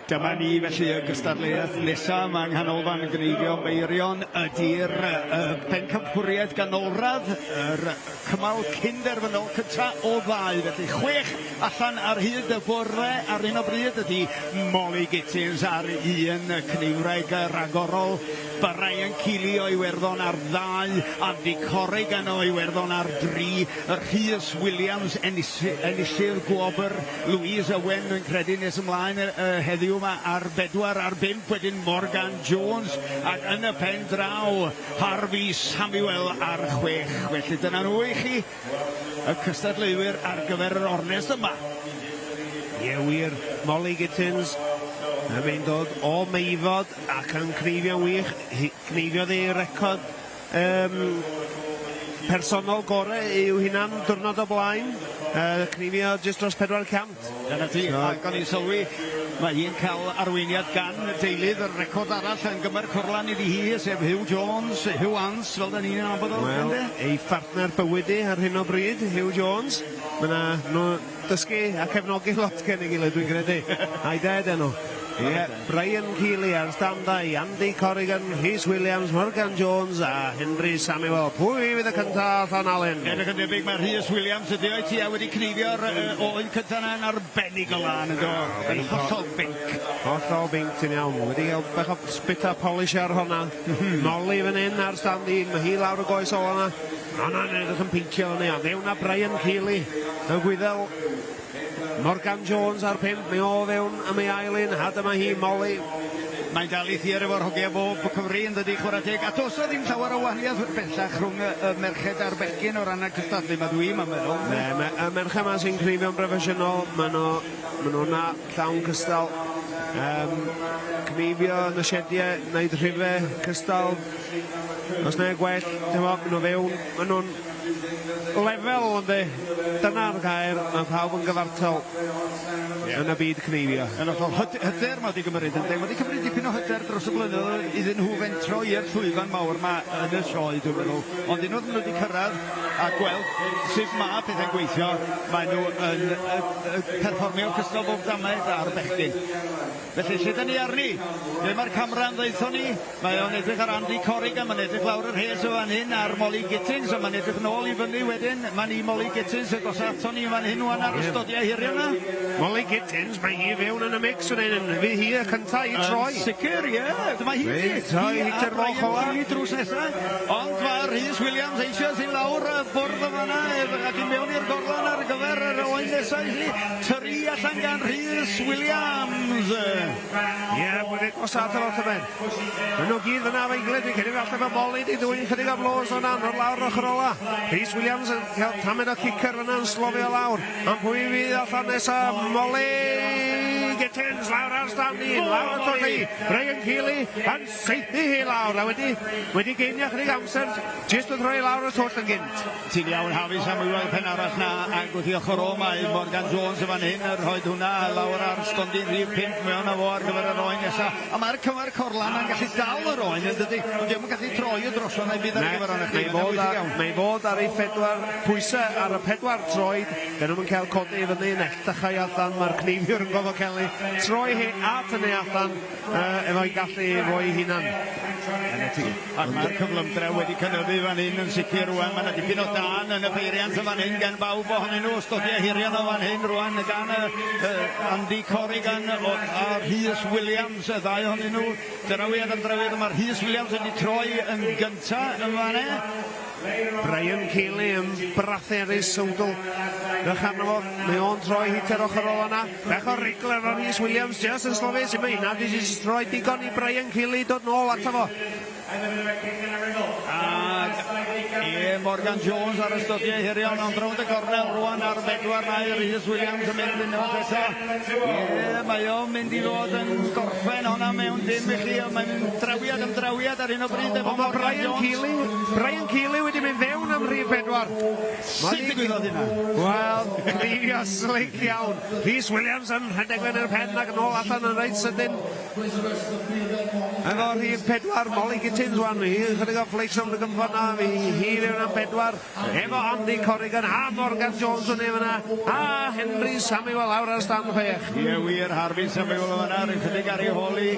Dyma ni felly y gystadleuaeth nesaf yma yng nghanolfan Gneifio Meirion ydy'r bencampwriaeth ganolradd, yr cymal cynderfynol cynta o 2. Felly 6 allan ar hyd y bore ar hyn o bryd ydy Molly Gittins ar 1 cniwraig ragorol, Brian Keeley o Iwerddon ar 2, Andy Corrigan o Iwerddon ar 3, Rhys Williams enillydd gwobr, Louise Owen yn credu nes ymlaen heddiw yma ar 4 ar 5, wedyn Morgan Jones, ac yn y pen draw Harvey Samuel ar 6. Felly dyna nhw I chi, y cystadleuwyr ar gyfer yr ornest yma. Ie wir, Molly Gittins yn mynd dod o Meifod ac yn cneifio'n wych, cneifiodd ei record personol gore yw hynna'n diwrnod o blaen, cneifio jyst dros 400. Dyna ti, ac o'n i'n sylwi, mae hi'n cael arweiniad gan deilydd yr record arall yn gymer cwrlan iddi hi, sef Hugh Jones, Hugh Hans, fel da ni'n abod o. Wel, ei partner bywyd ar hyn o bryd, Hugh Jones. Mae nhw dysgu a cefnogi lot gen ei gilydd, dwi'n credu. Ai ded enw. Ie, Brian Keeley ar standau, Andy Corrigan, Rhys Williams, Morgan Jones a Henry Samuel. Pwy fydd y cyntaf allan Alun? Edrych yn debyg mae Rhys Williams ydi o'i ti a wedi cneifio'r oen cyntaf yn arbennig o lan yn do. Yn hollol binc. Hollol binc ti'n iawn. Wedi cael bach o spit a polish ar honna. Molly fan hyn ar stand 1, mae hi lawr y goes o honna. Honna edrych yn pincio hynny. Ddewn a Brian Keeley, y gwyddel. Morgan Jones ar 5, mae o fewn am ei ailyn, a dyma hi Molly. Mae'n dal I thier efo'r hogia bob Cymru yn dydi chwarae teg, a dos o ddim llawer o wahaniaeth bellach rhwng y merched a'r begyn o ran y cystadlu, mae dwi'n meddwl. Y merched yma sy'n cneifio'n broffesiynol, maen nhw na llawn cystal. Cneifio yn y siediau, wneud rhifau cystal. Os neu gwell, maen nhw fewn, maen nhw'n lefel, yndi. Dyna'r gair, mae pawb yn gyfartal yn y byd cneifio. Yn hollol, hyder mae wedi gymryd yn deg. Mae wedi cymryd dipyn o hyder dros y blynyddoedd iddyn nhw fentro i'r llwyfan mawr ma yn y sioe, dwi'n meddwl. Ond unwaith maen nhw wedi cyrraedd a gweld sut mae pethau'n gweithio, mae nhw yn perfformio cystal bob damaid a'r bechgyn. Felly, lle da ni arni? Ble mae'r camera'n ddeitho ni? Mae o'n edrych ar Andy Corrigan, mae'n edrych lawr yr hes o fan hyn ar Molly Gittins, a mae'n edrych nôl i fyny wedyn. Mae ni Molly Gittins y dos ato ni fan hyn wan ar ystodiau hirio na. Molly Gittins, mae hi fewn yn y mix fan hyn, fi hi y cynta i troi. Sicr, ie. Dyma hi troi hitio'r moch ola. Hi drws nesaf. Ond mae Rhys Williams eisiau sy'n lawr y bwrdd o fanna ac yn mewn i'r gorlan ar gyfer yr oen nesaf i tyri allan gan Rhys Williams. Ie, wedi gosat yr otomen. Mae nhw gyd fyna fe gilydd, fi'n credu falle mae Molly di dwy'n chydig o blos o'na o'r lawr ochr ola. Rhys Williams yn cael tamed o cicer fyna yn slofio lawr. Ond pwy fydd allan nesaf? Molly Gittins lawr ar Stanley, lawr at Oli. Brian Keeley yn seithi hi lawr. A wedi geinio chydig amser, jyst wrth roi lawr y twll yn gynt. Ti'n iawn Hafi Samuel pen arall na ac wrth i ochr o mae Morgan Jones y fan hyn yn rhoi hwnna lawr ar stondin rhif 5 mewn o fo ar gyfer yr oen nesaf. A mae'r cyfer corlan yn gallu dal yr oen yn dydy. Ond ddim yn gallu troi y drosodd neu bydd ar gyfer o'n eich. Mae fod ar ei pwysau ar y 4 troed. Gan nhw'n cael codi i fyny nechtachau allan. Mae'r cneifiwr yn gofod cael ei troi hi at hynny allan efo'i gallu efo'i hunan. Ac mae'r cyflymdre wedi cynyddu fan hyn yn sicr rwan. Mae'n dipyn o dan yn y peiriant y fan hyn gan bawb ohonyn nhw. Ystodiau hirion o fan hyn rwan gan Andy Corrigan a Rhys Williams, y ddau ohonyn nhw. Dyrawiad am drawiad, mae'r Rhys Williams wedi troi yn gynta yn fan e. Brian Keeley yn bratheru sowdl. Rych arno fo, mae o'n troi hitio'r ochr ola na. Bech o rigler o Rhys Williams, just yn slofus i mae hynna. Di jyst troi digon i Brian Keeley dod nôl ato fo. Morgan Jones ar ystodiau hirion ond rownd y gornel rwan ar 4 mae Rhys Williams yn mynd yn ôl eto. Mae o'n mynd i fod yn gorffen honna mewn dim i chi. Mae'n drawiad am drawiad ar un o bryd efo Morgan Jones. Brian Keeley wedi mynd fewn am rhif 4. Sut ddigwyddodd hynna? Wel, cneifio slic iawn. Rhys Williams yn rhedeg fe'n yr pen ac yn ôl allan yn reit sydyn. Efo rhif 4, Molly Gittins wan. Hi chydig o fleis o'n gymffona. Hi fewn am 4. Efo Andy Corrigan a Morgan Jones yn ei fyna. A Henry Samuel lawr ar stand 6. Ie, wir, Harvey Samuel yn fyna. Rwy'n chydig ar ei holi.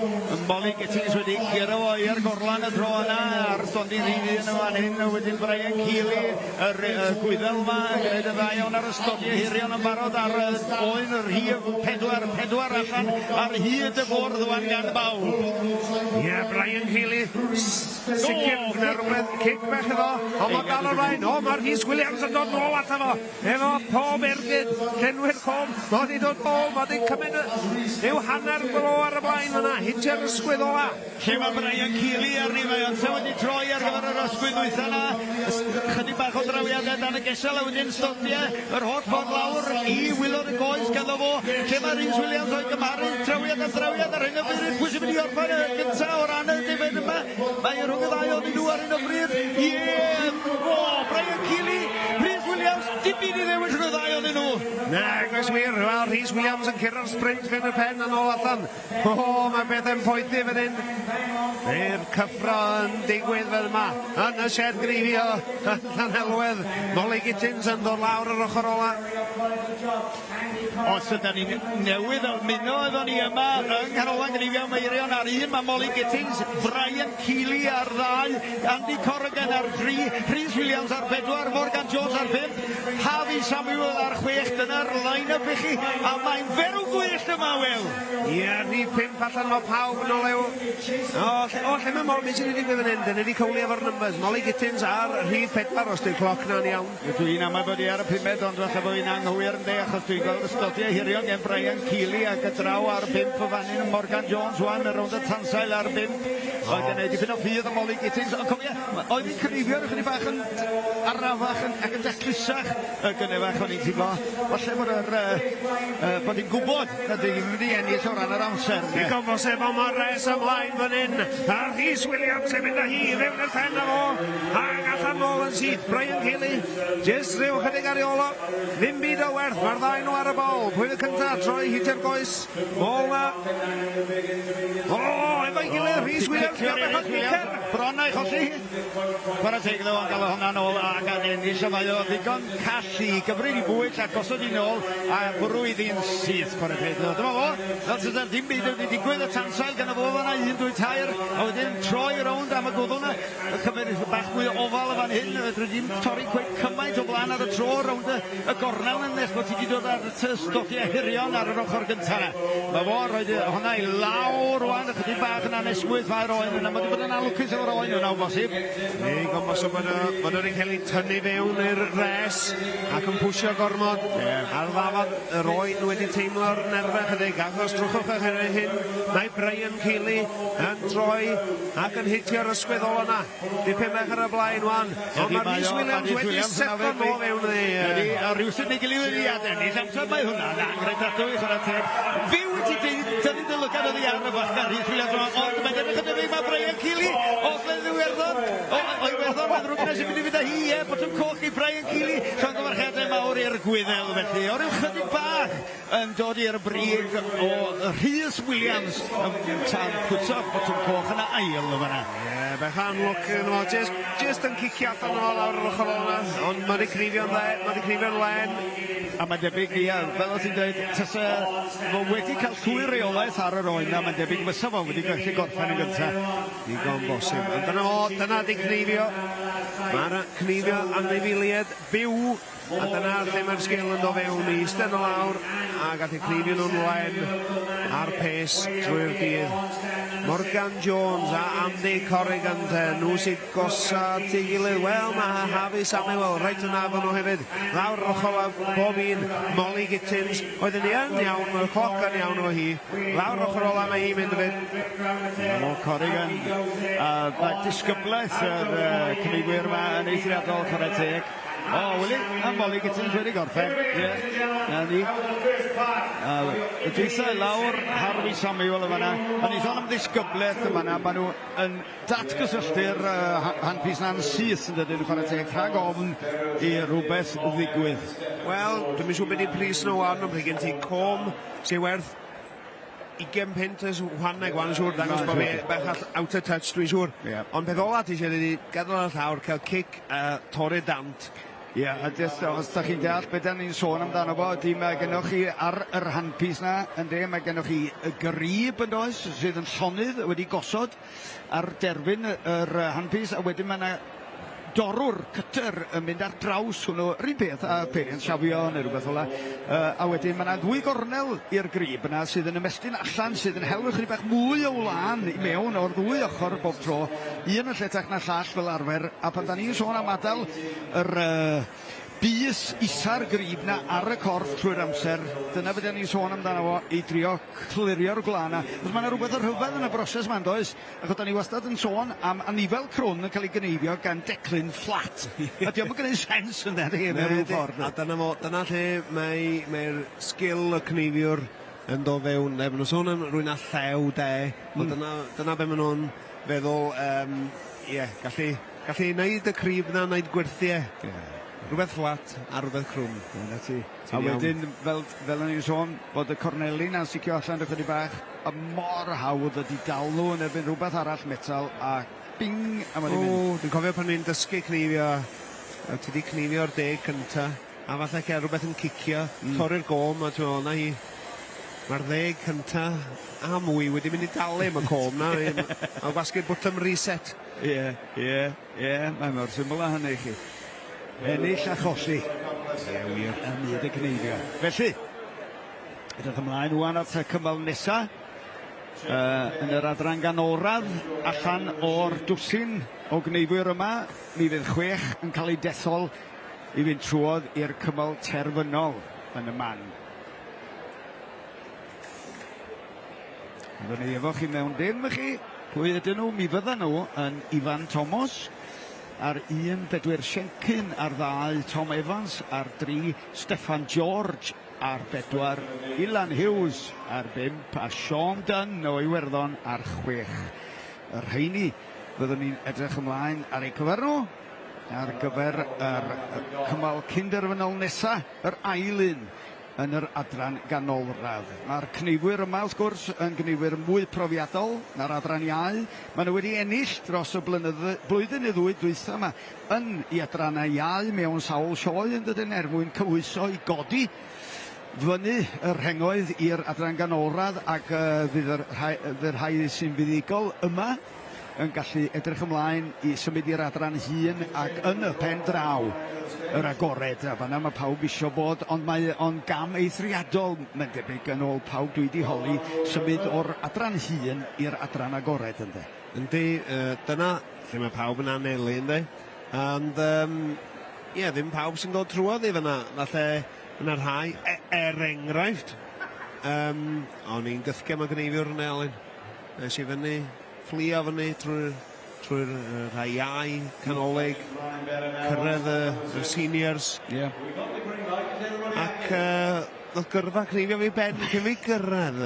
Molly Gittins wedi gyrra o i'r gorlan y tro yna. Ar stondin rhif 1 fan hyn. Wedyn Brian Keeley, yr gwyddel yma. Gwneud y ddau o'n ar ystodiau hirion yn barod ar oen yr rhif 4 allan ar hyd y bwrdd wan gan bawb. Ie, Brian Keeley. Sicr, gyda rhywbeth cic bech efo. O, mae dal o'r rhain. O, mae'r Rhys Williams yn dod nôl ato fo. Efo pob ergyd. Llenwyr com. Mae wedi dod nôl. Mae wedi cymryd yw hanner glo ar y blaen yna. Hitio'r ysgwydd ola. Lle mae Brian Keeley arni fe ond wedi troi ar gyfer yr ysgwydd wytha yna. Chydig bach o drawiadau dan y gesel a wedyn stodiau yr holl ffordd lawr i Wilwr y goes ganddo fo. Lle mae Rhys Williams o'i gymaru drawiad am drawiad ar hyn o bryd. Pwy sy'n mynd i orffen y gynta o ran y defyd yma. Mae rhwng y ddau o'n nhw ar hyn o bryd. Ie! O, Brian Keeley, Rhys Williams, dipyn i ddewis rhwng y ddau o'n nhw. Na, gos wir, wel, Rhys Williams yn cyrra'r sprint fe'n y pen yn ôl allan. O, mae beth yn poethi fan hyn. Mae'r cyffro yn digwydd fel yma. Yn y Shed Gneifio, yn Llanelwedd. Molly Gittins yn dod lawr yr ochr ola. Os ydyn ni newydd ymuno efo ni yma yng Nghanolfan Gneifio Meirion ar 1, mae Molly Gittins, Brian Keeley ar 2, Andy Corrigan ar 3, Rhys Williams ar 4, Morgan Jones ar 5, Harvey Samuel ar 6, dyna'r line-up i chi, a mae'n ferw gwyllt yma, Wil. Ie, rhif 5 allan o pawb yn o lew. O, lle mae Molly sy'n wedi mynd yn hyn, wedi cwli efo'r numbers. Molly Gittins ar rhif 4 os dwi'n cloc na'n iawn. Dwi'n am bod i ar y 5, ond falle bod hi'n anghywir yn de, achos dwi'n gweld ystodiau hirion gen Brian Keeley ac y draw ar 5 o fan hyn Morgan Jones wan yn rownd y tansail ar 5. Oedd yn dipyn o ffydd o Molly Gittins. Ond cofia, oedd hi'n cynifio rydych chi bach yn arafach ac yn dechrau hapusach y gynnefach o'n i'n teimlo. Falle bod hi'n gwybod na ddim wedi ennill o ran yr amser. Digon bosib ond mae'r res ymlaen fan hyn. A Rhys Williams yn mynd â hi fewn y pen o. Ac allan nôl yn syth. Brian Keeley. Jyst rhyw chydig ar ei olo. Ddim byd o werth. Mae'r ddau nhw ar y bol. Pwy y cyntaf? Troi hitio'r goes. Bol na. Efo'i gilydd. Rhys Williams. Bron a'i cholli. Chwarae teg iddo yn gael hwnna nôl ac yn ennill a mae o ddigon callu, gyfryd i bwyd a gosod i nôl a bwrw i ddyn syth chwarae teg iddo. Dyma fo, fel sydd ar dim byd wedi digwydd y tansail gan y fo fanna 1-2 tair a wedyn troi rownd am y gwddwna y cymeryd bach mwy o ofal y fan hyn rydyn ni'n torri cweith cymaint o blaen ar y tro rownd y gornel yn nes bod ti wedi dod ar y stogiau hirion ar yr ochr gyntaf. Mae fo roed hwnna i lawr rwan ychydig bach yn anesmwydd ffa'r oen yna. Mae wedi bod yn alwcus efo'r oen yna o bosib. Digon bosib bod nhw'n cael ei tynnu fewn i'r res ac yn pwysio gormod ar ddafod yr oen wedi teimlo'r nerfau chydig achos drwchwch eich hyn mae Brian Keeley yn troi ac yn hitio'r ysgwyddol yna dipyn mech ar y blaen wan ond mae Rhys Williams wedi setlo'n o fewn a rhywsyd neu gilydd wedi adennill amser mae hwnna angredadwy chwarae teg fi wedi tynnu dy lygad o ddi ar y bach ar Rhys Williams ond mae'n edrych yn dweud mae Brian Keeley o gledd Iwerddon o Iwerddon mae'n rhywbeth sy'n mynd i fynd â hi botwm coch i Brian Keeley llond o'r chedau mawr i'r Gwyddel felly o ryw chydig bach yn dod i'r brig o Rhys Williams yn tan pwtio botwm coch yn ail o fanna. Bechan look yn o, just yn cicio allan o lawr yr ochr o'na, ond mae wedi crifio'n len. A mae'n debyg, fel o ti'n dweud, tasa fo wedi cael llwyr reolaeth ar yr oen, a mae'n debyg fysa fo wedi gallu gorffen yn gyntaf. Digon bosib. Ond dyna di Gneifio. Mae'r Gneifio anifiliad byw. A dyna lle mae'r sgil yn dod fewn i eistedd o lawr a gallu Gneifio nhw'n len ar pes drwy'r dydd. Morgan Jones a Andy Corrigan nhw sydd gosa at ei gilydd. Wel, mae Harvey Samuel reit yna fan nhw hefyd. Lawr yr ochr a bob un Molly Gittins. Oedden ni yn iawn, mae'r cloc yn iawn o hi. Lawr yr ochr ola mae hi'n mynd hefyd. Mo Corrigan. Mae disgyblaeth yr cynigwyr yma yn eithriadol chwarae teg. Wili, a Molly Gittins wedi gorffen. Na ni. Y dweitha lawr Harvey Samuel yma na. A ni ddod am ddisgyblaeth yma na. Maen nhw yn datgysylltu'r handpys na'n syth yn dydyn chwarae teg. Rhag ofn i rhywbeth ddigwydd. Wel, dwi'n siŵr beth i'n pris nhw wan, ond gen ti com sy'n werth 20 pint ys whaneg wan yn siŵr, dangos bod fi bech out of touch dwi'n siŵr. Ond peth ola ti eisiau wedi gadael ar llawr, cael cic a torri dant. A os da chi'n deall beth ni'n sôn amdano fo, ydy mae gennych chi ar yr handpys na, mae gennych chi y grib yn does, sydd yn llonydd wedi gosod ar derfyn yr handpys, a wedyn mae yna dorwr, cyter yn mynd ar draws hwnnw, rhywun peth a peiriant siafio neu rhywbeth ola. A wedyn mae yna 2 gornel i'r grib yna sydd yn ymestyn allan, sydd yn helfu chydig bach mwy o wlan i mewn o'r 2 ochr bob tro. Un yn lletach na llall fel arfer, a pan da ni'n sôn am adael yr bys isa'r grib na ar y corff trwy'r amser, dyna beth ni'n sôn amdano fo i drio clirio'r glana. Os mae yna rhywbeth o rhyfedd yn y broses ma'n does, achos da ni wastad yn sôn am anifel crwn yn cael ei gneifio gan declyn fflat. A diolch yn gwneud sens yn dweud mewn ffordd. A dyna lle mae'r sgil y cneifiwr yn dod fewn. Efo nhw'n sôn am rwy'n a llew de, ond dyna be maen nhw'n feddwl, gallu neud y crib na, neud gwerthiau. Rhywbeth fflat a rhywbeth crwm. A wedyn, fel ni'n sôn, bod y corneli na'n sicio allan ychydig bach, a mor hawdd ydi dalw yn erbyn rhywbeth arall metal, a bing, a mae'n mynd. Dwi'n cofio pan ni'n dysgu cneifio, ti di cneifio'r 10 cynta, a falle cael rhywbeth yn cicio, torri'r gom, a ti'n meddwl, na hi, mae'r 10 cynta, a mwy wedi mynd i dalu am y com na, a gwasgu'r bwtwm reset. Mae mor syml a hynny i chi. Ennill a cholli. Wir. Ym myd y gneifio. Felly, edrych ymlaen wwan at y cymal nesa. Yn yr adran ganolradd, allan o'r dwsin o gneifwyr yma, mi fydd 6 yn cael ei dethol i fynd trwodd i'r cymal terfynol yn y man. Fyddwn ni efo chi mewn dim chi. Pwy ydyn nhw? Mi fyddan nhw yn Ifan Thomas, ar 1 Bedwyr Siencyn, ar 2 Tom Evans, ar 3 Steffan George, ar 4 Ilan Hughes, ar 5 a Sean Dunn o Iwerddon ar 6. Yr rheini fyddwn ni'n edrych ymlaen ar eu cyfer nhw, ar gyfer yr cymal cynderfynol nesa, yr ail un yn yr adran ganolradd. Mae'r cneifwyr yma, wrth gwrs, yn gneifwyr mwy profiadol na'r adran iau. Maen nhw wedi ennill dros y blwyddyn i ddwy dwytha yma yn i adrannau iau mewn sawl sioe yn dydyn mwyn cywuso i godi fyny y rhengoedd i'r adran ganolradd ac fydd yr rhai sy'n fuddigol yma yn gallu edrych ymlaen i symud i'r adran hun ac yn y pen draw yr agored. A fanna mae pawb isio bod, ond gam eithriadol, mae'n debyg yn ôl pawb dwi wedi holi, symud o'r adran hun i'r adran agored ynddo. Yndi, dyna lle mae pawb yn anelu ynddo. Ond, ddim pawb sy'n dod trwodd i fyna. Falle yna rhai, enghraifft. O'n i'n gythgem o Gneifio yn Alun. Nes i fyny, fflio fyny trwy'r rhai iau, canolig, cyrraedd y seniors. Ac oedd gyrfa Gneifio fi ben cyn fi gyrraedd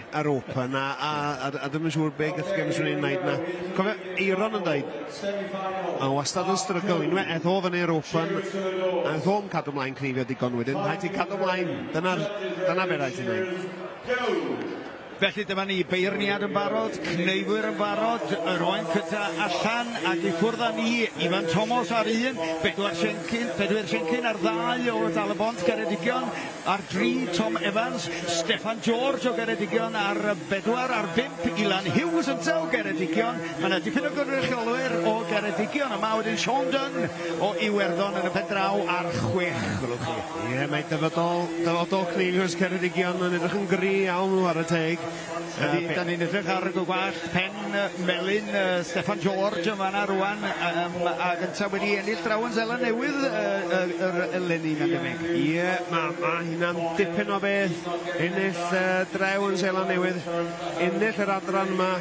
yr Open a ddim yn siŵr be gythgem sy'n ei wneud na. Cofio, Eiron yn dweud, a wastad yn strygl, unwaith eith o fyny'r Open, a eith o'n cadw mlaen Gneifio digon wedyn, rhaid i cadw mlaen, dyna be rhaid i wneud. Felly dyma ni, beirniad yn barod, cneifwyr yn barod, yr oen cyda allan ac i ffwrdd â ni, Ifan Thomas ar 1, Bedwyr Siencyn ar 2 o Dalabont Geredigion, ar 3 Tom Evans, Steffan George o Geredigion, ar 4 ar 5 Ilan Hughes yn o Geredigion. Mae yna dipyn o gynrychiolwyr o Geredigion, a ma wedyn Sean Dunn o Iwerddon yn y pen draw ar 6. Ie, mae dyfodol Cneifio'r Geredigion yn edrych yn gri iawn ar y teg. Da ni'n edrych ar y gwallt pen melyn Steffan George yma na rwan a gyntaf wedi ennill draw yn Seland Newydd yr eleni na gymig. Ie, mae hynna'n dipyn o beth. Ennill draw yn Seland Newydd, ennill yr adran yma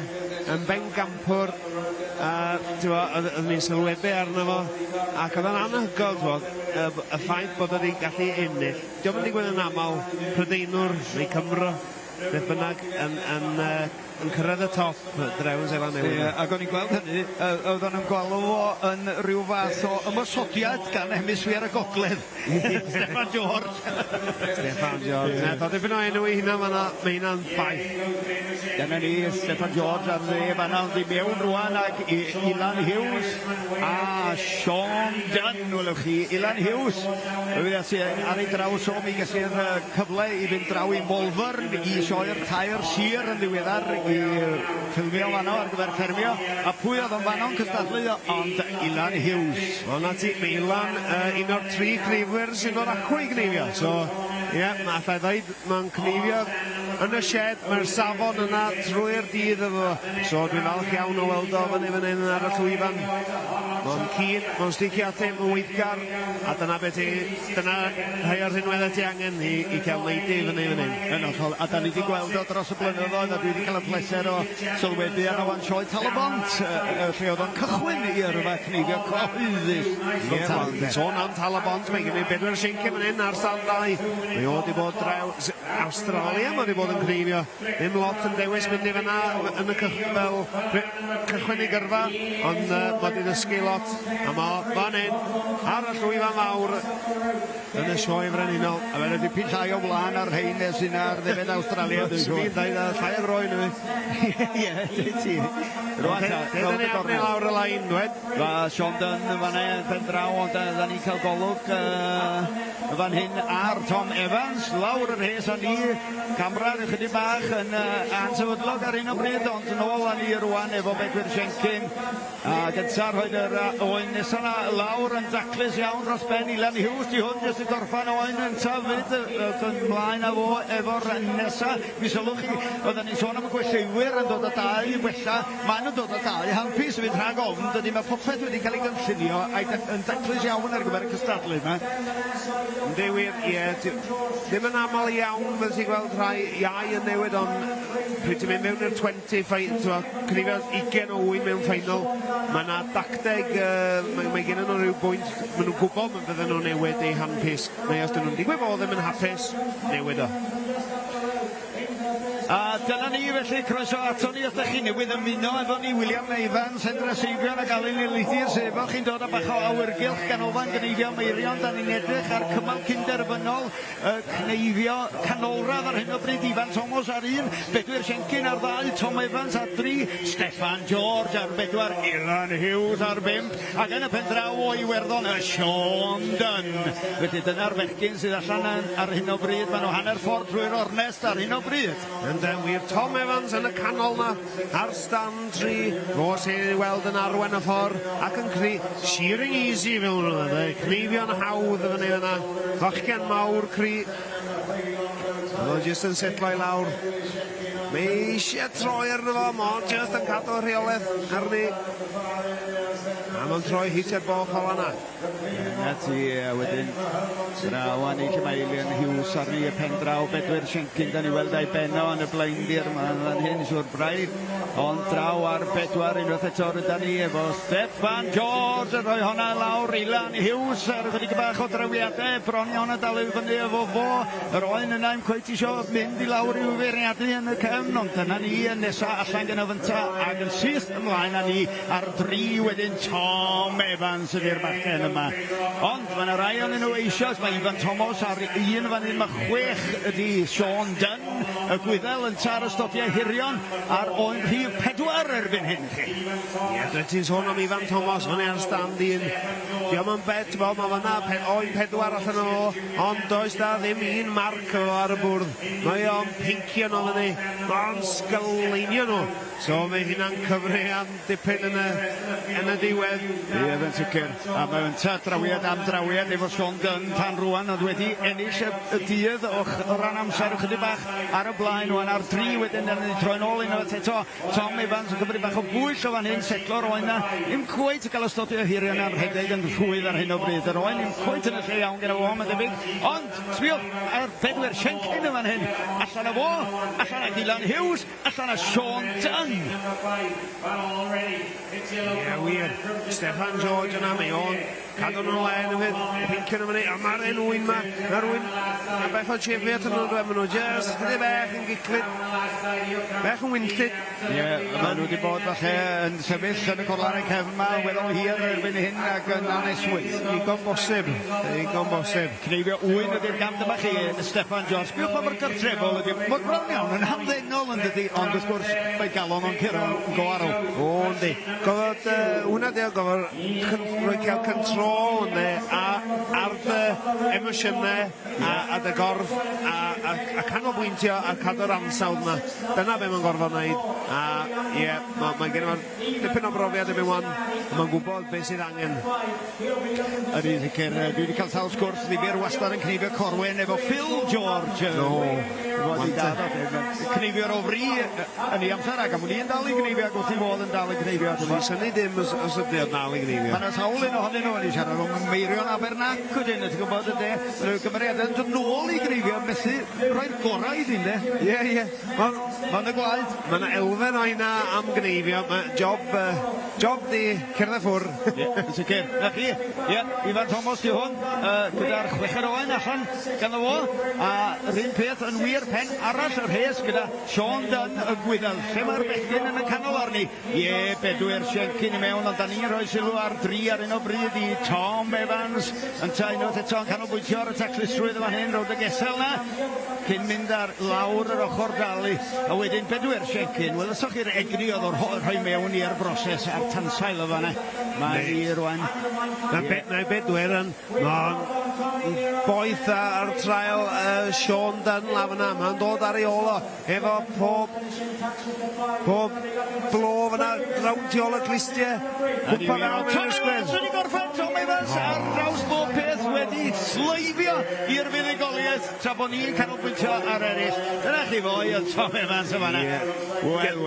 yn bengampwr, oedd ni'n sylwebu arno fo ac oedd yn anhygoel y ffaith bod wedi gallu ennill. Diolch yn digwydd yn aml, Prydeinwr neu Cymro beth bynnag yn cyrraedd y top draw yn Seland Newydd. Ac o'n i'n gweld hynny, oedden nhw'n gweld o yn rhyw fath o ymosodiad gan hemisffer y gogledd. Steffan George. Steffan George. Oedd dipyn o enw i hynna, mae hynna'n ffaith. Dyna ni, Steffan George ar dde, fanna oedd i mewn rwan ac Ilan Hughes a Sean Dunn, welwch chi. Ilan Hughes, ar ei draws o mi gellir cyfle i fynd draw i Molfyrn i sioe'r tair sir yn ddiweddar i ffilmio fanno ar gyfer ffermio, a pwy oedd o'n fanno'n cystadlu, ond Ilan Hughes. Ond ati, mae Ilan un o'r 3 cneifwyr sy'n o'r acw i Gneifio. So, ie, allai ddweud, mae'n Gneifio yn y shed, mae'r safon yna trwy'r dydd efo. So, dwi'n falch iawn o weld o fyny ar y llwyfan. Mae'n cyn, mae'n sticio ateb, mae'n weithgar, a dyna beth dyna rhai o'r rhinweddau ti angen i cael neud i fyny. Yn holl, a da ni wedi gweld o dros y blynyddoedd, a dwi wedi cael y pleser o sylwebu ar o'n sioe Talabont, lle oedd o'n cychwyn i yrfa Cneifio cyhoeddus. Sôn am Talabont, mae gen i Bedwyr Siencyn yn hyn ar sal 2. Mae o wedi bod draw Australia, mae wedi bod yn Gneifio. Ddim lot yn dewis mynd i fyna yn y cychwyn i gyrfa, ond mae wedi dysgu lot. A mae fan hyn ar y llwyfan mawr yn y sioe frenhinol. A fe wedi pyn llai o flaen ar rhain sy'n ar ddefed Australia. Sfi'n dweud llai o groen yma. Ie, ti. Dyn ni arni lawr y lain, dweud. Sean Dunn fanna pen draw, ond da ni cael golwg fan hyn ar Tom Evans, lawr yr hes a ni, camrad ychydig bach yn ansefydlog ar un o bryd, ond yn ôl a ni rwan efo Bedwyr Siencyn. A gyntaf roed yr oen nesaf na lawr yn daclus iawn dros ben Ilan Hughes, di hwn jyst i gorffan oen yn tafyd, yn mlaen â fo efo'r nesaf. Mi sylwch chi, oedden ni'n sôn am y gwellwyr yn dod o dau i wella, maen nhw'n dod o dau, hampus fydd rhag ofn, dydy mae popeth wedi cael ei gynllunio yn daclus iawn ar gyfer y cystadlu yma. Yndi wir, ie. Ddim yn aml iawn, fel ti'n gweld rhai iau yn newid, ond pryd ti'n mynd mewn i'r 20 cnifio 20 o 8 mewn final, mae yna dacdeg, mae gen nhw rhyw bwynt, maen nhw'n gwybod mae'n bydden nhw'n newid eu handpus, neu os dyn nhw'n digwydd bod ddim yn hapus, newid o. A dyna ni felly, croeso ato ni os da chi newydd ymuno efo ni Wil Hendreseifion ac Alun Elidyr, sef o chi'n dod â bach o awyrgylch ganolfan Gneifio Meirion. Da ni'n edrych ar cymal cynderfynol Gneifio canolradd ar hyn o bryd. Ifan Thomas ar 1, Bedwyr Siencyn ar 2, Tom Evans ar 3, Steffan George ar 4, Ilan Hughes ar 5, ac yn y pen draw o Iwerddon, y Sean Dunn. Felly dyna'r fechgyn sydd allan ar hyn o bryd. Maen nhw hanner ffordd drwy'r ornest ar hyn o bryd. Yn wir, Tom Evans yn y canol na, ar stand 3, fos ei weld yn arwen y ffordd, ac yn shearing easy fel nhw, Cneifio'n hawdd yn fyny yna, fachgen mawr Oedd jyst yn setlo i lawr. Mae eisiau troi arno fo, mae jyst yn cadw rheolaeth arni. A mae'n troi hitio'r boch o fanna. Na ti, wedyn, drawan i Cymaelion Hughes ar ni y pen draw, Bedwyr Siencyn, da ni weld ei beno yn y blaendir, mae'n fan hyn siwr braidd, ond draw ar 4, unwaith eto rydyn ni efo Steffan George, yn rhoi honna lawr, Ilan Hughes, ar ychydig bach o drawiadau, bronion a dal i fyny efo fo, yr oen yna yn cweit isio mynd i lawr i'w feirniadu yn y cefn, ond dyna ni yn nesa allan gan y fynta, ac yn syth ymlaen â ni ar 3 wedyn Tom Evans ydy'r bachgen yma. Ond mae yna rai o'n nhw eisoes, mae Ifan Thomas ar 1 fan hyn, mae 6 ydy Sean Dunn, y Gwyddel yn tar y stopiau hirion, ar oen rhif 4 erbyn hyn chi. Ie, dwi'n ti'n sôn am Ifan Thomas, fan ar stand 1. Diolch yn bet, mae fanna oen 4 allan o, ond does da ddim un marc o ar y bwrdd. Mae o'n pincio nhw fyny, mae'n sgyleinio nhw. So mae hynna'n cyfrian dipyn yn y diwedd. Ie, fe'n sicr. A mae'n drawiad am drawiad efo Sean Dunn tan rwan, ond wedi ennill y dydd o ran amser ychydig bach ar y blaen, o'n ar 3 wedyn yn troi'n ôl unwaith eto. Tom Evans yn cyfri bach o bwyll o fan hyn, setlo'r oen na. Im cweit y cael ystopio hirion ar rhedeg yn rhwydd ar hyn o bryd. Yr oen im cweit yn y lle iawn gyda fo, mae'n debyg. Ond, sbiwch, ar Bedwyr Siencyn yn fan hyn. Allan o fo, allan o Ilan Hughes, allan o Sean Dunn. Ie, wir. Steffan George yna, mae o'n cadw nhw'n len yn fydd, pincio nhw fyny, a mae'r enwyn ma, na rwy'n beth o chefiad yn nhw, mae nhw jyst chydig bech yn giclyd, bech yn wynllid. Ie, mae nhw wedi bod falle yn sefyll yn y corlanau cefn ma, weddol hir erbyn hyn ac yn aneswyth. Digon bosib, digon bosib. Cneifio 8 ydy'r gam dyma chi, Steffan George. Biwch pa mor gartrefol ydy, mae'n bron iawn, yn hamddenol yn dydy, ond wrth gwrs mae galon o'n cyrra yn go arw. O, yndi. Gofod, hwnna di o gofod rhoi cael control ar dy emosiynau a dy gorff a canolbwyntio a cadw'r ansawdd yna. Dyna be mae'n gorfod wneud. A ie, mae gen i'n dipyn o brofiad yn wan. Mae'n gwybod beth sydd angen. Ydy, sicr. Dwi wedi cael sawl sgwrs ddifyr wastad yn Cneifio Corwen efo Phil George. Cneifio'r ofri yn ei amser ac am wni yn dal i Gneifio ac wrth i fod yn dal i Gneifio. Dwi'n syni ddim os ydy o'n dal i Gneifio. Mae'n sawl un ohonyn nhw yn ei siarad o'n Meirion Abernac wedyn, ti'n gwybod yde? Mae'n gymeriadau yn dod nôl i Gneifio, methu roi'r gorau iddyn de. Ie. Mae'n y gwaed. Mae'n elfen o'na am Gneifio. Mae job di cerdded ffwr. Ie, sicr. Na chi, ie, Ifan Thomas di hwn, gyda'r 6 oen allan gan fo, a yr un peth yn wir pen arall y rhes gyda Sean Dunn y Gwyddel. Lle mae'r bechgyn yn y canol arni? Ie, Bedwyr Siencyn i mewn, ond da ni'n rhoi sylw ar 3 ar un o bryd i Tom Evans yn taen oedd eto yn canolbwyntio ar y taclusrwydd yma hyn rownd y gesel na cyn mynd ar lawr yr ochr dali a wedyn Bedwyr Siencyn. Wel, yswch chi'r egni oedd o'r rhoi mewn i'r broses a'r tansail o fanna. Mae hi rwan. Na Bedwyr yn boeth ar trael Sean Dunn laf yna. Mae'n dod ar ei ôl o efo pob blo fyna rawnt i ôl y glistiau. Gwpa fe o mewn y sgwrs. Sy'n i gorffen Tom Evans ar draws bob peth wedi sleifio i'r fuddugoliaeth tra bod ni'n canolbwyntio ar eraill. Dyna chi fo i Tom Evans yma na.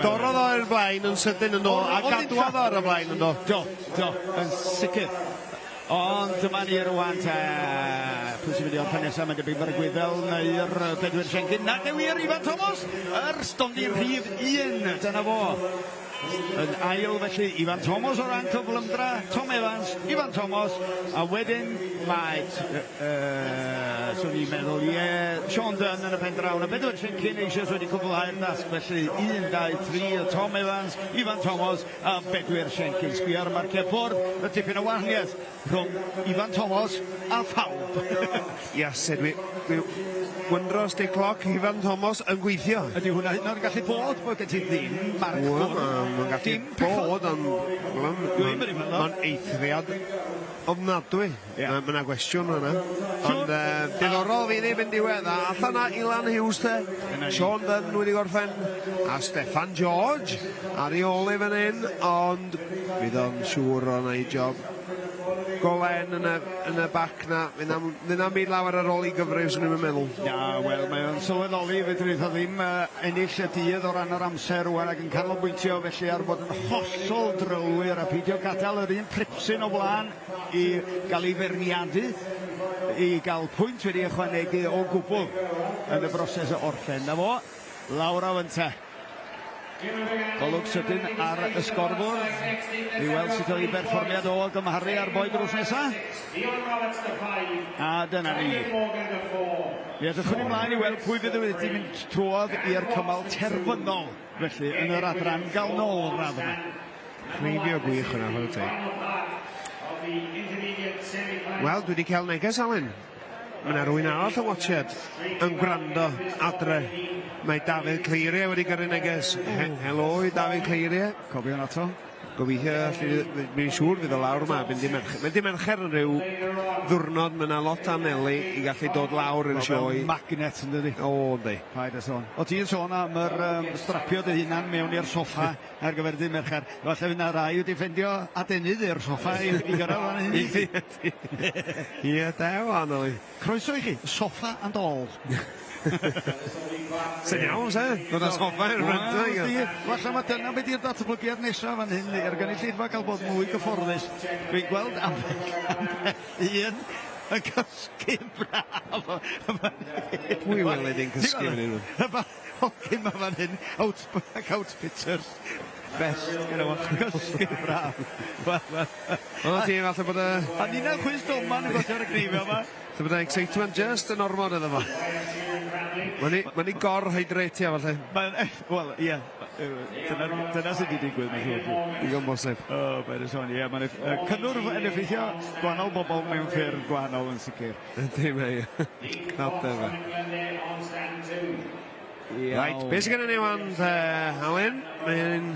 Dorodd o'r blaen yn sydyn yn ôl a gadwodd o'r blaen yn ôl. Do, yn sicr. Ond dyma ni rwan te. Pwy sy'n mynd i o'r pen nesaf, mae'n debyg mae'r Gwyddel neu'r bedwyr Siencyn. Nag yw wir, Ifan Thomas, yr stondin rhif 1, dyna fo. Yn ail felly, Ifan Thomas o ran cyflymdra, Tom Evans, Ifan Thomas, a wedyn mae, swn i'n meddwl, Sean Dunn yn y pen draw, a bedwyr Siencyn eisiau wedi cwblhau'r dasg, felly 1, 2, 3, Tom Evans, Ifan Thomas, a bedwyr Siencyn. Sbio ar y marciau bwrdd, y tipyn o wahaniaeth rhwng Ifan Thomas a phawb. Yes, dwi wyndro os di cloc Ifan Thomas yn gweithio. Ydy hwnna hyd yn oed gallu bod, bod gen ti ddim marc bwrdd. Mae'n gallu bod, ond mae'n eithriad ofnadwy. Mae yna gwestiwn hwnna. Ond diddorol fi ddim yn diwedd. Allan na Ilan Hughes te, Sean Dunn wedi gorffen, a Steffan George ar ei ôl fan hyn, ond bydd o'n siŵr o'n ei job golen yn y bac na. Fydd na'm byd lawer ar ôl i gyfrif, swn i'n meddwl. Ia, wel, mae o'n sylweddoli, fedri ddo ddim ennill y dydd o ran yr amser rwan ac yn canolbwyntio felly ar fod yn hollol drylwyr a peidio gadael yr un pripsyn o blaen i gael ei ferniadu, i gael pwynt wedi ychwanegu o gwbl yn y broses o orffen. Na fo, lawr o fynta. Golwg sydyn ar y sgorbwr i weld sut oedd ei berfformiad o gymharu ar boi drws nesaf. A dyna ni. Edrychwn ni mlaen i weld pwy fydd wedi mynd trwodd i'r cymal terfynol felly yn yr adran galnol radd yma. Cneifio gwych hwnna, hwnna te. Wel, dwi wedi cael neges, Alun. Mae yna rhywun arall yn watched yn gwrando adre. Mae Dafydd Cleirie wedi gyrru neges. Helo i Dafydd Cleirie. Cofio na to. Gobeithio, mi'n siŵr fydd o lawr yma. Mae'n di Mercher yn rhyw ddwrnod. Mae yna lot anelu i gallu dod lawr yn sioe. Magnet yn dydi. O, ynddi. Paid y sôn. O ti'n sôn am yr strapio dy hunan mewn i'r soffa ar gyfer dy Mercher. Falle fydd na rai wedi ffendio adenydd i'r soffa i gyrraedd fan hyn. Ie, dew, anelu. Croeso i chi, soffa and all. Sy'n iawn, se? Dod â soffa i'r rynta. Falle mae dyna beth i'r datblygiad nesaf fan hyn i'r gynulleidfa gael bod mwy gyfforddus. Dwi'n gweld am un yn cysgu braf. Pwy weled i'n cysgu fan hyn? Hogyn mae fan hyn, outfitters. Best, gyda fo, cysgu braf. Ond ti'n falle bod y... A ni'n chwys doman yn gwachio'r Gneifio yma. Ti'n bod y excitement just yn ormod iddo fo. Mae'n i gor-hydratio falle. Wel, ie. Dyna sydd wedi digwydd, mae'n siŵr. Digon bosib. O, be'r sôn, ie. Mae'n cynnwrf yn effeithio gwahanol bobl mewn ffyrdd gwahanol yn sicr. Ydy mae. Cnodau fe. Right, beth sy'n gen i ni wan, Alun? Mae'n...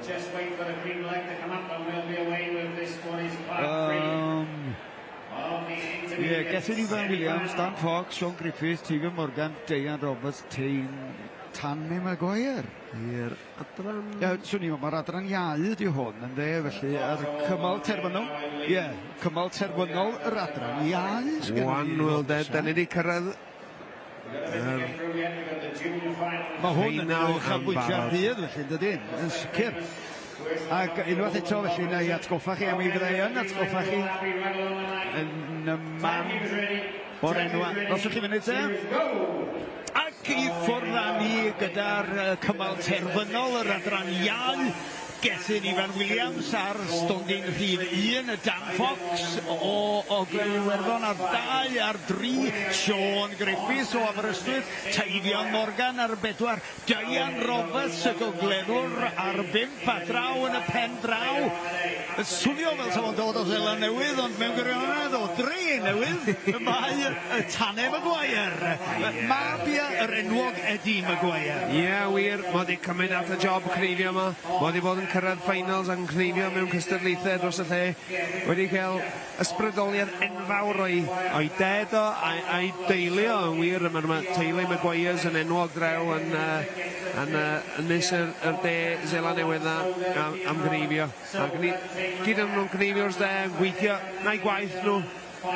Just wait for the green light to come up and we'll be away with this one is part 3. Ie, Gethin Ifan Williams, Dan Fox, Sean Griffith, Tegan Morgan, Diane Roberts, Tanne Maguire. I'r adran... Ie, swn i'n mae'r adran iau ydi hwn, yn de, felly, yr cymal terfynol. Ie, cymal terfynol yr adran iau. Wan, wel, da ni wedi cyrraedd... Mae hwn yn uchelbwysio'r dydd, felly, dydyn, yn sicr. Ac unwaith eto, felly, na i atgoffa chi am ei fyddeon, atgoffa chi yn y man o'r enw. Os ydych chi fynd te? Ac i ffwrdd gyda'r cymal terfynol, yr adran iau, Gethin Ifan Williams ar stondin rhif 1, Dan Fox o Gwyliwch ar 2, ar 3, Sean Griffith o Aberystwyth, Teifion Morgan ar 4, Diane Roberts y gogleddwr ar 5, a draw yn y pen draw. Swnio fel sa'n dod o Zela Newydd, ond mewn gwirionedd o Dre Newydd, mae Tanne Maguire. Mabia yr enwog Eddie Maguire. Ie, wir, mae wedi cymryd at y job Cneifio yma. Mae wedi bod yn cyrraedd finals yn Cneifio mewn cystadlaethau dros y lle. Wedi cael ysbrydoliad enfawr o'i ded o a'i deulu o yn wir. Mae teulu Maguires yn enwog draw yn nes yr de Zela Newydd am Cneifio. Gyd yn nhw'n Cneifio'r de yn gweithio na'i gwaith nhw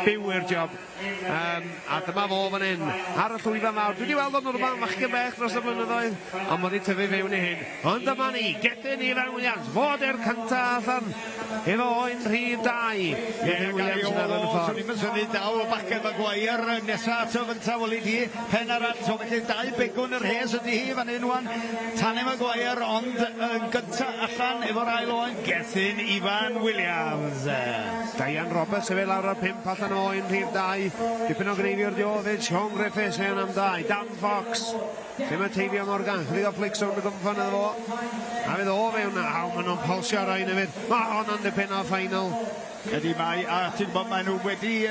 byw i'r job. A dyma fo fan hyn, ar y llwyfan mawr. Dwi wedi weld o'n rhywbeth machgen bech dros y blynyddoedd, ond mod i tyfu fewn i hyn. Ond dyma ni, Gedyn Ifan Williams, fod i'r cynta allan, efo oen rhif 2. Gedyn Williams yn arfer y ffordd. Swn i'n synnu daw o bachgen Maguire nesa ato fynta weli di. Pen arall, so felly 2 begwn yr hes ydi hi fan hyn wan. Tane Maguire, ond yn gynta allan efo'r ail oen, Gedyn Ifan Williams. Diane Roberts efo lawr ar 5 allan o oen rhif 2. Dipyn o Gneifio'r Diofyd, Sean Griffiths mewn am 2. Dan Fox. Lle mae Teifio Morgan, chydig o flics o'n y gymffon iddo fo. A fydd o fewn, maen nhw'n pulsio ar ein hefyd. Mae hon yn dipyn o final. Ydy mae, a ti'n bod maen nhw wedi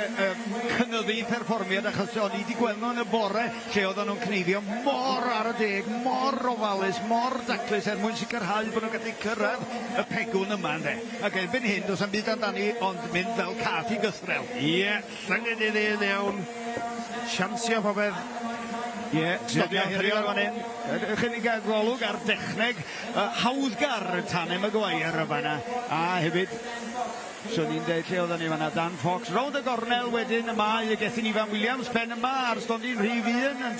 cynyddu perfformiad achos o'n i wedi gweld nhw yn y bore lle oedden nhw'n cneifio mor ar y deg, mor ofalus, mor daclus mwyn sicrhau bod nhw'n gallu cyrraedd y pegwn yma ynde. Ac erbyn hyn, does am byd amdani ond mynd fel cath i gythrel. Ie, llangyd i ddyn iawn. Siansio popeth. Ie, stopio hirio fan hyn. Chydig ag golwg ar dechneg hawddgar Tane Maguire y fanna. A hefyd, so ni'n deud lle oedden ni fanna, Dan Fox. Rownd y gornel wedyn yma i Gedyn Ifan Williams, pen yma ar stondin rhif 1 yn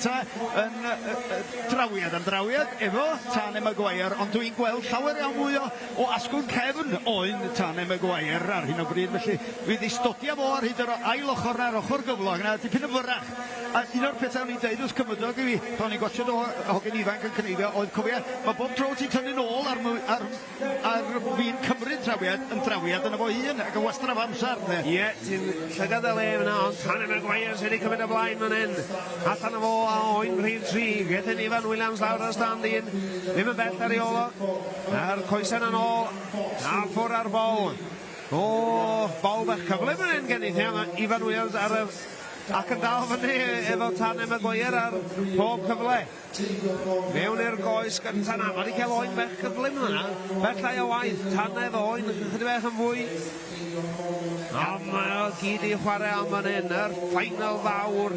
drawiad efo Tane Maguire. Ond dwi'n gweld llawer iawn mwy o asgwrn cefn oen Tane Maguire ar hyn o bryd. Felly dwi wedi stodio fo ar hyd yr ail ochr na'r ochr gyflog yna, dipyn y fyrrach. A un o'r pethau o'n i'n deud wrth cymydog i fi, pan ni'n gotio'n hogyn ifanc yn cynifio, oedd cofia, mae bob tro ti'n tynnu nôl ar fi'n cymryd drawiad yn efo hun, ac yn wastad af amser. Ie, ti'n llygad y le yna, ond Tane Maguire sydd wedi cymryd y blaen fan hyn. Allan o fo a oen rhif 3, Gedyn Ifan Williams lawr ar stand-in, ddim yn bell ar ei olwg. A'r coesen yn ôl, a ffwr ar bol. O, bol bach cyfle fan hyn gennych, Ifan Williams ar y... ac yn dal fyny efo Tane Maguire ar pob cyfle. Mewn i'r goes gyntaf na, mae wedi cael oen bech cyflym yna. Bellai o waith, Tane efo oen, chydig beth yn fwy. Ond mae o gyd i chwarae am fan hyn, yr final fawr.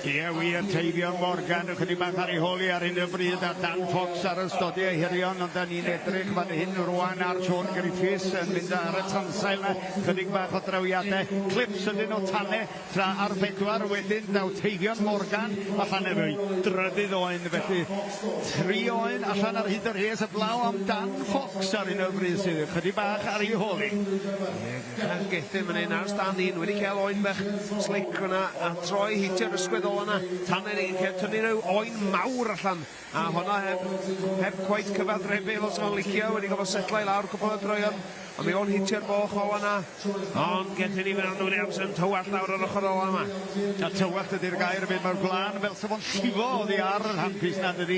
Ie, wir, Teifio Morgan, chydig bach ar ei holi ar hyn o bryd, a Dan Fox ar ystodiau hirion, ond da ni'n edrych fan hyn rwan ar Sean Griffiths yn mynd ar y tansail na, chydig bach o drawiadau, clips ydyn o Tane, tra ar 4 wedyn, daw Teifio Morgan, allan efo'i drydydd oen, felly 3 oen allan ar hyd yr hes y blaw am Dan Fox ar hyn o bryd sydd, chydig bach ar ei holi. Gedyn fan hyn ar stand-in, wedi cael oen bech slic hwnna, a troi hitio'r ysgwyddol yna. Tane ni'n cael tynnu rhyw oen mawr allan, a hwnna heb gwaith cyfathrebu fel sy'n licio, wedi gofod setlau lawr cwbl o droion. Ond mi o'n hitio'r boch o hwnna, ond Gedyn Ifan Williams yn tywall lawr ar ochr ola yma. A tywall ydy'r gair fynd mae'r gwlan fel sef o'n llifo oddi ar yr hampus na dydi.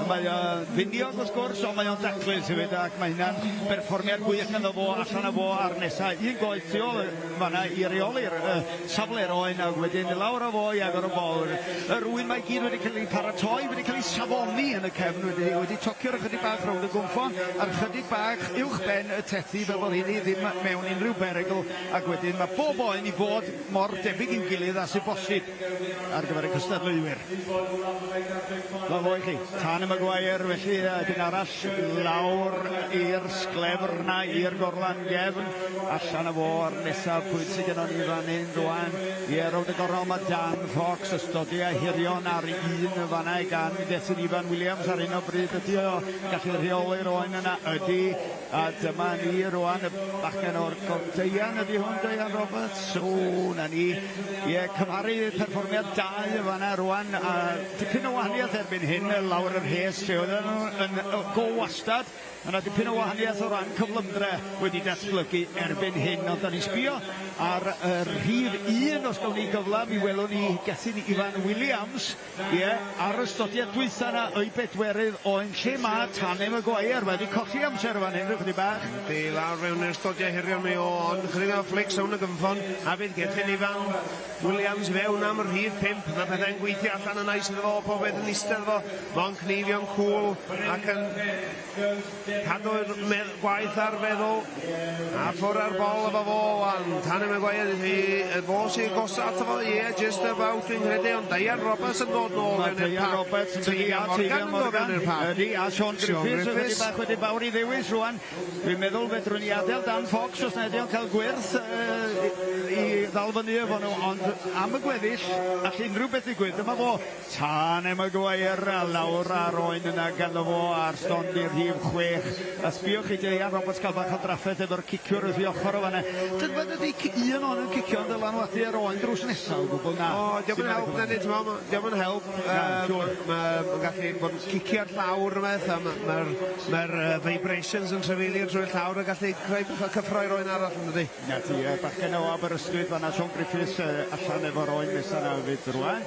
Mae finiog wrth gwrs, ond mae o'n daclus hefyd ac mae hynna'n berfformiad gwych yn fo allan o fo ar nesaf. Un goeth tu ôl fanna i reoli'r safle'r oen a wedyn lawr o fo i agor o bol. Y rwy'n mae gyd wedi cael ei paratoi, wedi cael ei safoni yn y cefn wedi tocio'r ychydig bach rownd y gwmffon a'r ychydig bach uwch ben y tethi fel hynny ddim mewn unrhyw berygl ac wedyn mae bob oen i fod mor debyg i'n gilydd a sy'n bosib ar gyfer y cystadleuwyr. Mae fo i chi, Tane Maguire felly dyn arall lawr i'r sglefr na i'r gorlan gefn allan o fo ar nesaf pwynt sydd gen ni fan hyn rwan. Ie, rownd y gornel mae Dan Fox ystodiau hirion ar un fanna gan Gedyn Ifan Williams ar un o bryd ydy o gallu rheoli'r oen yna ydy a dyma ni rwan y bachgen o'r Deian ydy hwn, Diane Roberts. O, na ni. Ie, cymaru perfformiad 2 fanna rwan a dipyn o wahaniaeth erbyn hyn lawr yr hes lle oedden nhw yn go wastad. Yna dipyn o wahaniaeth o ran cyflymdre wedi datblygu erbyn hyn. Ond da ni sbio ar rhif 1 os gawn ni gyfla, mi welwn ni Gedyn Ifan Williams. Ie, ar ystodiad dwytha na o'i bedwerydd oen lle mae Tane Maguire wedi colli amser fan hyn, rhywbeth bach. Di lawr mewn ystodiau hirion mi o, ond chydig o flics o'n y gymffon, a fydd Gedyn Ifan Williams fewn am yr rhif 5. Mae pethau'n gweithio allan yn eis iddo fo, pob beth yn eistedd fo. Mae'n cneifio'n cwl ac yn cadw'r gwaith ar feddwl a ffwr ar bol efo fo wan. Tanem y gwaith i fo sy'n gosod ato fo, just about dwi'n credu, ond Diane Roberts yn dod nôl yn i'r Diane Roberts yn dod Morgan yn dod yn i'r parc. Ydy, a Sean Griffiths wedi bach wedi bawr i ddewis rwan. Dwi'n meddwl fedrwn ni adael Dan Fox os nad yw'n cael gwirth i ddal fyny efo nhw, ond am y gweddill, all unrhyw beth i gwyd, dyma fo. Tanem y gwair a lawr ar oen yna ganddo fo ar stond i'r rhif 6. A sbiwch i Diane Roberts cael bach o drafferth efo'r ciciwr wrth i ochr o fanna. Dyma ydy un o'n yn cicio yn dylanwadu ar oen drws nesaf o gwbl na. O, diolch yn help, diolch yn help. Mae'n gallu bod yn cicio'r llawr yma, mae'r vibrations yn trefeilio'r drwy'r llawr a gallu creu cyffroi'r oen arall yn dydi. Na ti, bachgen o Aberystwyth fanna Sean Griffiths allan efo'r oen nesaf na fyd rwan.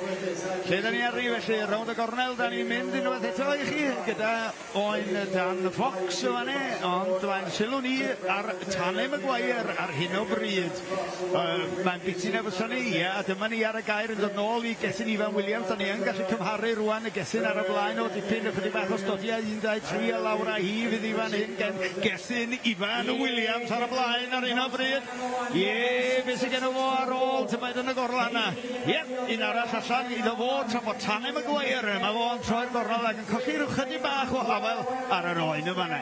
Lle da ni arri felly, rownd y gornel, da ni'n mynd unwaith eto i chi, gyda oen Dan Fox o fanna, ond mae'n sylw ni ar Tanem y Gwair ar hyn o bryd. Mae'n bitin efo ni, a dyma ni ar y gair yn dod nôl i Gesyn Ifan Williams. Da ni yn gallu cymharu rwan y Gesyn ar y blaen o dipyn ychydig bach o stodiau 1, 2, 3 a lawr a hi fydd Ifan hyn gen Gesyn Ifan Williams ar y blaen ar hyn o bryd. Beth sy'n gen o fo ar ôl tymaid yn y gorlan na. Un arall allan iddo fo tra bod Tanem y Gwair. Mae fo yn troi'r gorlan ac yn colli rhyw chydig bach o hafel ar yr oen yma na.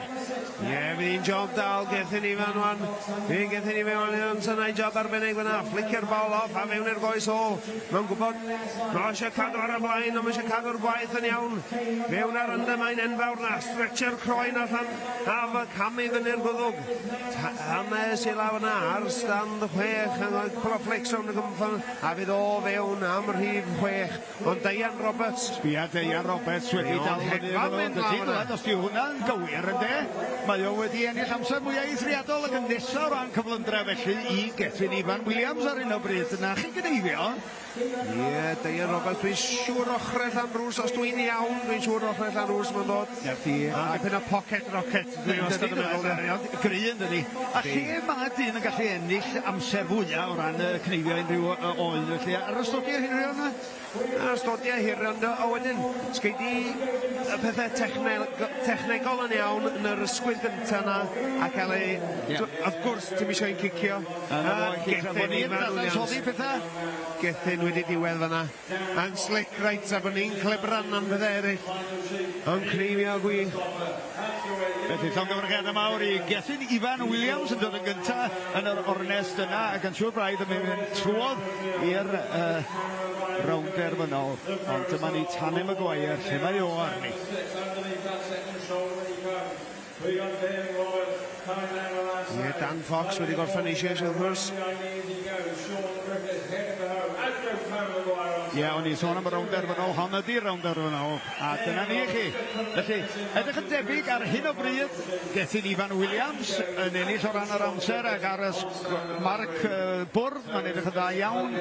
Fydd hi'n job dal Gethin Ifan wan. Fydd Gethin Ifan yn sy'n job arbennig fyna. Flicio'r bol off a mewn i'r goes ôl. Mae'n gwybod, mae eisiau cadw ar y blaen, ond mae eisiau cadw'r gwaith yn iawn. Mewn ar ynddo mae'n enfawr na, stretcher croen allan, a fy camu fyny'r gwddwg. Hanes i lawr yna ar stand 6, yn cloflex o'n y gymffan, a fydd o fewn am rhif 6. Ond Diane Roberts. Sbia Diane Roberts wedi dal fyny efo nhw. Os di hwnna'n gywir yn de, mae o wedi ennill amser mwyaf eithriadol ac yn nesaf o ran cyflymdra felly i Gethin Ifan Williams ar un o bryd. Yna chi Gneifio? Diane Roberts, dwi'n siŵr ochrau llan rws, os dwi'n iawn, dwi'n siŵr ochrau llan rws mae'n dod. A dipyn o pocket rocket, dwi'n wastad yn meddwl. Gryn, dydi. A lle mae dyn yn gallu ennill amser fwyaf o ran Cneifio unrhyw oen felly. Ar y stodiau hirion yna? Ar y stodiau hirion, a wedyn, sgei di y pethau technegol yn iawn yn yr ysgwydd gyntaf yna, a cael ei, of gwrs, ti'n eisiau ein cicio. Gethin Ifan Williams. Gethin wedi diwedd fyna. Yn slick right, a bod ni'n clebran am fydd eraill. Yn Cneifio gwych. Felly llongyfrchiad y mawr i Gethin Ifan Williams yn dod yn gyntaf yn yr ornest yna ac yn siŵr braidd yn mynd trwodd i'r rownd derfynol. Ond dyma ni Tanem y Gwair, lle mae o arni. Dan Fox wedi gorffen eisiau wrth gwrs. O'n i'n sôn am y rownd derfynol, hon ydy'r rownd derfynol, a dyna ni i chi. Felly, edrych yn debyg ar hyn o bryd, Gethin Ifan Williams yn ennill o ran yr amser ac ar y marc bwrdd, mae'n edrych yn dda iawn.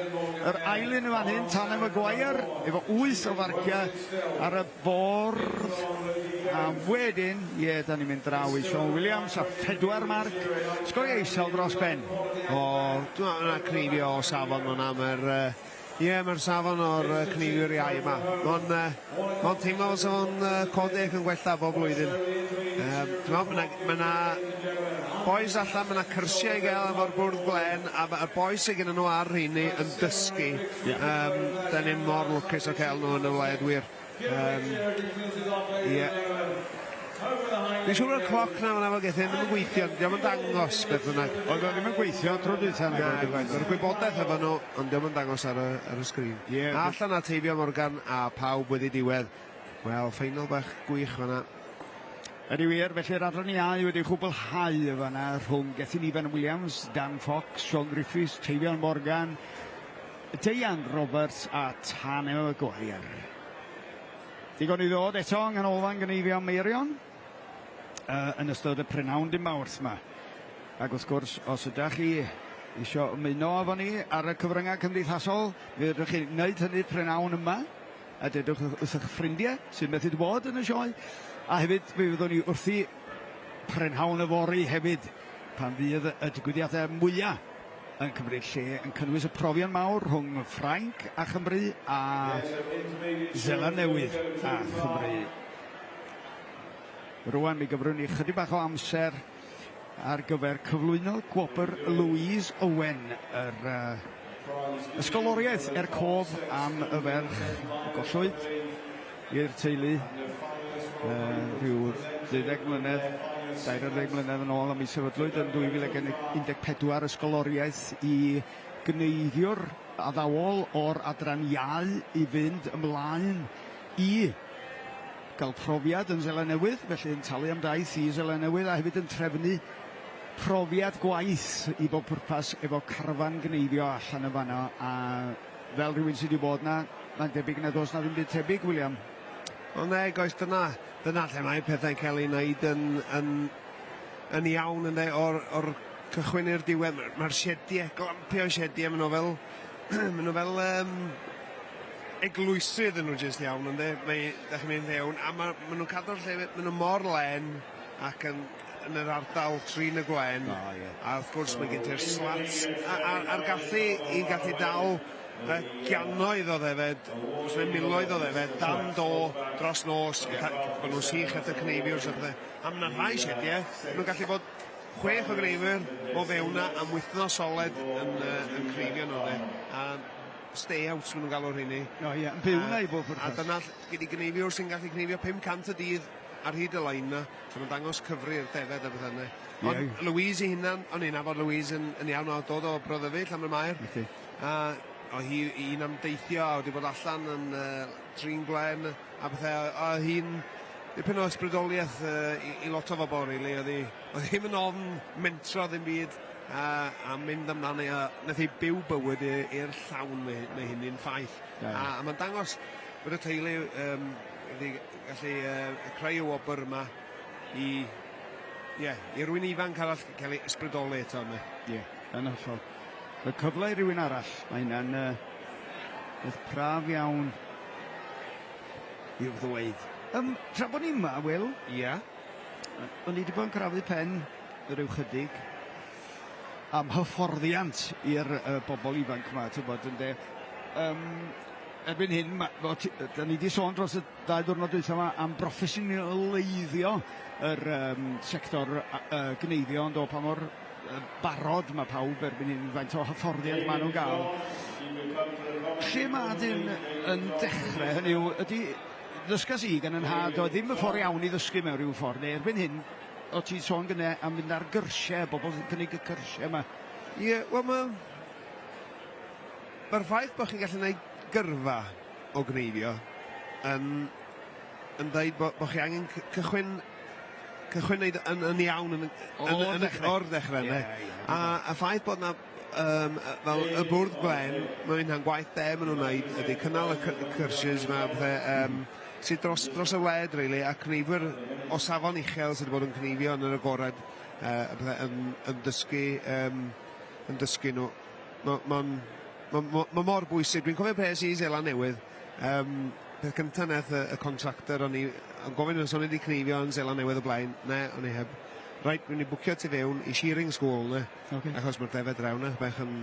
Yr ailyn yma hyn, Tanem y Gwair, efo 8 o farciau ar y bwrdd. A wedyn, da ni'n mynd draw i Sean Williams a 4 marc. Sgoriau eisel dros ben. Dwi'n meddwl Cneifio o safon hwnna, mae'r safon o'r Cneifio'r iau yma. Mae'n teimlo os o'n codec yn gwella bob blwyddyn. Mae yna boes allan, mae yna cyrsiau i gael efo'r bwrdd glen, a mae'r boes sydd gen nhw ar rheini yn dysgu. Da ni'n mor lwcus o cael nhw yn y wled wir. Dwi'n siŵr o'r cloc na fan efo Gethin, ddim yn gweithio, ddim yn dangos beth bynnag. Oedd o ddim yn gweithio tro dwytha. Yr gwybodaeth efo nhw, ond ddim yn dangos ar y sgrin. Allan a Teibio Morgan a pawb wedi diwedd. Wel, ffeinal bach gwych fanna. Ydy wir, felly'r adroniau wedi chwblhau fanna rhwng Gethin Ifan Williams, Dan Fox, Sean Griffiths, Teibio Morgan, Diane Roberts a Tanem y Gwair. Digon i ddod eto yng Nghanolfan Gneifio Meirion yn ystod y Prynawn Dydd Mawrth yma. Ac wrth gwrs, os ydych chi eisiau ymuno efo ni ar y cyfryngau cymdeithasol, fe ydych chi wneud hynny Prynawn yma, a dedwch wrth eich ffrindiau sy'n methu bod yn y sioe, a hefyd fe fyddwn ni wrthi Prynhawn y Fori hefyd, pan fydd y digwyddiadau mwyaf yn cymryd lle yn cynnwys y profion mawr rhwng Ffrainc a Chymru a Seland Newydd a Chymru. Rwan mi gyfrwn ni chydig bach o amser ar gyfer cyflwyno gwobr Louise Owen, yr ysgoloriaeth cof am y ferch gollwyd i'r teulu rhyw 12 mlynedd, 20 mlynedd yn ôl am ei sefydlwyd yn 2014 ysgoloriaeth i gneiddiwr addawol o'r adran iau i fynd ymlaen i gael profiad yn Seland Newydd, felly yn talu am daith i Seland Newydd a hefyd yn trefnu profiad gwaith i bob pwrpas efo carfan gneiddio allan y fanno, a fel rhywun sydd wedi bod na, mae'n debyg nad oes na ddim byd tebyg, William. Wel ne, goes, dyna lle mae'r pethau'n cael ei wneud yn iawn ynddo o'r cychwyn i'r diwedd. Mae'r siediau, glampio siediau, maen nhw fel eglwysydd yn nhw jyst iawn ynddo. Da chi'n mynd fewn, a maen nhw'n cadw'r lle, maen nhw mor len ac yn yr ardal trin y gwen, a wrth gwrs mae gen ti'r slats a'r gallu dal gianoedd o ddefed, os mae'n miloedd o ddefed, dan do dros nos, bod nhw'n sych at y cneifiwr, a mae'n rhai siediau, nhw'n gallu bod 6 o gneifwyr o fewn am wythnos soled yn cneifio nhw, a stay-outs maen nhw'n galw rhywun. Yn byw na i bob pwrpas. A dyna gyda gneifwyr sy'n gallu cneifio 500 y dydd ar hyd y lain na, so nhw'n dangos cyfri'r defed a beth yna. Ond Louise i hynna, o'n i'n afod Louise yn iawn o dod o Brotherfield am y Mair. O hi un am deithio, a wedi bod allan yn Trin Glen, a bethau, o hi'n dipyn o ysbrydoliaeth i lot o bobl, really. Oedd hi'n yn ofn mentro ddim byd, a mynd amdani, a nath hi byw bywyd i'r llawn neu hynny'n ffaith. A mae'n dangos bod y teulu wedi gallu creu y wobr yma i rywun ifanc arall cael ei ysbrydoli eto yma. Yn hollol. Y cyfle i rywun arall, mae hynna'n beth braf iawn i'w ddweud. Tra bod ni yma, Wil, o'n i wedi bod yn crafu pen yr ychydig am hyfforddiant i'r bobl ifanc yma, ti'n bod, ynddo. Erbyn hyn, da ni wedi sôn dros y 2 diwrnod dwytha yma am broffesiynaleiddio yr sector gneiddio, ond o pa mor barod mae pawb erbyn hyn, faint o hyfforddiant maen nhw'n gael. Lle mae dyn yn dechrau, hynny yw, ydy ddysgas i gan yn had, o ddim y ffordd iawn i ddysgu mewn rhyw ffordd, neu erbyn hyn, o ti sôn gyda am fynd ar gyrsiau, bobl yn cynnig y gyrsiau yma. Wel mae'r ffaith bod chi'n gallu gwneud gyrfa o gneifio yn dweud bod chi angen cychwyn wneud yn iawn o'r dechrau. A y ffaith bod na fel y bwrdd glen, mae'n hynna'n gwaith maen nhw'n gwneud, ydy cynnal y cyrsiau yma, sydd dros y wled, really, a cneifwyr o safon uchel sydd wedi bod yn cneifio yn yr agored yn dysgu nhw. Mae mor bwysig. Dwi'n cofio pres i Seland Newydd, peth cyntaf nath y contractor o'n gofyn os o'n i wedi cneifio yn Seland Newydd o blaen. Ne, o'n i heb. Rhaid, dwi'n i bwcio ti fewn i Shearing School, ne? Achos mae'r defed drawn, bech yn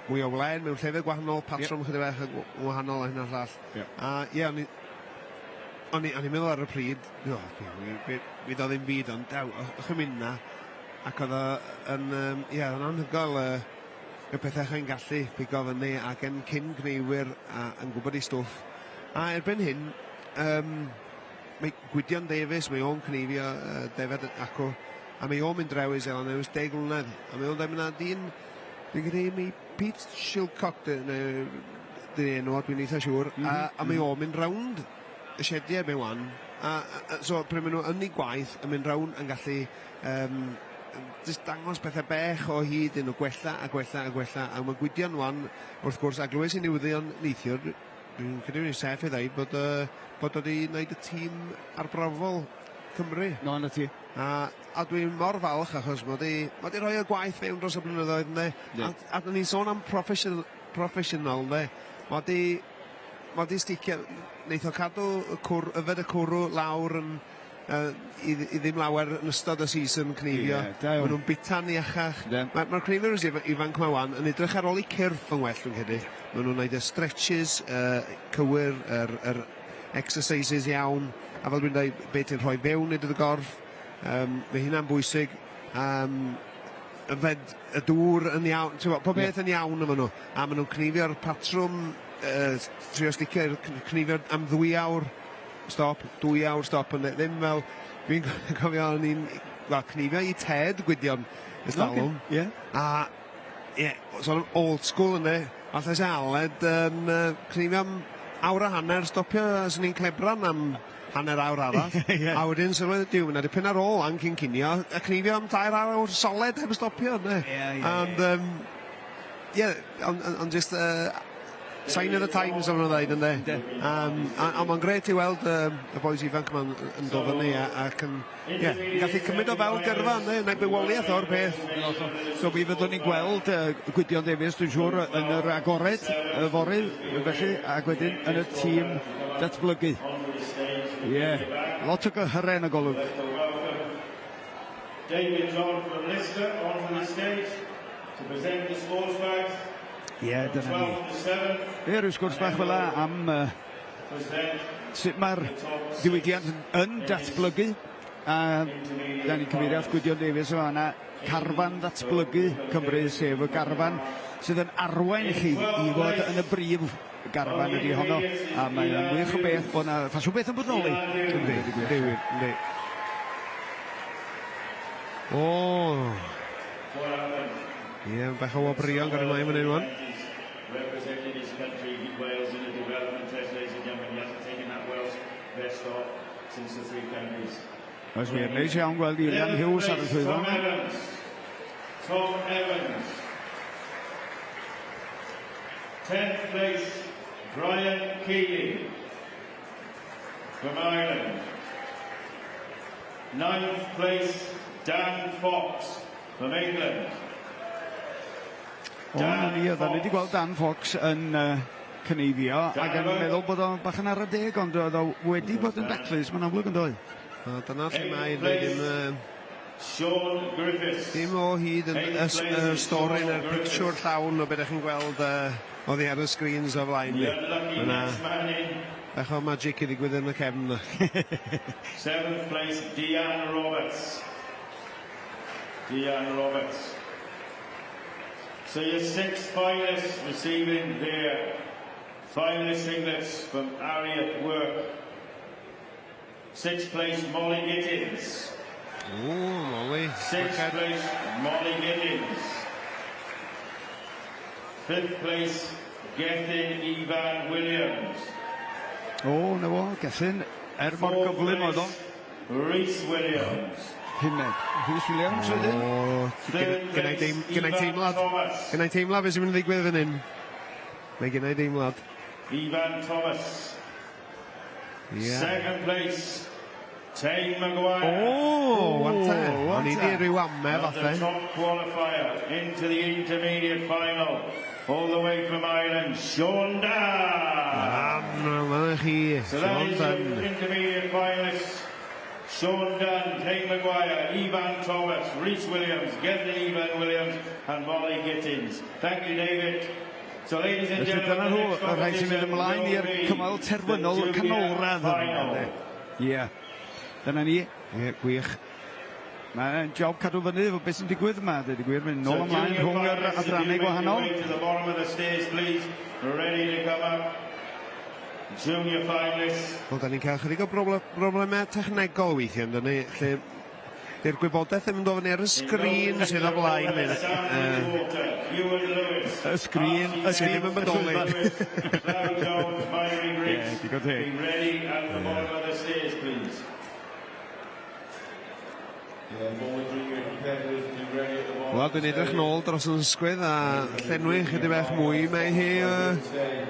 mwy o wlen, mewn llefydd gwahanol, patrwm chydig bech yn wahanol a hynna llall. A o'n i'n meddwl ar y pryd, fydd o ddim byd, ond daw, o'ch yn mynd na, ac oedd o'n anhygoel y pethau chi'n gallu pigo fyny ac yn cyn gneifwyr yn gwybod i stwff. A erbyn hyn, mae Gwydion Davies, mae o'n cneifio defed acw, a mae o'n mynd draw i Seland Newydd 10 mlynedd, a mae o'n dweud yna dwi'n gyda mi Pete Shilcock, dwi'n enw, dwi'n eitha siŵr, a mae o'n mynd rownd y siediau mewn wan, so pryd maen nhw yn ei gwaith, yn mynd rownd yn gallu dangos pethau bech o hyd yn nhw gwella a gwella a gwella, a mae Gwydion wan, wrth gwrs, a glywes i newyddion neithiwr, dwi'n credu ni'n sef i ddweud bod wedi gwneud y tîm arbrofol Cymru. No, na ti. A dwi'n mor falch achos mae wedi rhoi y gwaith fewn dros y blynyddoedd, ne? A ni'n sôn am professional, ne? Mae wedi sticio, wneith o cadw yfed y cwrw lawr i ddim lawer yn ystod y season cneifio. Maen nhw'n bitan iachach. Mae'r cneifwyr ifanc yma wan yn edrych ar ôl i cyrff yn well, dwi'n credu. Maen nhw'n gwneud y stretches cywir, yr exercises iawn, a fel dwi'n dweud, beth yn rhoi fewn i'r gorff. Mae hynna'n bwysig. Yfed y dŵr yn iawn, pob beth yn iawn efo nhw. A maen nhw'n cnifio'r patrwm, trio sticio, cnifio am 2 awr stop, 2 awr stop, ond ddim fel, fi'n cofio ni'n cnifio I Ted Gwydion ystalwm. A, so'n old school yna, allai se Aled yn cnifio am awr a hanner, stopio as ni'n clebran am hanner awr arall. A wedyn sylwedd y diw, yna dipyn ar ôl an cyn cinio, a cnifio am 2 awr soled heb stopio, ne? Ond just sign of the times o'n dweud, ynddo? A mae'n gret I weld y boes ifanc yma'n dod fyny ac yn gallu cymryd o fel gyrfa, ynddo? Neu bywoliaeth o'r peth. So mi fyddwn ni'n gweld Gwydion Davies, dwi'n siŵr, yn yr agored y fory, felly, ac wedyn yn y tîm datblygu. Lot o gyhyren y golwg. David John from Leicester onto the stage to present the sports bags. Dyna ni. Rhyw sgwrs bach fel am sut mae'r diwydiant yn datblygu. A da ni'n cyfeirio at Gwydion Davies o yna carfan datblygu Cymru, sef y garfan sydd yn arwain chi I fod yn y brif garfan ydi honno. A mae'n wych o beth bod yna ffasiwn beth yn bodoli. Yndi. Bach o wabrion gyda'r mlaen fan hyn wan. Representing his country, Wales, in the development test, ladies and gentlemen. He hasn't taken that Wales best off since the 3 countries. Oes wir neis iawn gweld Ilian Hughes ar y llwyfan. Tom Evans. 10th place, Brian Keeley from Ireland. 9th place, Dan Fox from England. Da ni wedi gweld Dan Fox yn cynifio ac yn meddwl bod o'n bach yn ar y deg, ond oedd o wedi bod yn daclus, mae'n amlwg yn dod. Dyna lle mae Sean Griffiths. Dim o hyd yn y stori yn y picture llawn o beth ydych chi'n gweld oddi ar y screens o flaen ni. Yna bach o magic I ddigwydd yn y cefn. 7th place, Deanne Roberts. So your 6 finalists receiving their finalist singlets from Harriet Work. 6th place, Molly Gittins. Molly. 6th place, Molly Gittins. 5th place, Gethin Ivan Williams. Na fo, Gethin, mor gyflym oedd o. Rhys Williams. Rhys Williams wedyn. Gynnau teimlad beth sy'n mynd i ddigwydd fan hyn. Mae gynnau teimlad. Ivan Thomas. 2nd place, Tane Maguire. O'n I di rhyw ame The falle. top qualifier into the intermediate final. All the way from Ireland, Sean Dunn. Dyna chi, So that Sean is Dunn. your intermediate finalists. Sean Dunn, Tane Maguire, Ivan Thomas, Rhys Williams, Gethin Ivan Williams and Molly Gittins. Thank you, David. So ladies and Felly dyna gentlemen, nhw, y rhai sy'n mynd ymlaen i'r cymal terfynol canolradd. Dyna ni, gwych. Mae'n job cadw fyny fo beth sy'n digwydd yma, dweud y gwir, mynd nôl ymlaen rhwng yr adrannau gwahanol. To the bottom of the stairs, please. Ready to come up. Junior finalists. Wel, da ni'n cael chydig o broblemau technegol weithio, ynddo ni, lle di'r gwybodaeth ddim yn dod fyny ar y sgrin sydd o blaen. Y sgrin ddim yn bodoli. Larry Jones, Myrie Briggs. digon teg. Be ready at the bottom of the stairs, please. Wel, dwi'n edrych nôl dros yn ysgwydd a llenwi chydig bach mwy mae hi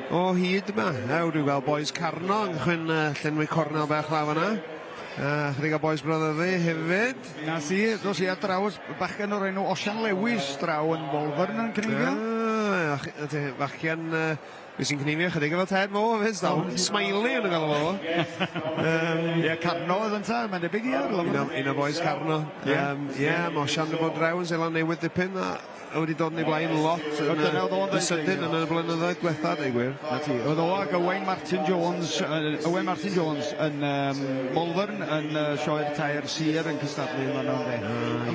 o hyd yma. Dwi'n gweld boes Carno yn chwyn llenwi cornel bach law yna. Chydig o boes Brotherfi hefyd. Na si, dos I ar draws bachgen o'r enw Osian Lewis draw yn Wolfern yn cynifio. Fachgen beth sy'n cynifio chydig efo Ted Mo hefyd. Smiley yn y gael o. Carno oedd yn ta, mae'n debyg I ar. Un o boes Carno. Mae Osian yn bod draw yn Seland Newydd dipyn. wedi dod yn ei blaen lot yn sydyn yn y blynyddoedd diwethaf, ei gwir. Oedd o ag Owain Martin Jones yn Malvern yn sioe'r tair sir yn cystadlu yma nawr de.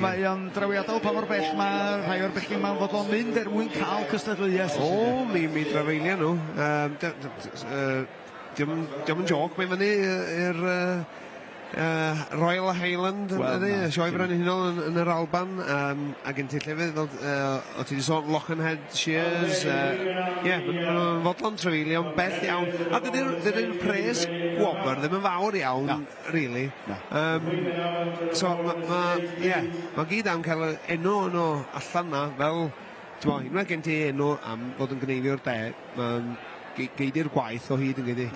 Mae o'n drawiadol pa mor bell mae rhai o'r bechgyn ma'n fod o'n mynd mwyn cael cystadleuaeth. O, mi drafeilio nhw. Diolch yn joc, mae'n fyny i'r Royal Highland, sioe bron hynol yn yr Alban, ac yn till hefyd, o ti wedi sôn Lochenhead Shears, mae'n fodlon trefeilio, ond bell iawn. A dydy'r pres gwobr ddim yn fawr iawn, really. So, mae gyd am cael enw yno allan na, fel, unwaith gen ti enw am fod yn gneifio'r de, mae'n geidi'r gwaith o hyd yn geidi.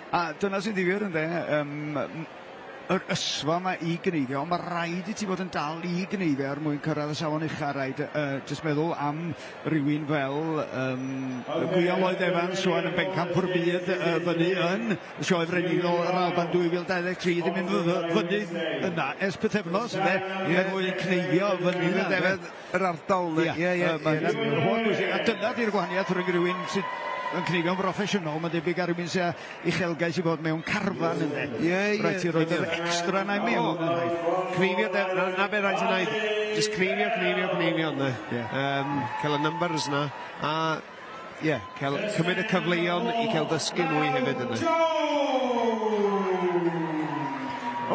A dyna sy'n ddifyr yn de, yr ysfa yma i gneifio, mae rhaid i ti fod yn dal i gneifio er mwyn cyrraedd y safon ucha rhaid. Jyst meddwl am rywun fel Gwyliwch Lloyd Evans, rwan yn bencamp o'r byd fyny yn y sioe frenhinol yr Alban 2023, ddim yn fyny yna ers pythefnos, yna, er mwyn cneifio fyny yna. Yr ardal, A dyna di'r gwahaniaeth rhwng rywun sydd yn cneifio'n broffesiynol, mae'n debyg ar rywun sy'n uchelgais i fod mewn carfan yn dweud. Rhaid i roed yr extra na i mewn yn dweud. Cneifio, na be rhaid i wneud. Just cneifio, yna. Cael y numbers na. A, cael cymryd y cyfleuon i cael dysgu mwy hefyd yna.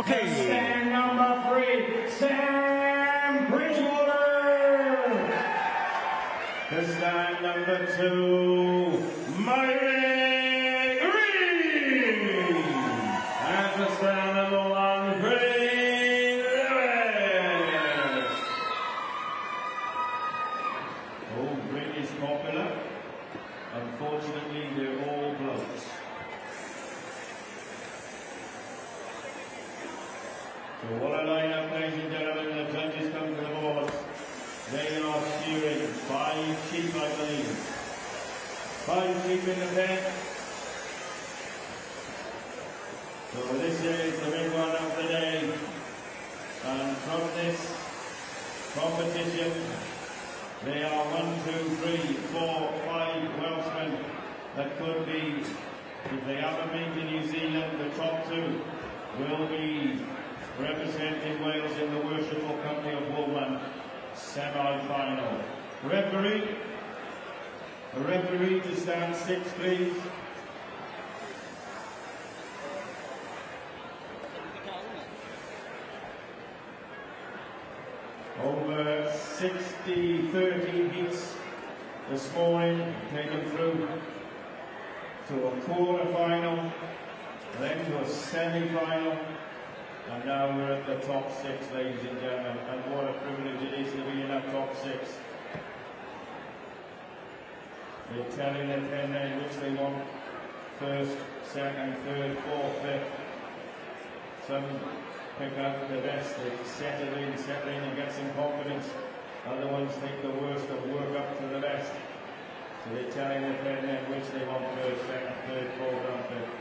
Stand number 3, Sam Bridgewater. Stand number 2, Myrie Green. And to stand number 1, Green Lewis. Oh, Green is popular. Unfortunately, they're all blokes. So what a lineup, ladies and gentlemen, the judges come to the board. They are shearing 5 sheep, I believe. 5 sheep in the pen. So this is the big one of the day. And from this competition, they are 1, 2, 3, 4, 5 Welshmen that could be, if they haven't been to New Zealand, the top 2 will be representing Wales in the Worshipful Company of Woolman semi-final. A referee to stand 6, please. Over 30 heats this morning, taken through to a quarter-final, then to a semi-final, and now we're at the top 6, ladies and gentlemen, and what a privilege it is to be in that top 6. They're telling their pen then which they want, first, second, third, fourth, fifth. Some pick out the best, they settle in and get some confidence. Other ones take the worst and work up to the best. So they're telling their pen then which they want first, second, third, fourth, and fifth.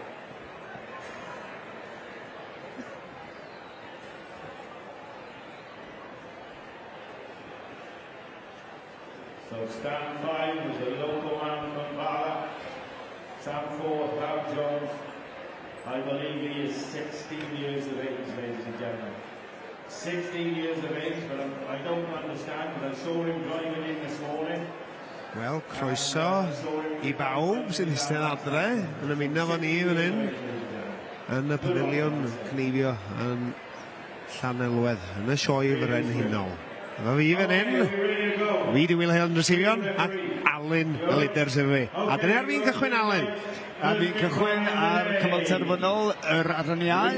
So stand 5 is a local man from Bala. Stand 4, Dow Jones. I believe he is 16 years of age, ladies and gentlemen. 16 years of age, but I don't understand, but I saw him driving in this morning. Wel, croeso I bawb sy'n eistedd adre, yn ymuno fo ni fan hyn, yn y pafiliwn cneifio yn Llanelwedd, yn y sioe frenhinol. Efo fi fan hyn, fi di Wil Hendreseifion ac Alun Elidyr sy'n fi. A dyna ar fi'n cychwyn, Alun. A fi'n cychwyn ar cymal terfynol yr Araniau.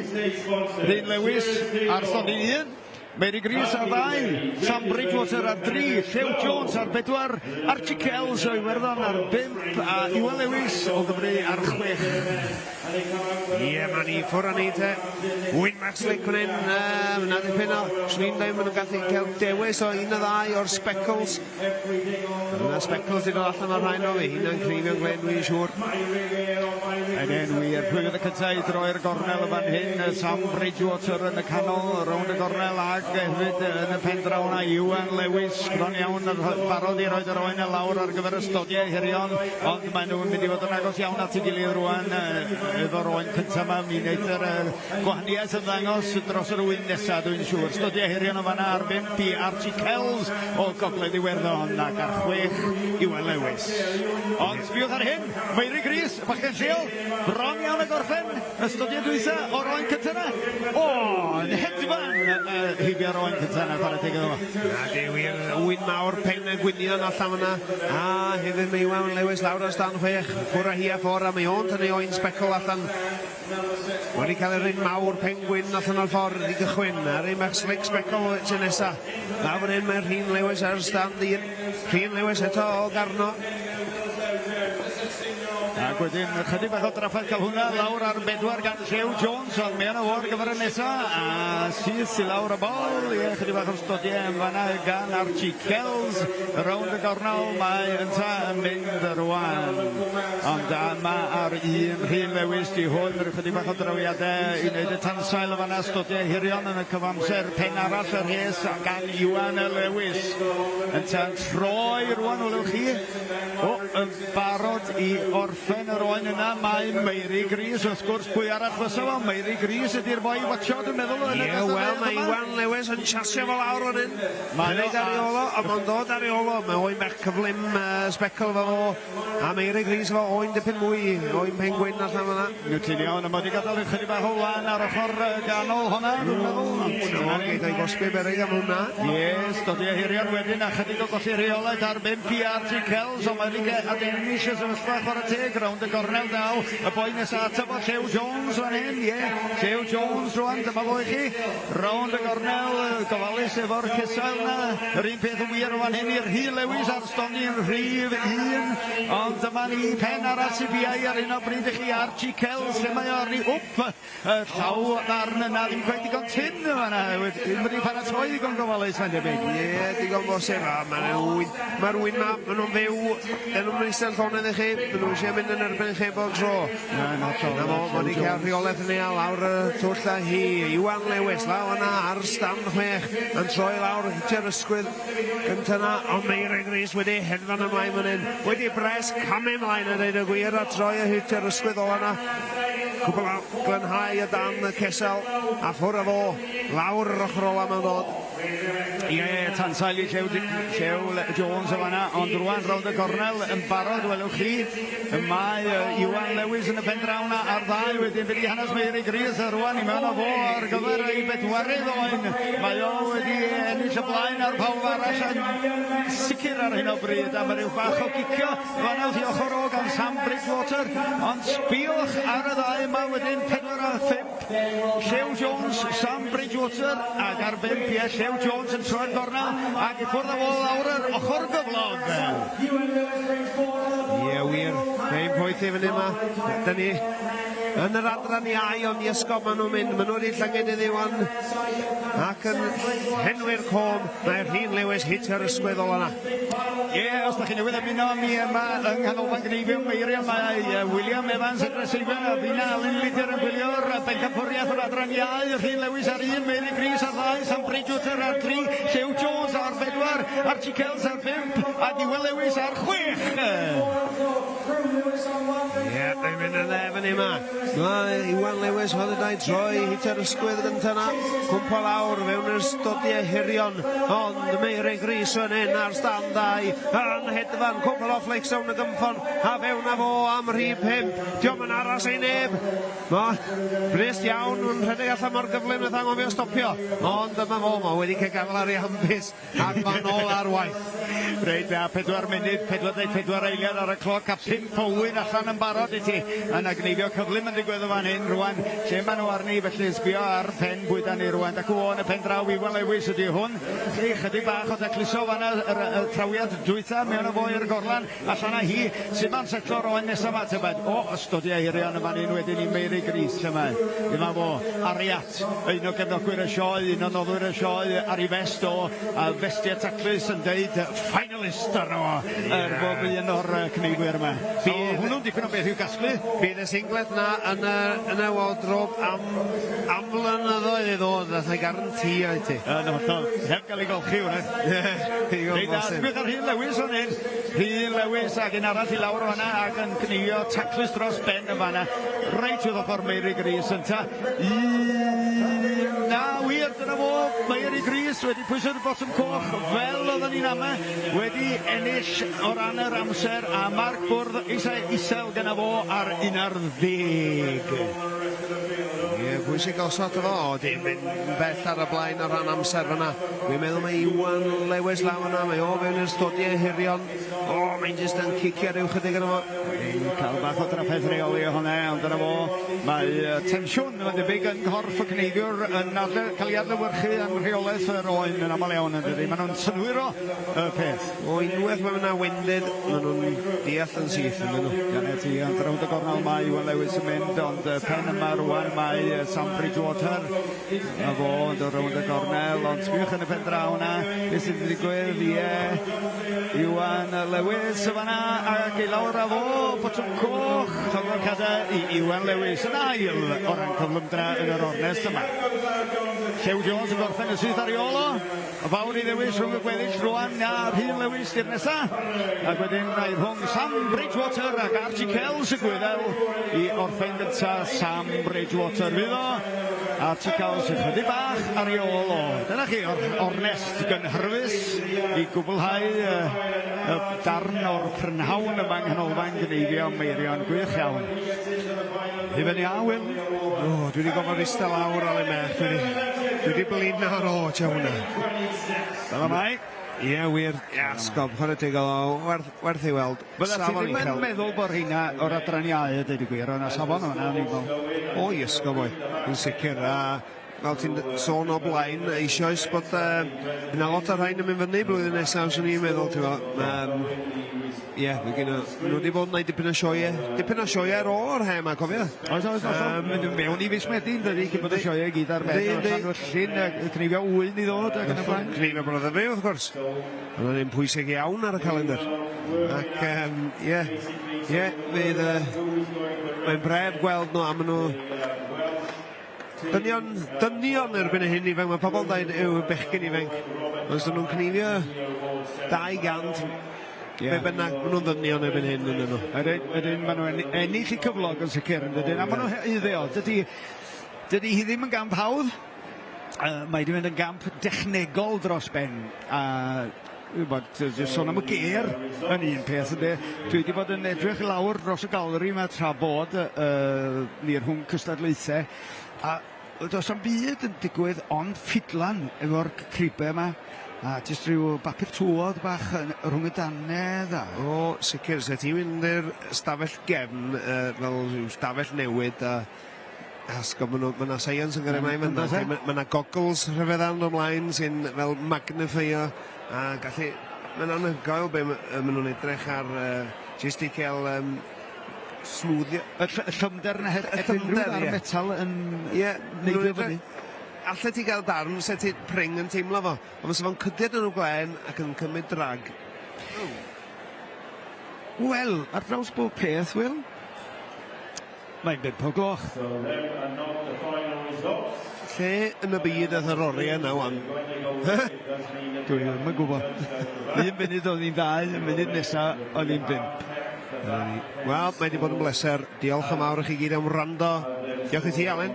Dydd Lewis ar Sonny 1. Mary Greaves ar 2, Sam Bridgewater ar 3, Llew Jones ar 4, Archie Kells o Iwerddon ar 5, a Iwan Lewis o Gymru ar 6. Ie, ma'n i ffwr o'n i te. Wyn Max Lick fan hyn. Yna dipyn o Smin Dawn ma'n gallu cael dewis o un o ddau o'r Speckles. Yna Speckles i ddod allan o'r rhain o fi. Hynna'n Gneifio Glen, dwi'n siŵr. Ydyn wir, pwy oedd y cyntaf i droi'r gornel y fan hyn, Sam Bridgewater yn y canol, rownd y gornel ag hefyd yn y pendraw na Iwan Lewis, bron iawn barod i roed yr oen y lawr ar gyfer ystodiau hirion, ond maen nhw'n mynd i fod yn agos iawn at ei gilydd rwan efo'r oen cyntaf yma, mi wneud yr gwahaniaeth yn ddangos dros yr wyn nesaf, dwi'n siŵr. Ystodiau hirion o fanna ar 5 i Archie Kells o Gogledd Iwerddon ac ar 6 Iwan Lewis. Ond sbiwch ar hyn, Meirig Rhys, bachgen lleol, bron iawn y gorffen, ystodiad dwytha o'r oen cyntaf yna. O, yn hedfan hifio'r oen cyntaf yna, para teg iddo fo. Na, wir, wyn mawr pen y gwynion allan yna. A hefyd mae Iwan Lewis lawr o stan 6. Ffwr a hi a ffwr a mae o'n tynnu oen Speckle allan. Wedi cael yr un mawr pengwyn allan o'r ffordd i gychwyn. Ar ein Max Lick Speckle sy'n nesa. Lawr fan hyn mae'r Rhyn Lewis ar stand 1. Rhyn Lewis eto o Garno. Ac wedyn, chydig bach o draffaeth cael hwnna lawr ar 4 gan Llew Jones, ond mae yna o'r gyfer y nesa, a syth i lawr y bol, ie, chydig bach o'r stodiau yn fanna gan Archie Kells, rownd y gornel, mae ynta yn mynd rwan. Ond yma ar 1 Rhyn Lewis di hwn, rwy'n chydig bach o drawiadau i wneud y tansail o fanna stodiau hirion yn y cyfamser pen arall y rhes gan Iwan Lewis. Ynta'n troi rwan, welwch chi, yn barod i orffen yr oen yna, mae Meirig Rhys, wrth gwrs pwy arall fysa fo, Meirig Rhys ydy'r boi watcho, dwi'n meddwl. Ie, wel, mae Iwan Lewis yn chasio fel awr o'n hyn. Mae'n neud ariolo, a mae'n dod ariolo. Mae oen bach cyflym Speckle fel o, a Meirig Rhys fel oen dipyn mwy, oen pengwyn allan fyna. Nw ti'n iawn, a mae wedi gadael chydig bach o lan ar ochr ganol hwnna, dwi'n meddwl. Geid o'i gosbi berig am hwnna. Ie, stodiau hirion wedyn, a chydig o golli reolaeth ar 5 i Archie Kells, ond mae wedi adenish y sefyllfa chwarae teg rownd y gornel daw, y boi nesaf ateb o Llew Jones fan hyn, ie, Llew Jones rwan, dyma fo i chi, rownd y gornel, gofalus efo'r cesail na, yr un peth yn wir o fan hyn i'r Rhyn Lewis ar stoni'n rhif 1, ond dyma ni pen arall sy'n biau ar un o bryd i chi Archie Kells, lle mae o'r ni, llaw ddarn yna, ddim gwaith digon tyn yma, ddim wedi paratoi digon gofalus fan debyg. Ie, digon bosib, mae'r wyn ma, maen nhw'n fyw, yn nhw'n eistedd llonydd i chi, maen nhw'n eisiau mynd yn erbyn chi bob tro. Na mo, mae wedi cael rheolaeth yn ei lawr y twll a hi. Iwan Lewis, law yna ar stand 6, yn troi lawr hitio'r ysgwydd gyntaf yna, ond Meirig Rhys wedi hedfan ymlaen fan hyn. Wedi bres camu ymlaen yn dweud y gwir a troi a hitio'r ysgwydd o yna. Cwbl o glenhau y dan y cesel, a ffwr a fo, lawr yr ochr ola mewn dod. Ie, tansail i Llew Jones o fanna, ond rwan rownd y gornel yn barod, welwch chi, mae Iwan Lewis yn y pendraw na ar 2, wedyn bydd i hanes Meirig Rhys a rwan i mewn o fo ar gyfer ei bedwarydd oen. Mae o wedi ennill y blaen ar pawb arall yn sicr ar hyn o bryd, a mae rhyw bach o gicio fanna wrth i ochr o gan Sam Bridgewater, ond sbiwch ar y 2 yma wedyn 4 a 5. Llew Jones, Sam Bridgewater, ac ar 5 ie, Llew Jones yn troi'r gornel, ac i ffwrdd o fo lawr yr ochr gyflog. Ie, wir, ein pwyth i fyny yma. Da ni yn yr adran iau o'n iesgob maen nhw'n mynd. Maen nhw wedi llangyd i ddiwan. Ac yn henwyr com, mae'r Rhyn Lewis hitio'r ysgwyddol yna. Ie, os da chi'n newydd ymuno mi yma yng Nghanolfan Gneifio Meirio, mae William Evans Hendreseifion a finna Alun Elidyr yn gwylio'r bencampwriaeth o'r adran iau. Rhyn Lewis ar 1, Meirig Rhys ar 2, Sam Bridgewater ar 3, Llew Jones ar 4, Archie Kells ar 5, a Wil Lewis ar 6. Ie, mae'n mynd yn efn yma. Mae Iwan Lewis oedd yn troi hitio'r ysgwydd gyntaf yna. Cwmpo lawr fewn yr stodiau hirion, ond Meirig Rhys yn hyn ar stand 2, yn hedfan, cwmpo o flex o'n y gymffon, a fewn a fo am rhif 5. Diom yn aros ei neb. Brist iawn, yn rhedeg allan mor gyflym na thangofio stopio. Ond dyma fo, mae wedi cael gafel ar ei hambus, ac mae'n ôl ar waith. Reit, a 4 munud, 44 eiliad ar y cloc, a 5 Powyn allan yn barod i ti. Yna Gneifio cyflym yn digwydd o fan hyn rwan. Lle maen nhw arni, felly sbio ar pen bwyda ni rwan. Ac o yn y pen draw Wil Lewis ydi hwn. Chydig bach o ddecluso fan'na, y trawiad dwytha mewn o fo i'r gorlan. Allan a hi, sy'n ma'n setlo'r oen nesaf at y bed. O, ystodia hirion y fan hyn wedyn i Mary Gris yma. Dyma fo, Ariat, un o gefnogwyr y sioe, un o noddwyr y sioe, ar ei fest o festiau taclus yn deud finalist arno bob un o'r cneifwyr yma. Hwnnw'n dipyn o beth i'w gasglu. Bydd y singlet na yn y wardrobe am blynyddoedd i ddod, nath ei garanti oedd ti. Heb gael ei golchi hwnna. Reit, a sbych ar Hyn Lewis o'n hyn. Hyn Lewis ac un arall i lawr o hwnna ac yn cneifio taclus dros ben y fanna. Reit wrth ochr Mary Gris yn ta. Na, wir, dyna fo, Mary Gris wedi pwysau'r bottom coch fel oedden ni'n ama, wedi ennill o ran yr amser a marc bwrdd isel gyda fo ar 11. Ie, pwysig osod o fo, di mynd bell ar y blaen o ran amser fyna. Dwi'n meddwl mae Iwan Lewis law yna, mae o fewn yn stodiau hirion. O, mae'n jyst yn cicio ryw chydig yna fo. Cael bach o draffaeth reoli o hwnna, ond dyna fo, mae tensiwn yn debyg yn corff y cneifiwr yn cael ei adlewyrchu yn rheolaeth yr oen yn aml iawn yn dydy. Maen nhw'n synwyro y peth. O, unwaith mae yna wendid, maen nhw'n deall yn syth yn nhw. Janet i, ond rownd y gornel mae Iwan Lewis yn mynd, ond pen yma rwan mae Sam Bridgewater. A fo yn dod rownd y gornel, ond sbiwch yn y pen draw na. Beth sydd wedi digwydd, Iwan Lewis y fanna, ac i lawr a fo, botwm coch, llogor cada i Iwan Lewis yn ail o ran cyflymdra yn yr ornest yma. Llew Jones yn gorffen y syth ar ei olo, y fawr i ddewis rhwng y gweddill rwan a'r Hyn Lewis di'r nesa, ac wedyn rhaid rhwng Sam Bridgewater ac Archie Kells y gwyddel i orffen gynta Sam Bridgewater. Fydd o, Archie Kells yn chydig bach ar ei olo. Dyna chi, ornest gynhyrfus i gwblhau y darn o'r prynhawn yma yng nghanolfan Gneifio Meirion. Gwych iawn. I fyny a, Wil? O, dwi wedi gofod eistedd lawr ar ei mech. Dwi wedi blin na ar o, tia hwnna. Dyna mai. Ie, wir. Asgob, chwarae teg o, werth ei weld. Bydda ti ddim yn meddwl bod hynna o'r adraniau, dweud y gwir, ond a safon o'na, ni'n meddwl. O, iesgob, oi. Yn sicr. A fel ti'n sôn o blaen, eisoes bod yna lot o'r rhain yn mynd fyny blwyddyn nesaf, swn i'n meddwl, ti'n fawr. Ie, nhw wedi bod yn gwneud dipyn o sioe ar o'r hem a cofio. Oes. Mewn i fus Medin, dydy, cyn bod y sioe gyd ar ben o'r Llanwellyn, cnifio wyn i ddod ac yn y blaen. Cnifio brother fi, wrth gwrs. Yna'n un pwysig iawn ar y calendar. Ac, ie, fydd... Mae'n bref gweld nhw am nhw... Dynion erbyn y hyn ifanc. Mae pobl dweud yw bechgyn ifanc. Os dyn nhw'n cnifio 200... Be bynnag, maen nhw'n ddynion erbyn hyn yn nhw. Ydyn, maen nhw'n ennill i cyflog yn sicr yn dydyn. A maen nhw'n iddio. Dydy hi ddim yn gamp hawdd. Mae wedi mynd yn gamp dechnegol dros ben. A sôn am y ger yn un peth ydy. Dwi wedi bod yn edrych lawr dros y galeri yma tra bod ni rhwng cystadlaethau. A does am byd yn digwydd ond ffidlan efo'r cribau yma. A jyst rhyw bapur tŵod bach rhwng y danedd a... O, sicr, se ti'n mynd i'r stafell gefn fel rhyw stafell newid a asgob, mae yna science yn gyrru mai fyna. Mae yna goggles rhyfeddan ymlaen sy'n fel magnifier a gallu... Mae'n anhygoel be maen nhw'n edrych ar jyst i cael smoothio... Y llyfnder na hedfryd ar metal yn neidio fyny. Alle ti gael darn, se ti pring yn teimlo fo. Ond mae fo'n cydyd yn o glen ac yn cymryd drag. Wel, ar draws bob peth, Wil. Mae'n 5 o gloch. Lle yn y byd oedd yr oriau yna, wan? Dwi ddim yn gwybod. 1 munud oedd ni'n 2, 1 munud nesaf oedd ni'n 5. Wel, mae wedi bod yn bleser. Diolch am awr i chi gyd am wrando. Diolch i ti, Alun.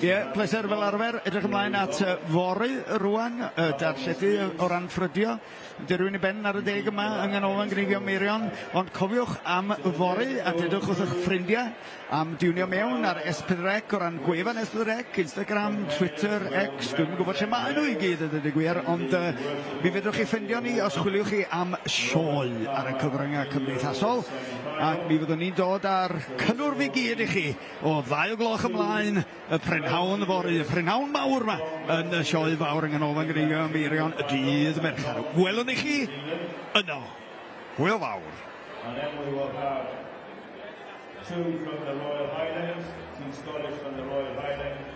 Ie, pleser fel arfer, edrych ymlaen at fory rwan, darlledu o ran ffrydio. Dy rwy'n i ben ar y deg yma yng Nghanolfan Gneifio Meirion, ond cofiwch am fory a dedwch wrth eich ffrindiau am diwnio mewn ar S4C o ran gwefan S4C, Instagram, Twitter, X, dwi'n gwybod lle mae nhw i gyd yn dweud y gwir, ond mi fedrwch chi ffindio ni os chwiliwch chi am sioe ar y cyfryngau cymdeithasol, ac mi fyddwn ni'n dod ar cynnwrf i gyd i chi o 2:00 ymlaen, y prynhawn fory, y prynhawn mawr yma yn y sioe fawr yng Nghanolfan Gneifio Meirion y dydd Mercher. Welwn ni chi yno. Hwyl fawr. And then we will have 2 from the Royal Highlands, 2 Scottish from the Royal Highlands,